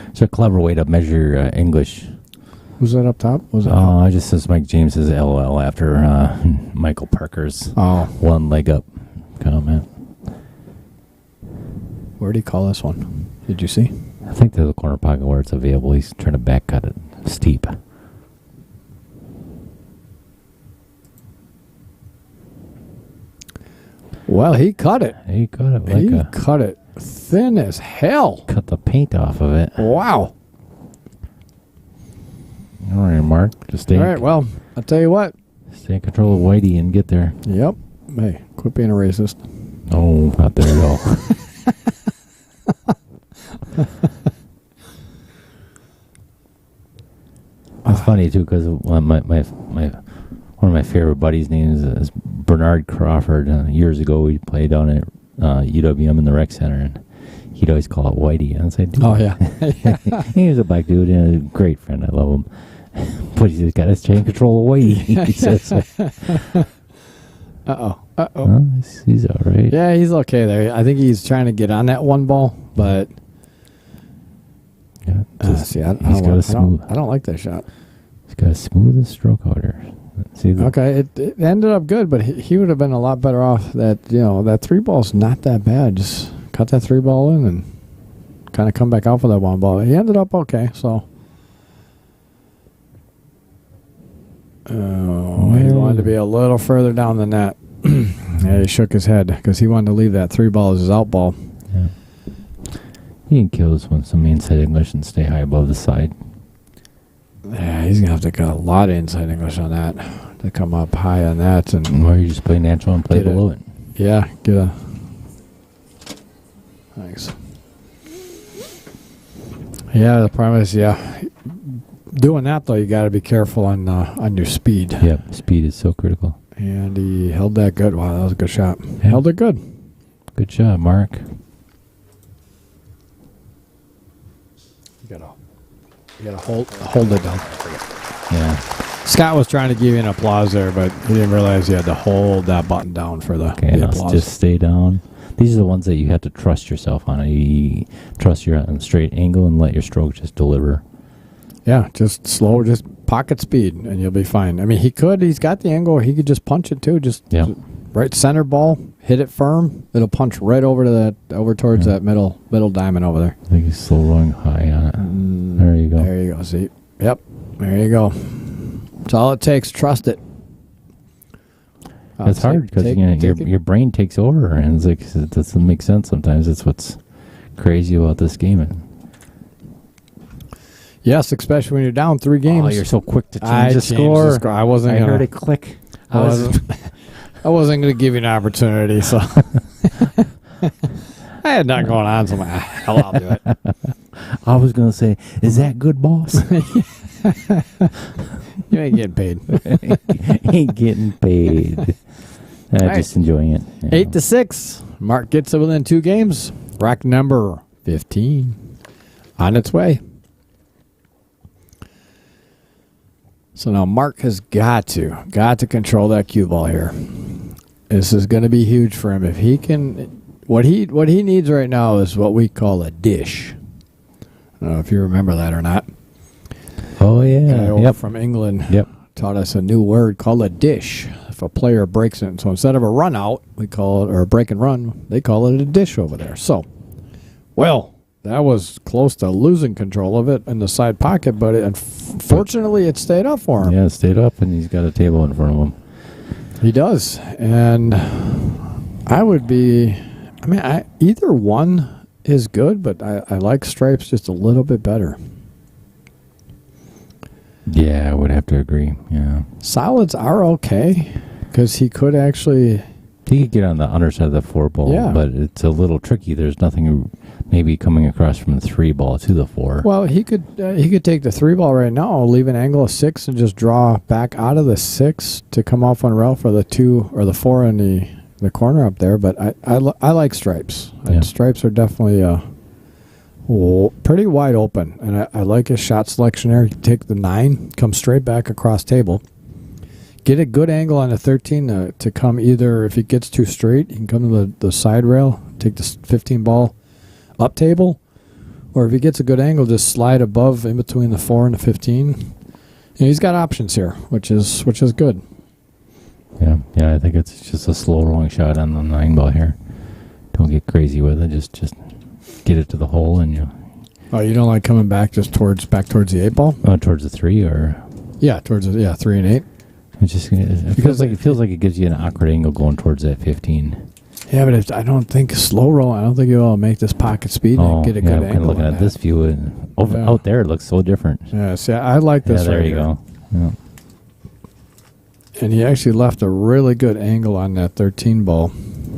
B: It's a clever way to measure English.
A: Who's that up top?
B: I just says Mike James says LOL after Michael Parker's one leg up comment.
A: Where did he call this one? Did you see?
B: I think there's a corner pocket where it's available. He's trying to back cut it steep.
A: Well, he cut it.
B: He cut it.
A: He cut it thin as hell.
B: Cut the paint off of it.
A: Wow.
B: All right, Mark. Just stay.
A: All right, well, I'll tell you what.
B: Stay in control of Whitey and get there.
A: Yep. Hey, quit being a racist.
B: Oh, out there you go. That's funny too, because one of my favorite buddies' names is Bernard Crawford. Years ago, we played down at UWM in the rec center, and he'd always call it Whitey. And I'd say,
A: "Oh yeah."
B: He was a black dude and a great friend. I love him, but he's got to stay in control of Whitey. He says.
A: Uh-oh.
B: Oh, he's all right.
A: Yeah, he's okay there. I think he's trying to get on that one ball, but
B: yeah,
A: I don't like that shot.
B: He's got a smooth stroke out here.
A: Okay, it ended up good, but he would have been a lot better off. That 3 ball's not that bad. Just cut that 3 ball in and kind of come back out for that 1 ball. He ended up okay, so. Oh, he wanted to be a little further down the net. Yeah, he shook his head because he wanted to leave that 3 ball as his out ball.
B: Yeah. He can kill this one some inside English and stay high above the side.
A: Yeah, he's going to have to get a lot of inside English on that to come up high on that.
B: Or you just play natural and play below it.
A: Yeah, get a... Thanks. Yeah, the problem is, doing that, though, you got to be careful on your speed.
B: Yeah, speed is so critical.
A: And he held that good. Wow, that was a good shot. Yeah. Held it good.
B: Good shot, Mark.
A: You gotta hold it down.
B: Yeah.
A: Scott was trying to give you an applause there, but he didn't realize you had to hold that button down for the applause.
B: Just stay down. These are the ones that you have to trust yourself on. You trust your straight angle and let your stroke just deliver.
A: Yeah, just slow, just pocket speed, and you'll be fine. I mean, he's got the angle. He could just punch it too. Just right center ball, hit it firm. It'll punch right over towards that middle diamond over there.
B: I think he's slow rolling high on it. There you go.
A: There you go. See, yep, there you go. That's all it takes. Trust it.
B: It's hard because your brain takes over, and it's like, it doesn't make sense sometimes. It's what's crazy about this game.
A: Yes, especially when you're down 3 games.
B: Oh, you're so quick to change the score.
A: I wasn't.
B: I heard it click.
A: I wasn't going to give you an opportunity, so I had nothing going on. So hell, I'll do it.
B: I was going to say, is that good, boss?
A: You ain't getting paid.
B: Ain't getting paid. Just enjoying it.
A: 8-6. Mark gets it within 2 games. Rack number 15 on its way. So now Mark has got to control that cue ball here. This is going to be huge for him if he can. What he needs right now is what we call a dish. I don't know if you remember that or not.
B: Oh yeah,
A: Guy from England taught us a new word called a dish. If a player breaks it, so instead of a run out, we call it, or a break and run, they call it a dish over there. So, well, that was close to losing control of it in the side pocket, but unfortunately it stayed up for him.
B: Yeah, it stayed up, and he's got a table in front of him.
A: He does, and I would be. I mean, either one is good, but I like stripes just a little bit better.
B: Yeah, I would have to agree. Yeah,
A: solids are okay because he could actually.
B: He could get on the underside of the 4 ball, but it's a little tricky. There's nothing maybe coming across from the 3 ball to the 4.
A: Well, he could take the 3 ball right now, leave an angle of 6, and just draw back out of the 6 to come off on rail for the 2 or the 4 in the corner up there. But I like stripes. Yeah. Stripes are definitely pretty wide open, and I like his shot selection there. You take the 9, come straight back across table. Get a good angle on the 13 to come either, if it gets too straight, you can come to the side rail, take the 15 ball up table, or if he gets a good angle, just slide above in between the 4 and the 15. He's got options here, which is good.
B: Yeah, I think it's just a slow rolling shot on the 9 ball here. Don't get crazy with it. Just get it to the hole, and you.
A: Oh, you don't like coming back towards the 8 ball?
B: Towards the 3 or.
A: Yeah, towards 3 and 8.
B: It feels like it gives you an awkward angle going towards that 15.
A: Yeah, but I don't think slow roll. I don't think you'll make this pocket speed and get a good angle.
B: Looking at this view, out there, it looks so different.
A: Yeah, see, I like this.
B: There you go. Yeah.
A: And he actually left a really good angle on that 13 ball.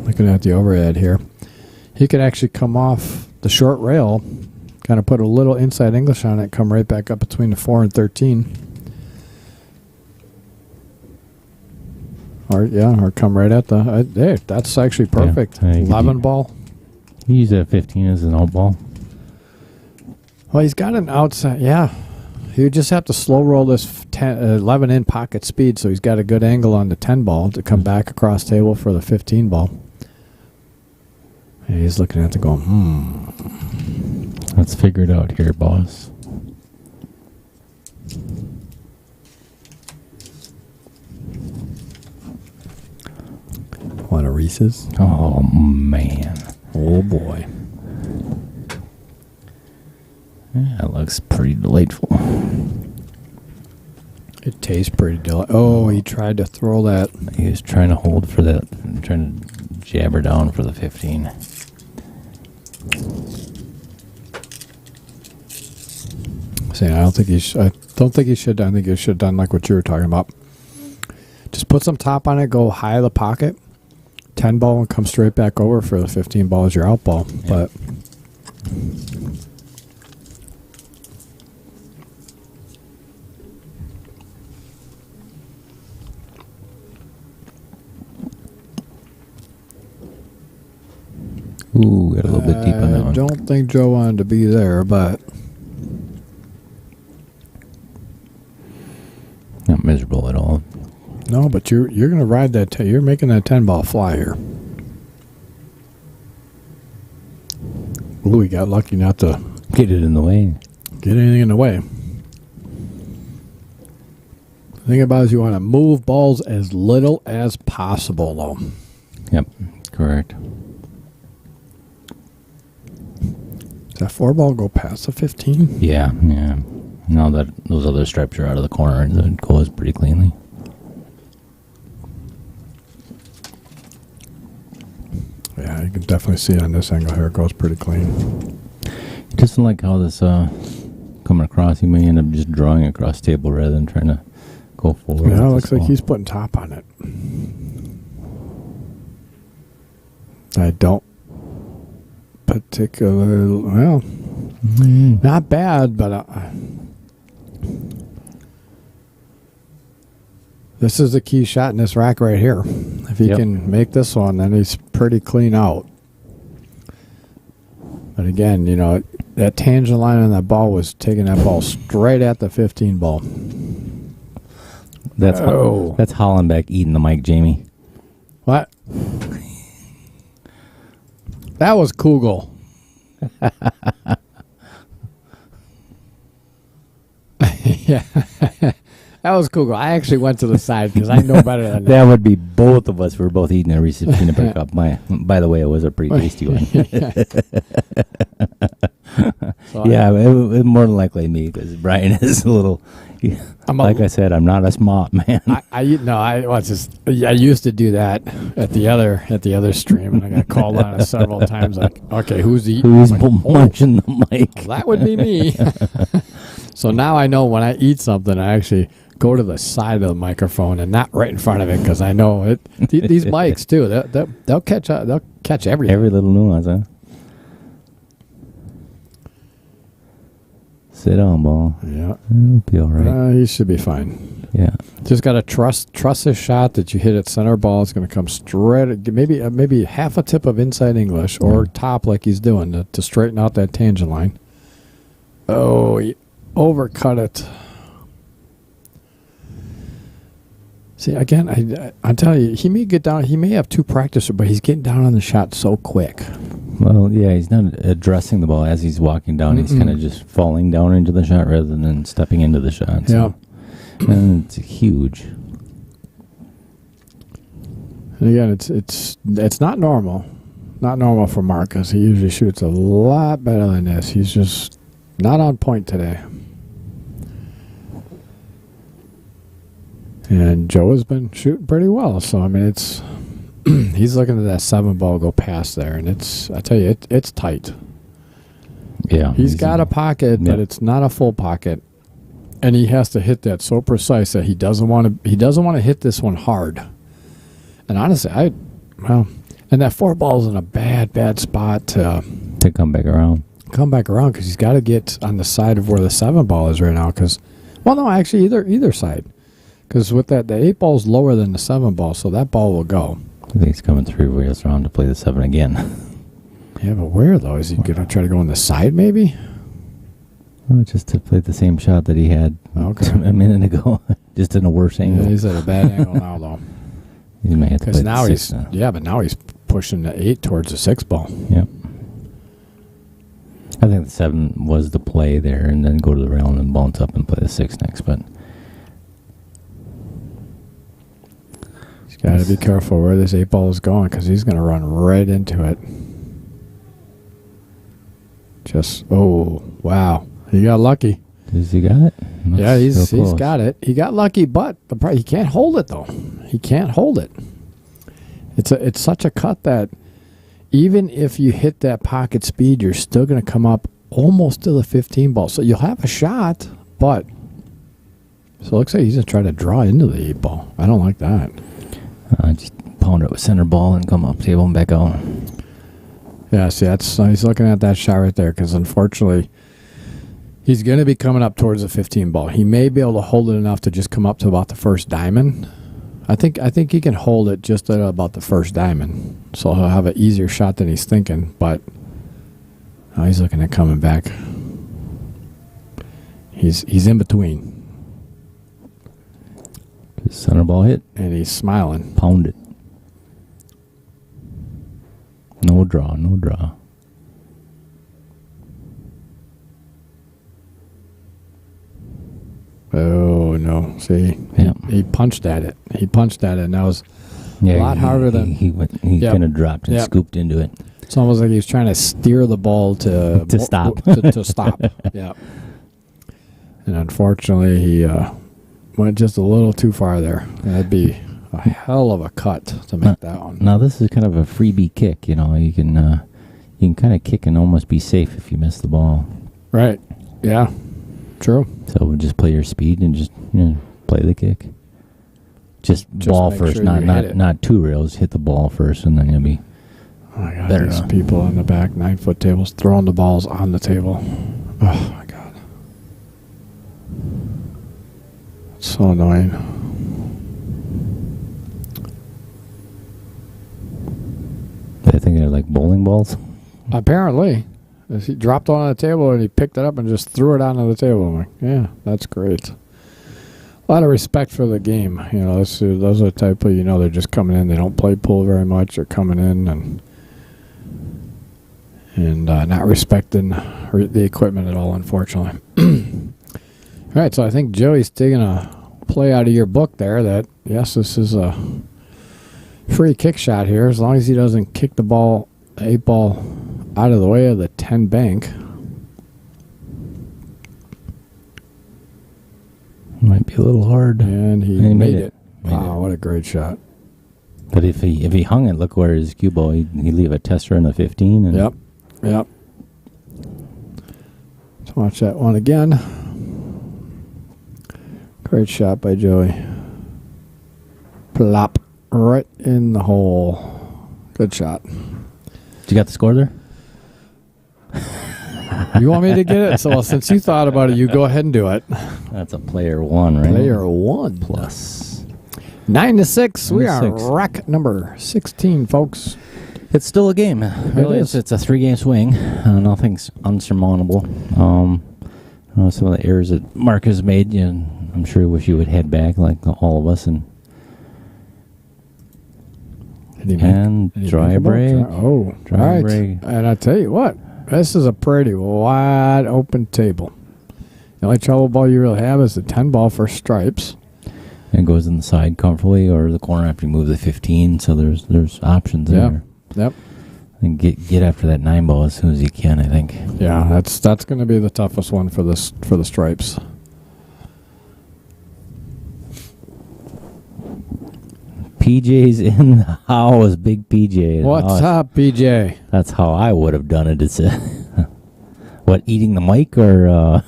A: Looking at the overhead here, he could actually come off the short rail, kind of put a little inside English on it, come right back up between the 4 and 13. Or come right at the. Hey, that's actually perfect. Yeah, 11 ball.
B: You use that 15 as an out ball.
A: Well, he's got an outside. Yeah, he would just have to slow roll this 11 in pocket speed, so he's got a good angle on the 10 ball to come back across table for the 15 ball. And he's looking at it going,
B: Let's figure it out here, boss.
A: Want a Reese's?
B: Oh, man.
A: Oh, boy.
B: Yeah, that looks pretty delightful.
A: It tastes pretty delightful. Oh, he tried to throw that.
B: He was trying to hold for that, trying to jabber down for the 15.
A: See, I don't think he should. I think he should have done like what you were talking about. Just put some top on it, go high of the pocket, 10 ball, and come straight back over for the 15 ball as your out ball. Yeah. But
B: ooh, got a little bit deep on that one.
A: I don't think Joe wanted to be there, but
B: not miserable at all.
A: No, but you're going to ride that. You're making that 10 ball fly here. Ooh, he got lucky not to
B: get it in the way.
A: Get anything in the way. The thing about it is you want to move balls as little as possible, though.
B: Yep, correct.
A: Does that 4 ball go past the 15?
B: Yeah. Now that those other stripes are out of the corner, it goes pretty cleanly.
A: Yeah, you can definitely see on this angle here. It goes pretty clean.
B: Just like how this coming across, he may end up just drawing across the table rather than trying to go forward.
A: Yeah, it looks like he's putting top on it. I don't particularly, well, not bad, but this is the key shot in this rack right here. If he can make this one, then he's pretty clean out. But again, you know, that tangent line on that ball was taking that ball straight at the 15 ball.
B: That's Hollenbeck eating the mic, Jamie.
A: What? That was Kugel. Yeah. That was Kugel. I actually went to the side because I know better than that.
B: That would be both of us. We're both eating a Reese's peanut butter cup. By the way, it was a pretty tasty one.
A: So
B: yeah, it more than likely me because Brian is a little. I said, I'm not a smart man.
A: I used to do that at the other stream, and I got called on it several times. Like, okay, who's
B: munching the mic?
A: Well, that would be me. So now I know when I eat something, I actually go to the side of the microphone and not right in front of it because I know it. These mics too, they'll catch everything.
B: Every little nuance, huh? Sit on, ball.
A: Yeah,
B: it'll be all right.
A: He should be fine.
B: Yeah,
A: just got to trust this shot that you hit at center ball. It's going to come straight. Maybe half a tip of inside English or top like he's doing to straighten out that tangent line. Oh, he overcut it. See, again, I tell you, he may get down. He may have two practices, but he's getting down on the shot so quick.
B: Well, yeah, he's not addressing the ball as he's walking down. He's kind of just falling down into the shot rather than stepping into the shot. So. Yeah, and it's huge.
A: And again, it's not normal. Not normal for Marcus. He usually shoots a lot better than this. He's just not on point today. And Joe has been shooting pretty well. So, I mean, it's he's looking at that 7 ball go past there. And I tell you, it's tight.
B: Yeah.
A: He's got a pocket, but it's not a full pocket. And he has to hit that so precise that he doesn't want to hit this one hard. And honestly, and that 4 ball's in a bad spot to
B: come back around.
A: Because he's got to get on the side of where the 7 ball is right now. Actually, either side. Because with that, the 8 ball's lower than the 7 ball, so that ball will go.
B: I think he's coming 3 wheels around to play the 7 again.
A: Yeah, but where though? Is he going to try to go on the side, maybe?
B: Well, just to play the same shot that he had a minute ago, just in a worse angle.
A: Yeah, he's at a bad angle now, though.
B: He may have to play
A: now
B: the 6 now.
A: but now he's pushing the 8 towards the 6 ball.
B: Yep. I think the 7 was the play there, and then go to the rail and then bounce up and play the 6 next. But he's
A: got to be careful where this 8 ball is going because he's going to run right into it. Wow. He got lucky.
B: Does he got it?
A: Yeah, he's got it. He got lucky, but he can't hold it, though. He can't hold it. It's such a cut that even if you hit that pocket speed, you're still going to come up almost to the 15 ball. So you'll have a shot, but so it looks like he's going to try to draw into the 8 ball. I don't like that.
B: Just pound it with center ball and come up table and back out.
A: Yeah, see, he's looking at that shot right there because unfortunately he's going to be coming up towards the 15 ball. He may be able to hold it enough to just come up to about the first diamond. I think he can hold it just at about the first diamond. So he'll have an easier shot than he's thinking, but he's looking at coming back. He's in between.
B: Just center ball hit.
A: And he's smiling.
B: Pound it. No draw.
A: Oh, no. See, he punched at it. And that was a lot harder than...
B: He kind of dropped and scooped into it.
A: It's almost like he was trying to steer the ball to
B: stop.
A: to stop. Yeah. And unfortunately, he went just a little too far there. That'd be a hell of a cut to make that one.
B: Now this is kind of a freebie kick. You can kind of kick and almost be safe if you miss the ball.
A: Right. Yeah. True.
B: So just play your speed and just play the kick. Just ball
A: make
B: first,
A: sure you hit it.
B: not two rails. Hit the ball first, and then you'll be.
A: Oh my God!
B: Better
A: These
B: not.
A: people in the back 9-foot tables throwing the balls on the table. Oh my God! It's so annoying.
B: I think they're like bowling balls.
A: Apparently, he dropped one on the table and he picked it up and just threw it onto the table. I'm like, yeah, that's great. A lot of respect for the game. Those are the type of, they're just coming in. They don't play pool very much. They're coming in and not respecting the equipment at all, unfortunately. All right, so I think Joey's taking a play out of your book there that, yes, this is a free kick shot here, as long as he doesn't kick the 8 ball out of the way of the 10 bank.
B: Might be a little hard.
A: And he made it. Wow, what a great shot.
B: But if he hung it, look where his cue ball, he'd leave a tester in the 15. And
A: Yep. Let's watch that one again. Great shot by Joey. Plop. Right in the hole. Good shot.
B: You got the score there?
A: You want me to get it? So since you thought about it, you go ahead and do it.
B: That's a player 1, right?
A: Player 1
B: Plus
A: 9-6. We are
B: 9-6.
A: rack number 16, folks.
B: It's still a game. Really,
A: is.
B: it's a 3-game swing. Nothing's unsurmountable. Some of the errors that Mark has made, I'm sure he wish he would head back like all of us and dry break.
A: Dry break. And I tell you what, this is a pretty wide open table. The only trouble ball you really have is the 10 ball for stripes.
B: And it goes in the side comfortably or the corner after you move the 15. So there's options there.
A: Yep.
B: And get after that 9 ball as soon as you can, I think.
A: Yeah, that's going to be the toughest one for the stripes.
B: PJ's in the house, big PJ.
A: What's up, PJ?
B: That's how I would have done it. It's what, eating the mic or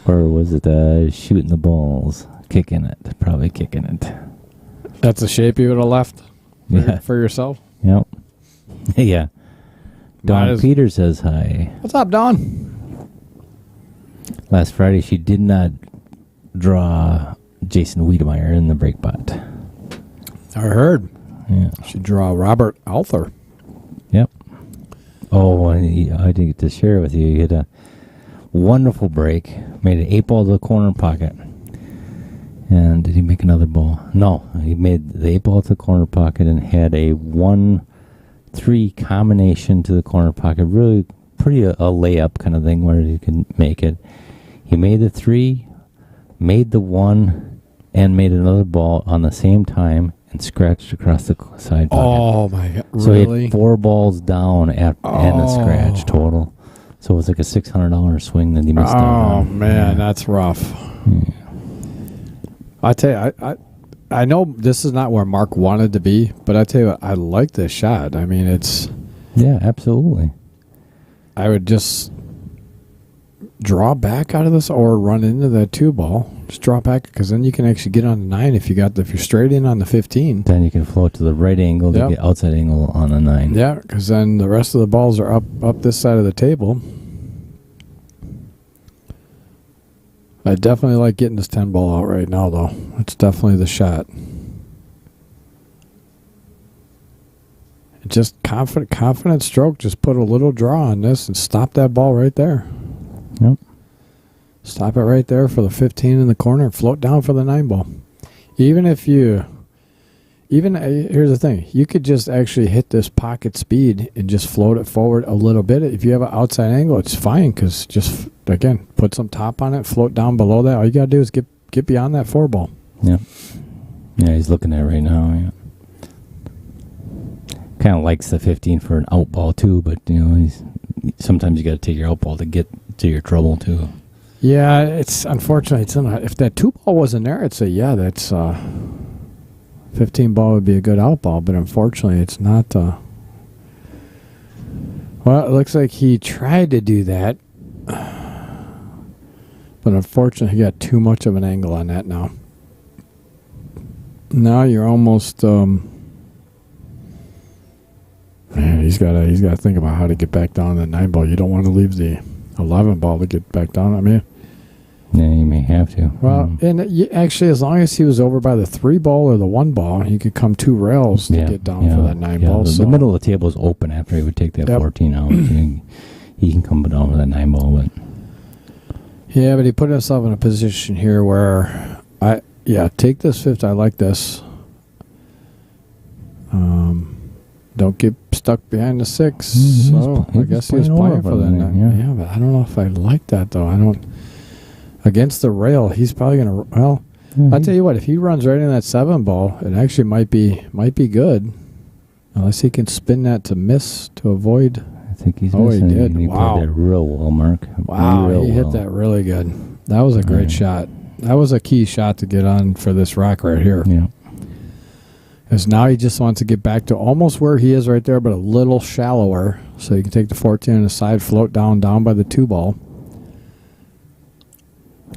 B: or was it shooting the balls, kicking it? Probably kicking it.
A: That's the shape you would have left for yourself?
B: Yep. Yeah. Dawn Peters says hi.
A: What's up, Dawn?
B: Last Friday, she did not draw Jason Wiedemeyer in the break pot.
A: I heard.
B: Yeah.
A: She draw Robert Althor.
B: Yep. Oh, and I didn't get to share with you. He had a wonderful break. Made an 8 ball to the corner pocket. And did he make another ball? No. He made the 8 ball to the corner pocket and had a 1-3 combination to the corner pocket. Really pretty a layup kind of thing where you can make it. He made the 3, made the 1, and made another ball on the same time and scratched across the side pocket.
A: Oh, my God. Really?
B: So he had 4 balls down and a scratch total. So it was like a $600 swing that he missed out on.
A: Oh, man, that's rough.
B: Yeah.
A: I tell you, I know this is not where Mark wanted to be, but I tell you what, I like this shot. I mean, it's...
B: Yeah, absolutely.
A: I would just draw back out of this or run into that 2 ball. Just draw back, because then you can actually get on the 9 if you're straight in on the 15.
B: Then you can float to the right angle to get outside angle on the 9.
A: Yeah, because then the rest of the balls are up this side of the table. I definitely like getting this 10 ball out right now, though. It's definitely the shot. Just confident stroke. Just put a little draw on this and stop that ball right there.
B: Yep.
A: Stop it right there for the 15 in the corner and float down for the 9 ball. Here's the thing. You could just actually hit this pocket speed and just float it forward a little bit. If you have an outside angle, it's fine because just, again, put some top on it, float down below that. All you got to do is get beyond that 4 ball.
B: Yep. Yeah, he's looking at it right now. Yeah. Kind of likes the 15 for an out ball too, but sometimes you got to take your out ball to get to your trouble too.
A: Yeah, it's unfortunate. It's not, if that 2-ball wasn't there, I'd say, yeah, that's 15 ball would be a good out ball, but unfortunately, it's not. Well, it looks like he tried to do that, but unfortunately, he got too much of an angle on that now. Now you're almost. Man, he's got to think about how to get back down to the 9 ball. You don't want to leave the 11 ball to get back down. I mean,
B: Yeah, you may have to.
A: well, and actually, as long as he was over by the 3 ball or the 1 ball, he could come 2 rails to get down for that 9 ball.
B: The middle of the table is open after he would take that 14 out. He can come down for that 9 ball. But
A: yeah, but he put himself in a position here where take this 50. I like this. Don't get stuck behind the 6. So I guess he was playing for that. Yeah, but I don't know if I like that though. I don't. Against the rail, he's probably gonna. Well, I'll tell you what. If he runs right in that 7 ball, it actually might be good, unless he can spin that to miss to avoid.
B: I think he's
A: Oh, he
B: missing.
A: did.
B: He
A: Wow.
B: played that real well, Mark.
A: Wow,
B: Real
A: he hit
B: well.
A: that really good. That was a great shot. That was a key shot to get on for this rock right here.
B: Yeah.
A: Because now he just wants to get back to almost where he is right there, but a little shallower. So you can take the 14 on the side, float down by the 2 ball.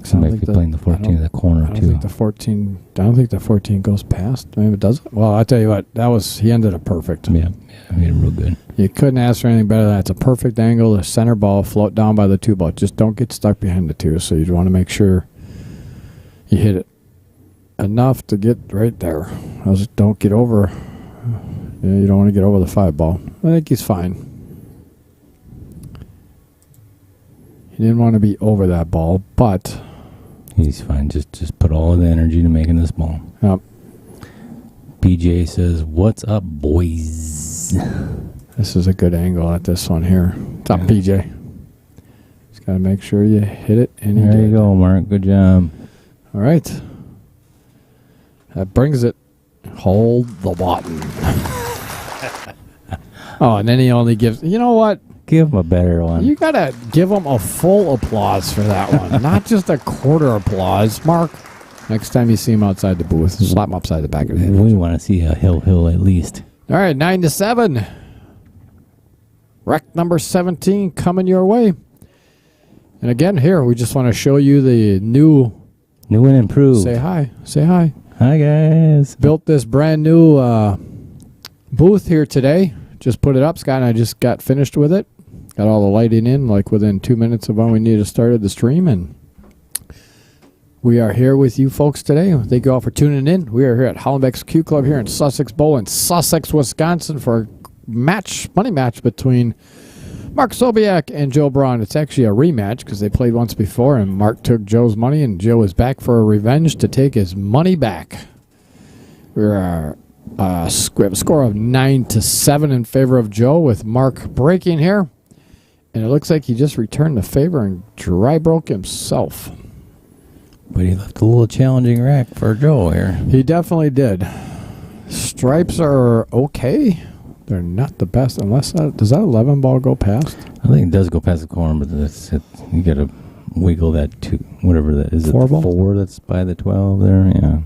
B: So might be playing the 14 in the corner,
A: I don't
B: too.
A: think the 14. I don't think the 14 goes past. Maybe it doesn't. Well, I tell you what, he ended up perfect.
B: Yeah, I made it real good.
A: You couldn't ask for anything better than that. It's a perfect angle. The center ball, float down by the 2 ball. Just don't get stuck behind the 2. So you want to make sure you hit it enough to get right there. Don't get over. You don't want to get over the 5 ball. I think he's fine. He didn't want to be over that ball, but
B: He's fine. Just put all the energy to making this ball.
A: Yep.
B: BJ says, "What's up, boys?"
A: This is a good angle at this one here. Top PJ. Just got to make sure you hit it. And
B: There you go, Mark. Good job.
A: All right. That brings it. Hold the button. Oh, and then he only gives. You know what?
B: Give him a better one.
A: You got to give him a full applause for that one. Not just a quarter applause. Mark, next time you see him outside the booth, slap him upside the back of the head.
B: We want to see a hill at least.
A: All right, 9-7. Wreck number 17 coming your way. And again, here, we just want to show you the new.
B: New and improved.
A: Say hi. Say hi.
B: Hi, guys.
A: Built this brand new booth here today. Just put it up. Scott and I just got finished with it. Got all the lighting in like within 2 minutes of when we needed to start the stream. And we are here with you folks today. Thank you all for tuning in. We are here at Hollenbeck's Q Club here in Sussex Bowl in Sussex, Wisconsin for a money match between Mark Ksobiech and Joe Braund. It's actually a rematch because they played once before and Mark took Joe's money and Joe is back for a revenge to take his money back. We're we have a score of 9-7 in favor of Joe with Mark breaking here. And it looks like he just returned the favor and dry broke himself.
B: But he left a little challenging rack for Joe here.
A: He definitely did. Stripes are okay. They're not the best unless does that 11 ball go past?
B: I think it does go past the corner, but you got to wiggle that whatever that is.
A: 4 ball?
B: 4 that's by the 12 there, yeah.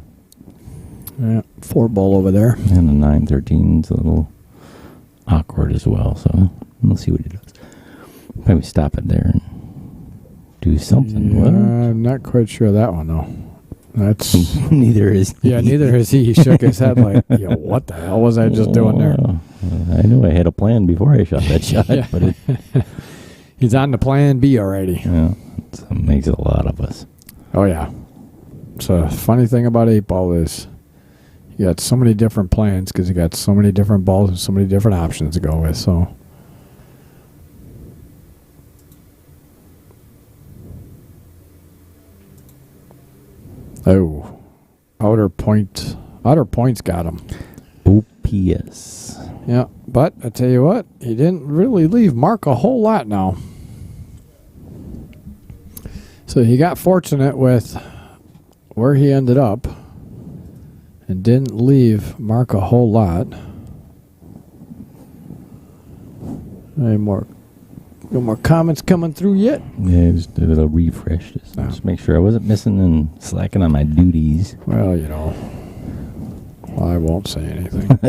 A: Yeah, 4 ball over there.
B: And the 9-13 is a little awkward as well, so we'll see what he does. Maybe stop it there and do something.
A: Yeah, I'm not quite sure of that one, though. That's
B: Neither is he.
A: Yeah, neither is he. He shook his head like, yo, what the hell was I just doing there?
B: I knew I had a plan before I shot that shot,
A: Yeah.
B: but it
A: He's on the plan B already.
B: it makes a lot of us.
A: Oh, yeah. So, the funny thing about 8 ball is you got so many different plans because you got so many different balls and so many different options to go with, so. Oh, outer point's got him.
B: OPS.
A: Yeah, but I tell you what, he didn't really leave Mark a whole lot now. So he got fortunate with where he ended up and didn't leave Mark a whole lot. Any more No more comments coming through yet?
B: Yeah, just a little refresh. Just make sure I wasn't missing and slacking on my duties.
A: Well, you know, I won't say anything.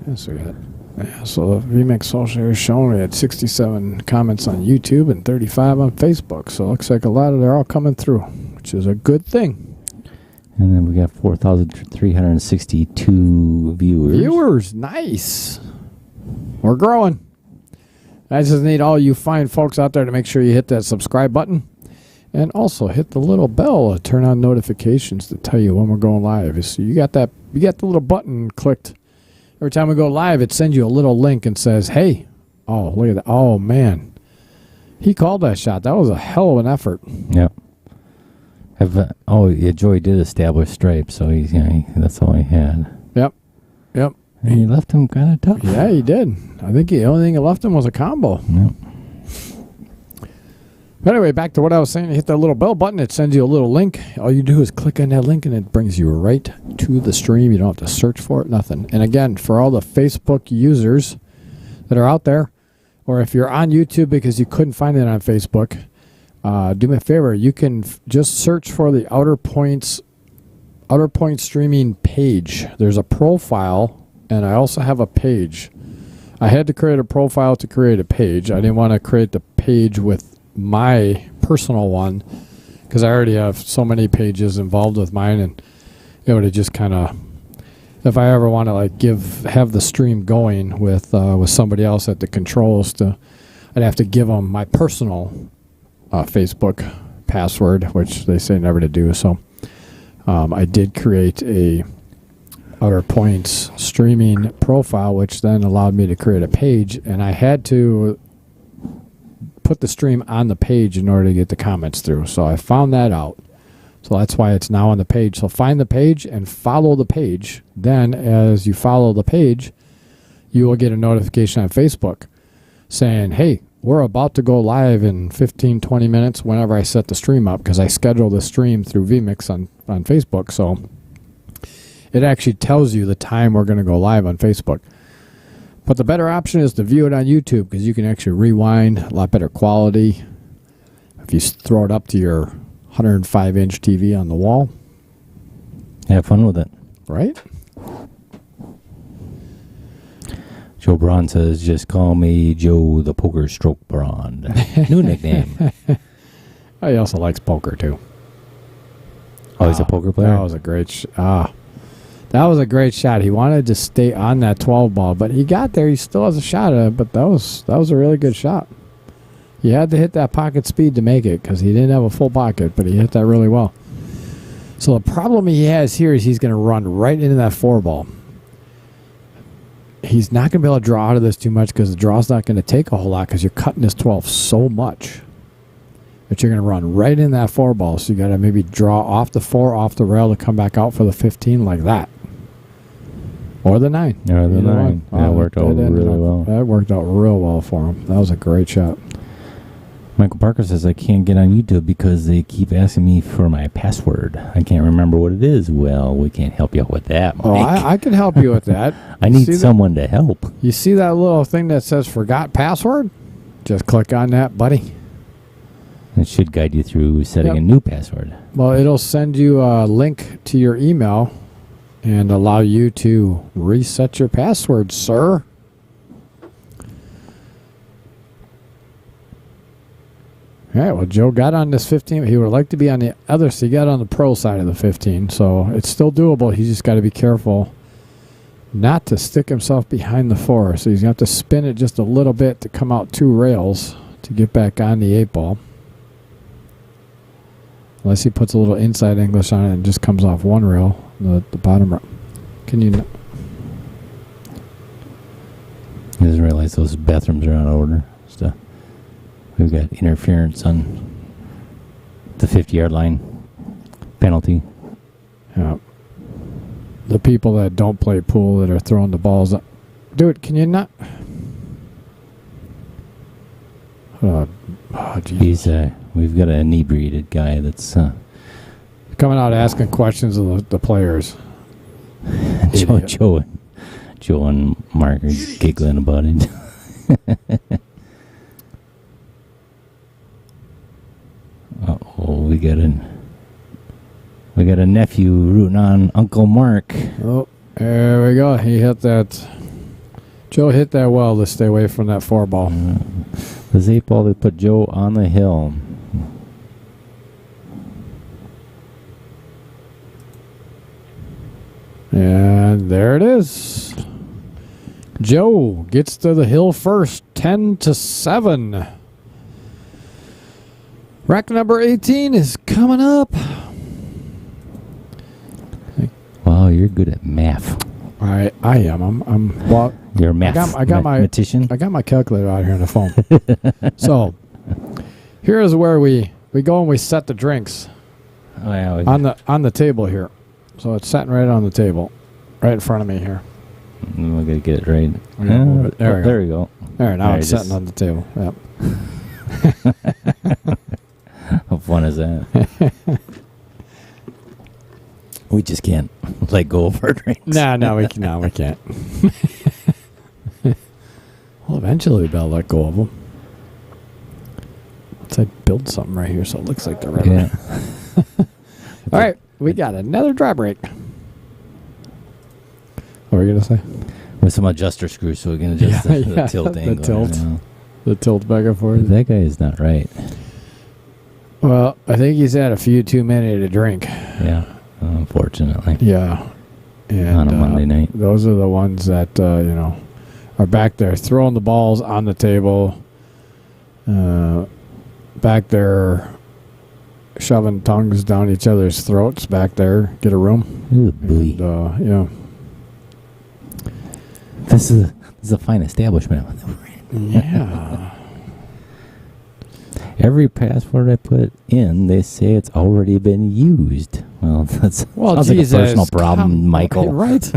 A: Yes, we got. Yeah, so the Remix Social is showing we had 67 comments on YouTube and 35 on Facebook. So it looks like a lot of they're all coming through, which is a good thing.
B: And then we got 4,362 viewers.
A: Viewers, nice. We're growing. I just need all you fine folks out there to make sure you hit that subscribe button. And also hit the little bell to turn on notifications to tell you when we're going live. So you got the little button clicked. Every time we go live, it sends you a little link and says, hey, oh, look at that. Oh, man. He called that shot. That was a hell of an effort.
B: Yep. Joey did establish stripes, so that's all he had.
A: Yep.
B: And he left him kind of tough.
A: Yeah, he did. I think the only thing he left him was a combo.
B: Yep.
A: But anyway, back to what I was saying. You hit that little bell button. It sends you a little link. All you do is click on that link, and it brings you right to the stream. You don't have to search for it, nothing. And again, for all the Facebook users that are out there, or if you're on YouTube because you couldn't find it on Facebook, do me a favor. You can just search for the Outer Points streaming page. There's a profile, and I also have a page. I had to create a profile to create a page. I didn't want to create the page with my personal one because I already have so many pages involved with mine, and it would have just kind of, if I ever want to like have the stream going with somebody else at the controls, I'd have to give them my personal Facebook password, which they say never to do. So I did create a Outer Points streaming profile, which then allowed me to create a page, and I had to put the stream on the page in order to get the comments through. So I found that out. So that's why it's now on the page. So find the page and follow the page. Then as you follow the page, you will get a notification on Facebook saying, hey, we're about to go live in 15, 20 minutes whenever I set the stream up, because I schedule the stream through vMix on Facebook. So it actually tells you the time we're going to go live on Facebook. But the better option is to view it on YouTube, because you can actually rewind, a lot better quality. If you throw it up to your 105-inch TV on the wall.
B: Have fun with it.
A: Right?
B: Joe Braund says, just call me Joe the Poker Stroke Braund. New nickname.
A: He also likes poker, too.
B: Oh, he's a poker player?
A: That was a great that was a great shot. He wanted to stay on that 12 ball, but he got there. He still has a shot at it, but that was a really good shot. He had to hit that pocket speed to make it, because he didn't have a full pocket, but he hit that really well. So the problem he has here is he's going to run right into that 4 ball. He's not going to be able to draw out of this too much, because the draw's not going to take a whole lot, because you're cutting this 12 so much that you're going to run right in that 4 ball. So you got to maybe draw off the 4, off the rail to come back out for the 15 like that. Or the 9.
B: Or the 9. That worked out really well.
A: That worked out real well for him. That was a great shot.
B: Michael Parker says, I can't get on YouTube because they keep asking me for my password. I can't remember what it is. Well, we can't help you out with that, Mike.
A: Oh, I can help you with that.
B: I need someone to help.
A: You see that little thing that says forgot password? Just click on that, buddy.
B: It should guide you through setting a new password.
A: Well, it'll send you a link to your email and allow you to reset your password, sir. All right, well, Joe got on this 15. He would like to be on the other, so he got on the pro side of the 15. So it's still doable. He's just got to be careful not to stick himself behind the 4. So he's going to have to spin it just a little bit to come out 2 rails to get back on the 8 ball. Unless he puts a little inside English on it and just comes off 1 rail, the bottom rail. Can you...
B: He doesn't realize those bathrooms are out of order. So we've got interference on the 50-yard line. Penalty.
A: Yeah. The people that don't play pool that are throwing the balls up. Dude, can you not...
B: He's we've got an inebriated guy that's
A: coming out asking questions of the players.
B: Joe and Mark are giggling about it. Uh-oh, we got a nephew rooting on Uncle Mark.
A: Oh, there we go. He hit that. Joe hit that well to stay away from that 4-ball.
B: The 8-ball, they put Joe on the hill.
A: And there it is. Joe gets to the hill first, 10-7. Rack number 18 is coming up.
B: Wow, you're good at math.
A: I am. I'm well,
B: You're a mathematician.
A: I got my calculator out here on the phone. So here's where we go and we set the drinks
B: Oh, yeah,
A: on the table here. So it's sitting right on the table, right in front of me here.
B: we're gonna get it right.
A: There we go.
B: There we go.
A: There, now
B: There,
A: it's
B: just-
A: sitting on the table. Yep.
B: How fun is that? We just can't let go of our drinks.
A: No, we can't. Well, eventually we'll let go of them. Let's build something right here so it looks like the river.
B: Yeah.
A: All right, we got another dry break. What were you going to say?
B: With some adjuster screws so we can adjust the tilt
A: the
B: angle.
A: tilt.
B: you know.
A: The tilt back and forth.
B: That guy is not right.
A: Well, I think he's had a few too many to drink.
B: Yeah, unfortunately.
A: Yeah. And,
B: On a Monday night.
A: Those are the ones that, are back there throwing the balls on the table. Back there shoving tongues down each other's throats back there. Get a room.
B: Ooh, boy.
A: And,
B: This is a fine establishment.
A: yeah.
B: Every password I put in, they say it's already been used. Well, that's sounds like a personal problem, Michael.
A: Right?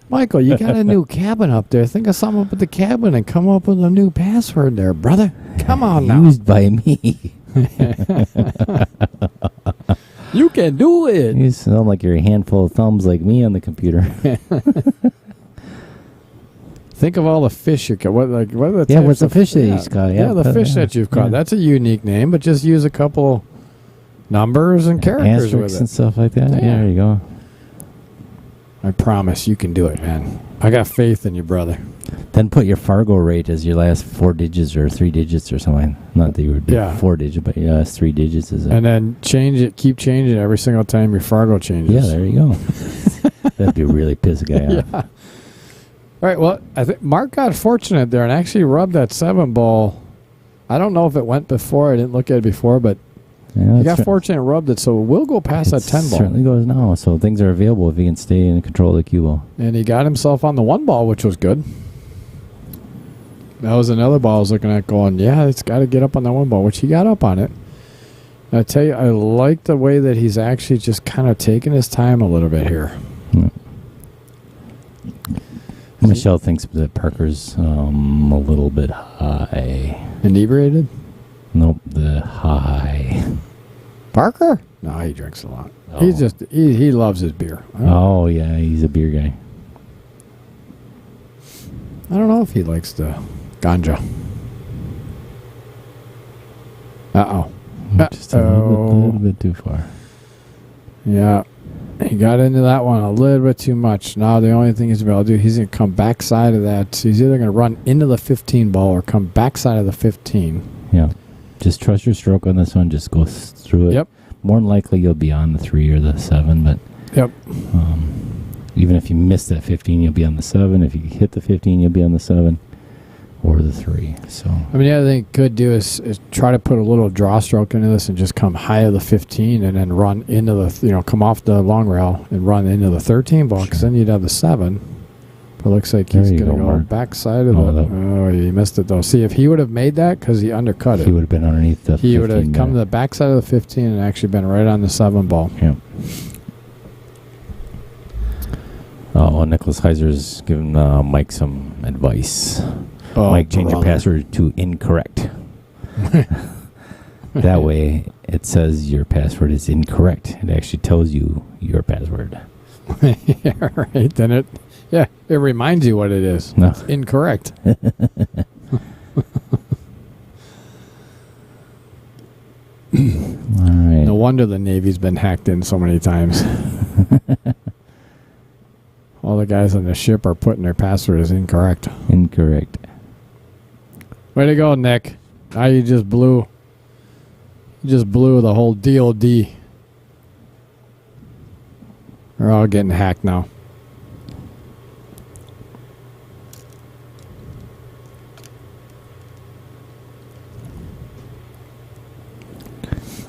A: Michael, you got a new cabin up there. Think of something up at the cabin and come up with a new password there, brother. Come on now.
B: Used by me.
A: You can do it.
B: You sound like you're a handful of thumbs like me on the computer.
A: Think of all the fish you caught. What are the
B: Yeah,
A: types
B: what's the
A: of-
B: fish that you've caught?
A: Yeah, the fish that you've caught.
B: Yeah.
A: That's a unique name, but just use a couple numbers and characters
B: Asterisks
A: with
B: and
A: it.
B: stuff like that.
A: Yeah.
B: Yeah, there you go.
A: I promise you can do it, man. I got faith in you, brother.
B: Then put your Fargo rate as your last 4 digits or 3 digits or something. Not that you would do
A: Yeah.
B: 4 digits, but your last 3 digits is
A: And then change it. Keep changing it every single time your Fargo changes.
B: yeah, there you go. That'd be really piss a guy off.
A: Yeah. All right. Well, I think Mark got fortunate there and actually rubbed that 7-ball. I don't know if it went before. I didn't look at it before, but
B: Yeah,
A: he
B: it's
A: got
B: cer-
A: fortunate and rubbed it. So we'll go past that
B: it
A: 10-ball.
B: certainly goes now. So things are available if he can stay in control of the cue ball.
A: And he got himself on the 1-ball, which was good. That was another ball I was looking at going, yeah, it's got to get up on that 1-ball, which he got up on it. And I tell you, I like the way that he's actually just kind of taking his time a little bit here.
B: Yeah. Michelle thinks that Parker's a little bit high.
A: Inebriated?
B: Nope, the high.
A: Parker? No, he drinks a lot.
B: Oh.
A: He's just, he loves his beer.
B: Oh, yeah, he's a beer guy.
A: I don't know if he likes the ganja. Uh-oh.
B: Just a little bit too far.
A: Yeah. He got into that one a little bit too much. Now the only thing he's about to do, he's going to come backside of that. So he's either going to run into the 15 ball or come backside of the 15.
B: Yeah. Just trust your stroke on this one. Just go through it.
A: Yep.
B: More than likely you'll be on the 3 or the 7, but
A: Yep.
B: even if you miss that 15, you'll be on the 7. If you hit the 15, you'll be on the 7 or the 3. So
A: I mean, the other thing you could do is try to put a little draw stroke into this and just come high of the 15 and then run into the, come off the long rail and run into the 13 ball because then you'd have the 7. But it looks like he's
B: There you
A: going to
B: go,
A: go
B: Mark.
A: backside of
B: Oh,
A: the.
B: that-
A: Oh, he missed it though. See, if he would have made that because he undercut it,
B: he would have been underneath the 15.
A: he would have come to
B: there.
A: the backside of the 15 and actually been right on the 7 ball.
B: Yeah. Oh, Nicholas Heiser's giving Mike some advice.
A: Oh,
B: Mike, change your
A: brother.
B: password to incorrect. That way, it says your password is incorrect. It actually tells you your password.
A: Yeah, right. Then it reminds you what it is.
B: No.
A: It's incorrect.
B: All right.
A: No wonder the Navy's been hacked in so many times. All the guys on the ship are putting their passwords incorrect.
B: Incorrect.
A: Way to go, Nick. Now you just blew the whole DOD. They're all getting hacked now.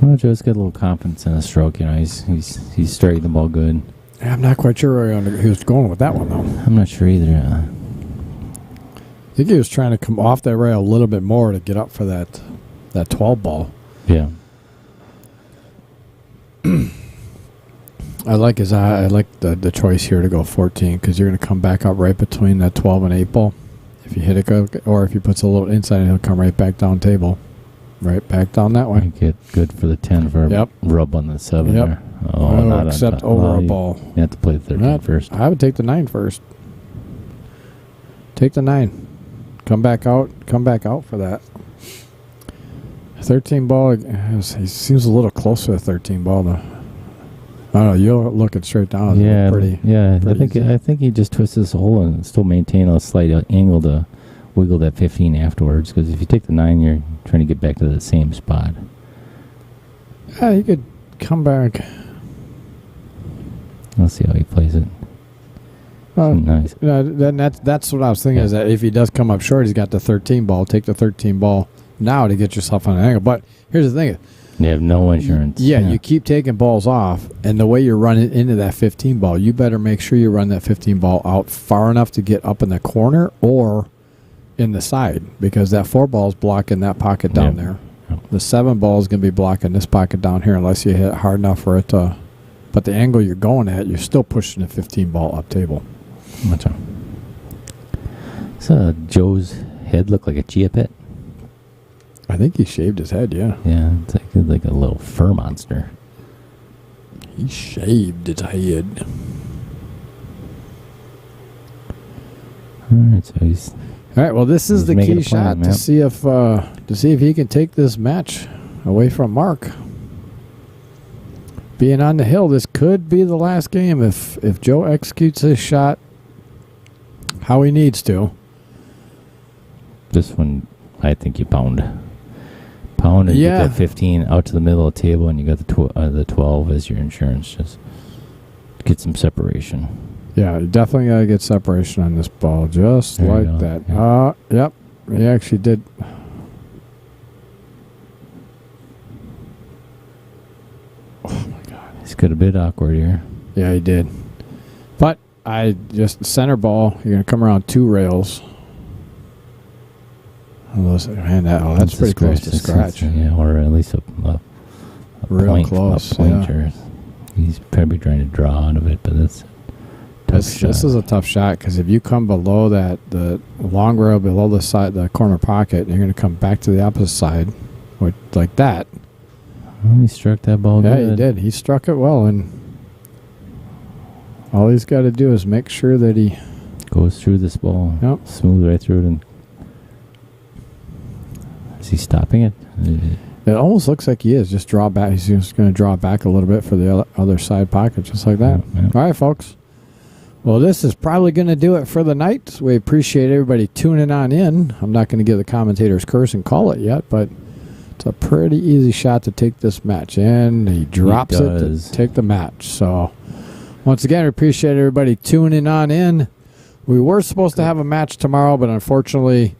B: Well, Joe's got a little confidence in his stroke. You know, he's striking the ball good.
A: I'm not quite sure where he was going with that one, though.
B: I'm not sure either.
A: I think he was trying to come off that rail a little bit more to get up for that 12 ball.
B: Yeah.
A: I like the choice here to go 14 because you're going to come back up right between that 12 and 8 ball. If you hit it, or if he puts a little inside, he'll come right back down table. Right back down that way.
B: Get good for the 10 for a rub on the 7
A: Yep.
B: there. Oh, not
A: except
B: on
A: over a ball.
B: You have to play the 13 first.
A: I would take the 9 first. Take the 9. Come back out for that. 13 ball, he seems a little close to a 13 ball, though. I don't know, you're looking straight down.
B: Yeah,
A: pretty
B: I think he just twists this hole and still maintain a slight angle to wiggle that 15 afterwards. Because if you take the 9, you're trying to get back to the same spot.
A: Yeah, he could come back.
B: Let's see how he plays it. Nice.
A: Then that's what I was thinking, is that if he does come up short, he's got the 13 ball. Take the 13 ball now to get yourself on an angle. But here's the thing.
B: They have no insurance.
A: Yeah, you keep taking balls off, and the way you're running into that 15 ball, you better make sure you run that 15 ball out far enough to get up in the corner or in the side, because that 4 ball is blocking that pocket down there. Yep. The 7 ball is going to be blocking this pocket down here unless you hit it hard enough for it to. But the angle you're going at, you're still pushing the 15 ball up table.
B: What's up? So Joe's head looked like a chia pet.
A: I think he shaved his head, yeah.
B: Yeah, it's like a little fur monster.
A: He shaved his head.
B: All right, so he's...
A: All right, well, this is the key shot to see if he can take this match away from Mark. Being on the hill, this could be the last game if Joe executes his shot how he needs to.
B: This one, I think you pound and get that 15 out to the middle of the table, and you got the 12 as your insurance. Just get some separation.
A: Yeah, you definitely got to get separation on this ball, just
B: there
A: like that. Yeah. Yep, he actually did. Oh my God,
B: he's got a bit awkward here.
A: Yeah, he did. But I just center ball. You're gonna come around 2 rails. Man, that's pretty close to scratch.
B: Yeah, or at least a
A: real
B: point,
A: close.
B: A pointer. Yeah. He's probably trying to draw out of it, but that's
A: this is a tough shot, because if you come below that, the long rail below the side, the corner pocket, you're going to come back to the opposite side, like that.
B: Well, he struck that ball good.
A: Yeah, he did. He struck it well, and all he's got to do is make sure that he
B: goes through this ball.
A: Yep.
B: Smooth right through it. And is he stopping it?
A: It almost looks like he is. Just draw back. He's just going to draw back a little bit for the other side pocket, just like that.
B: Yeah.
A: All right, folks. Well, this is probably going to do it for the night. We appreciate everybody tuning on in. I'm not going to give the commentator's curse and call it yet, but it's a pretty easy shot to take this match. And he drops it to take the match. So, once again, we appreciate everybody tuning on in. We were supposed to have a match tomorrow, but unfortunately,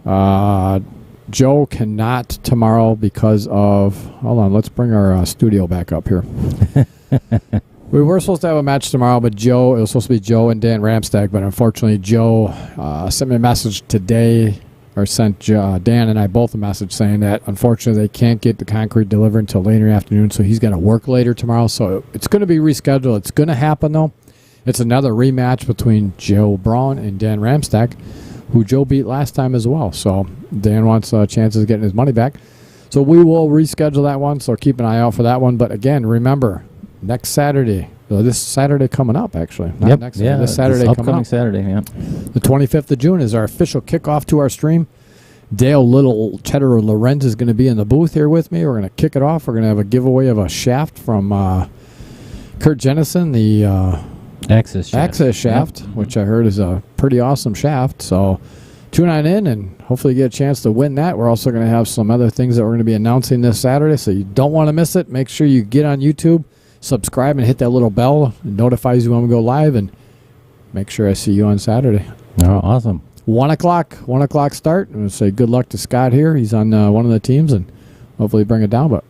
A: Joe cannot tomorrow because of... Hold on, let's bring our studio back up here. We were supposed to have a match tomorrow, but it was supposed to be Joe and Dan Ramstag, but unfortunately Joe sent me a message today, or sent Dan and I both a message saying that unfortunately they can't get the concrete delivered until later in the afternoon, so he's going to work later tomorrow. So it's going to be rescheduled. It's going to happen, though. It's another rematch between Joe Braund and Dan Ramstag, who Joe beat last time as well. So Dan wants chances of getting his money back. So we will reschedule that one, so keep an eye out for that one. But again, remember, next Saturday, this Saturday coming up, actually. Not next Saturday, this Saturday coming up.
B: Saturday, yeah.
A: The 25th of June is our official kickoff to our stream. Dale Little, Cheddar Lorenz is going to be in the booth here with me. We're going to kick it off. We're going to have a giveaway of a shaft from Kurt Jennison, the
B: Access
A: shaft,
B: Yep.
A: which I heard is a pretty awesome shaft. So tune on in and hopefully get a chance to win that. We're also going to have some other things that we're going to be announcing this Saturday, so you don't want to miss it. Make sure you get on YouTube, subscribe, and hit that little bell. It notifies you when we go live, and make sure I see you on Saturday.
B: Oh, awesome.
A: 1 o'clock start. I'm going to say good luck to Scott here. He's on one of the teams, and hopefully bring it down. But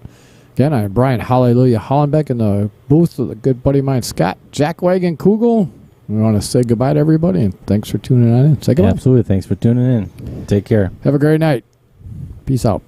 A: again, I have Brian Hallelujah Hollenbeck in the booth with a good buddy of mine, Scott Jackwagon Kugel. We want to say goodbye to everybody, and thanks for tuning in. Say goodbye.
B: Absolutely. Thanks for tuning in. Take care.
A: Have a great night. Peace out.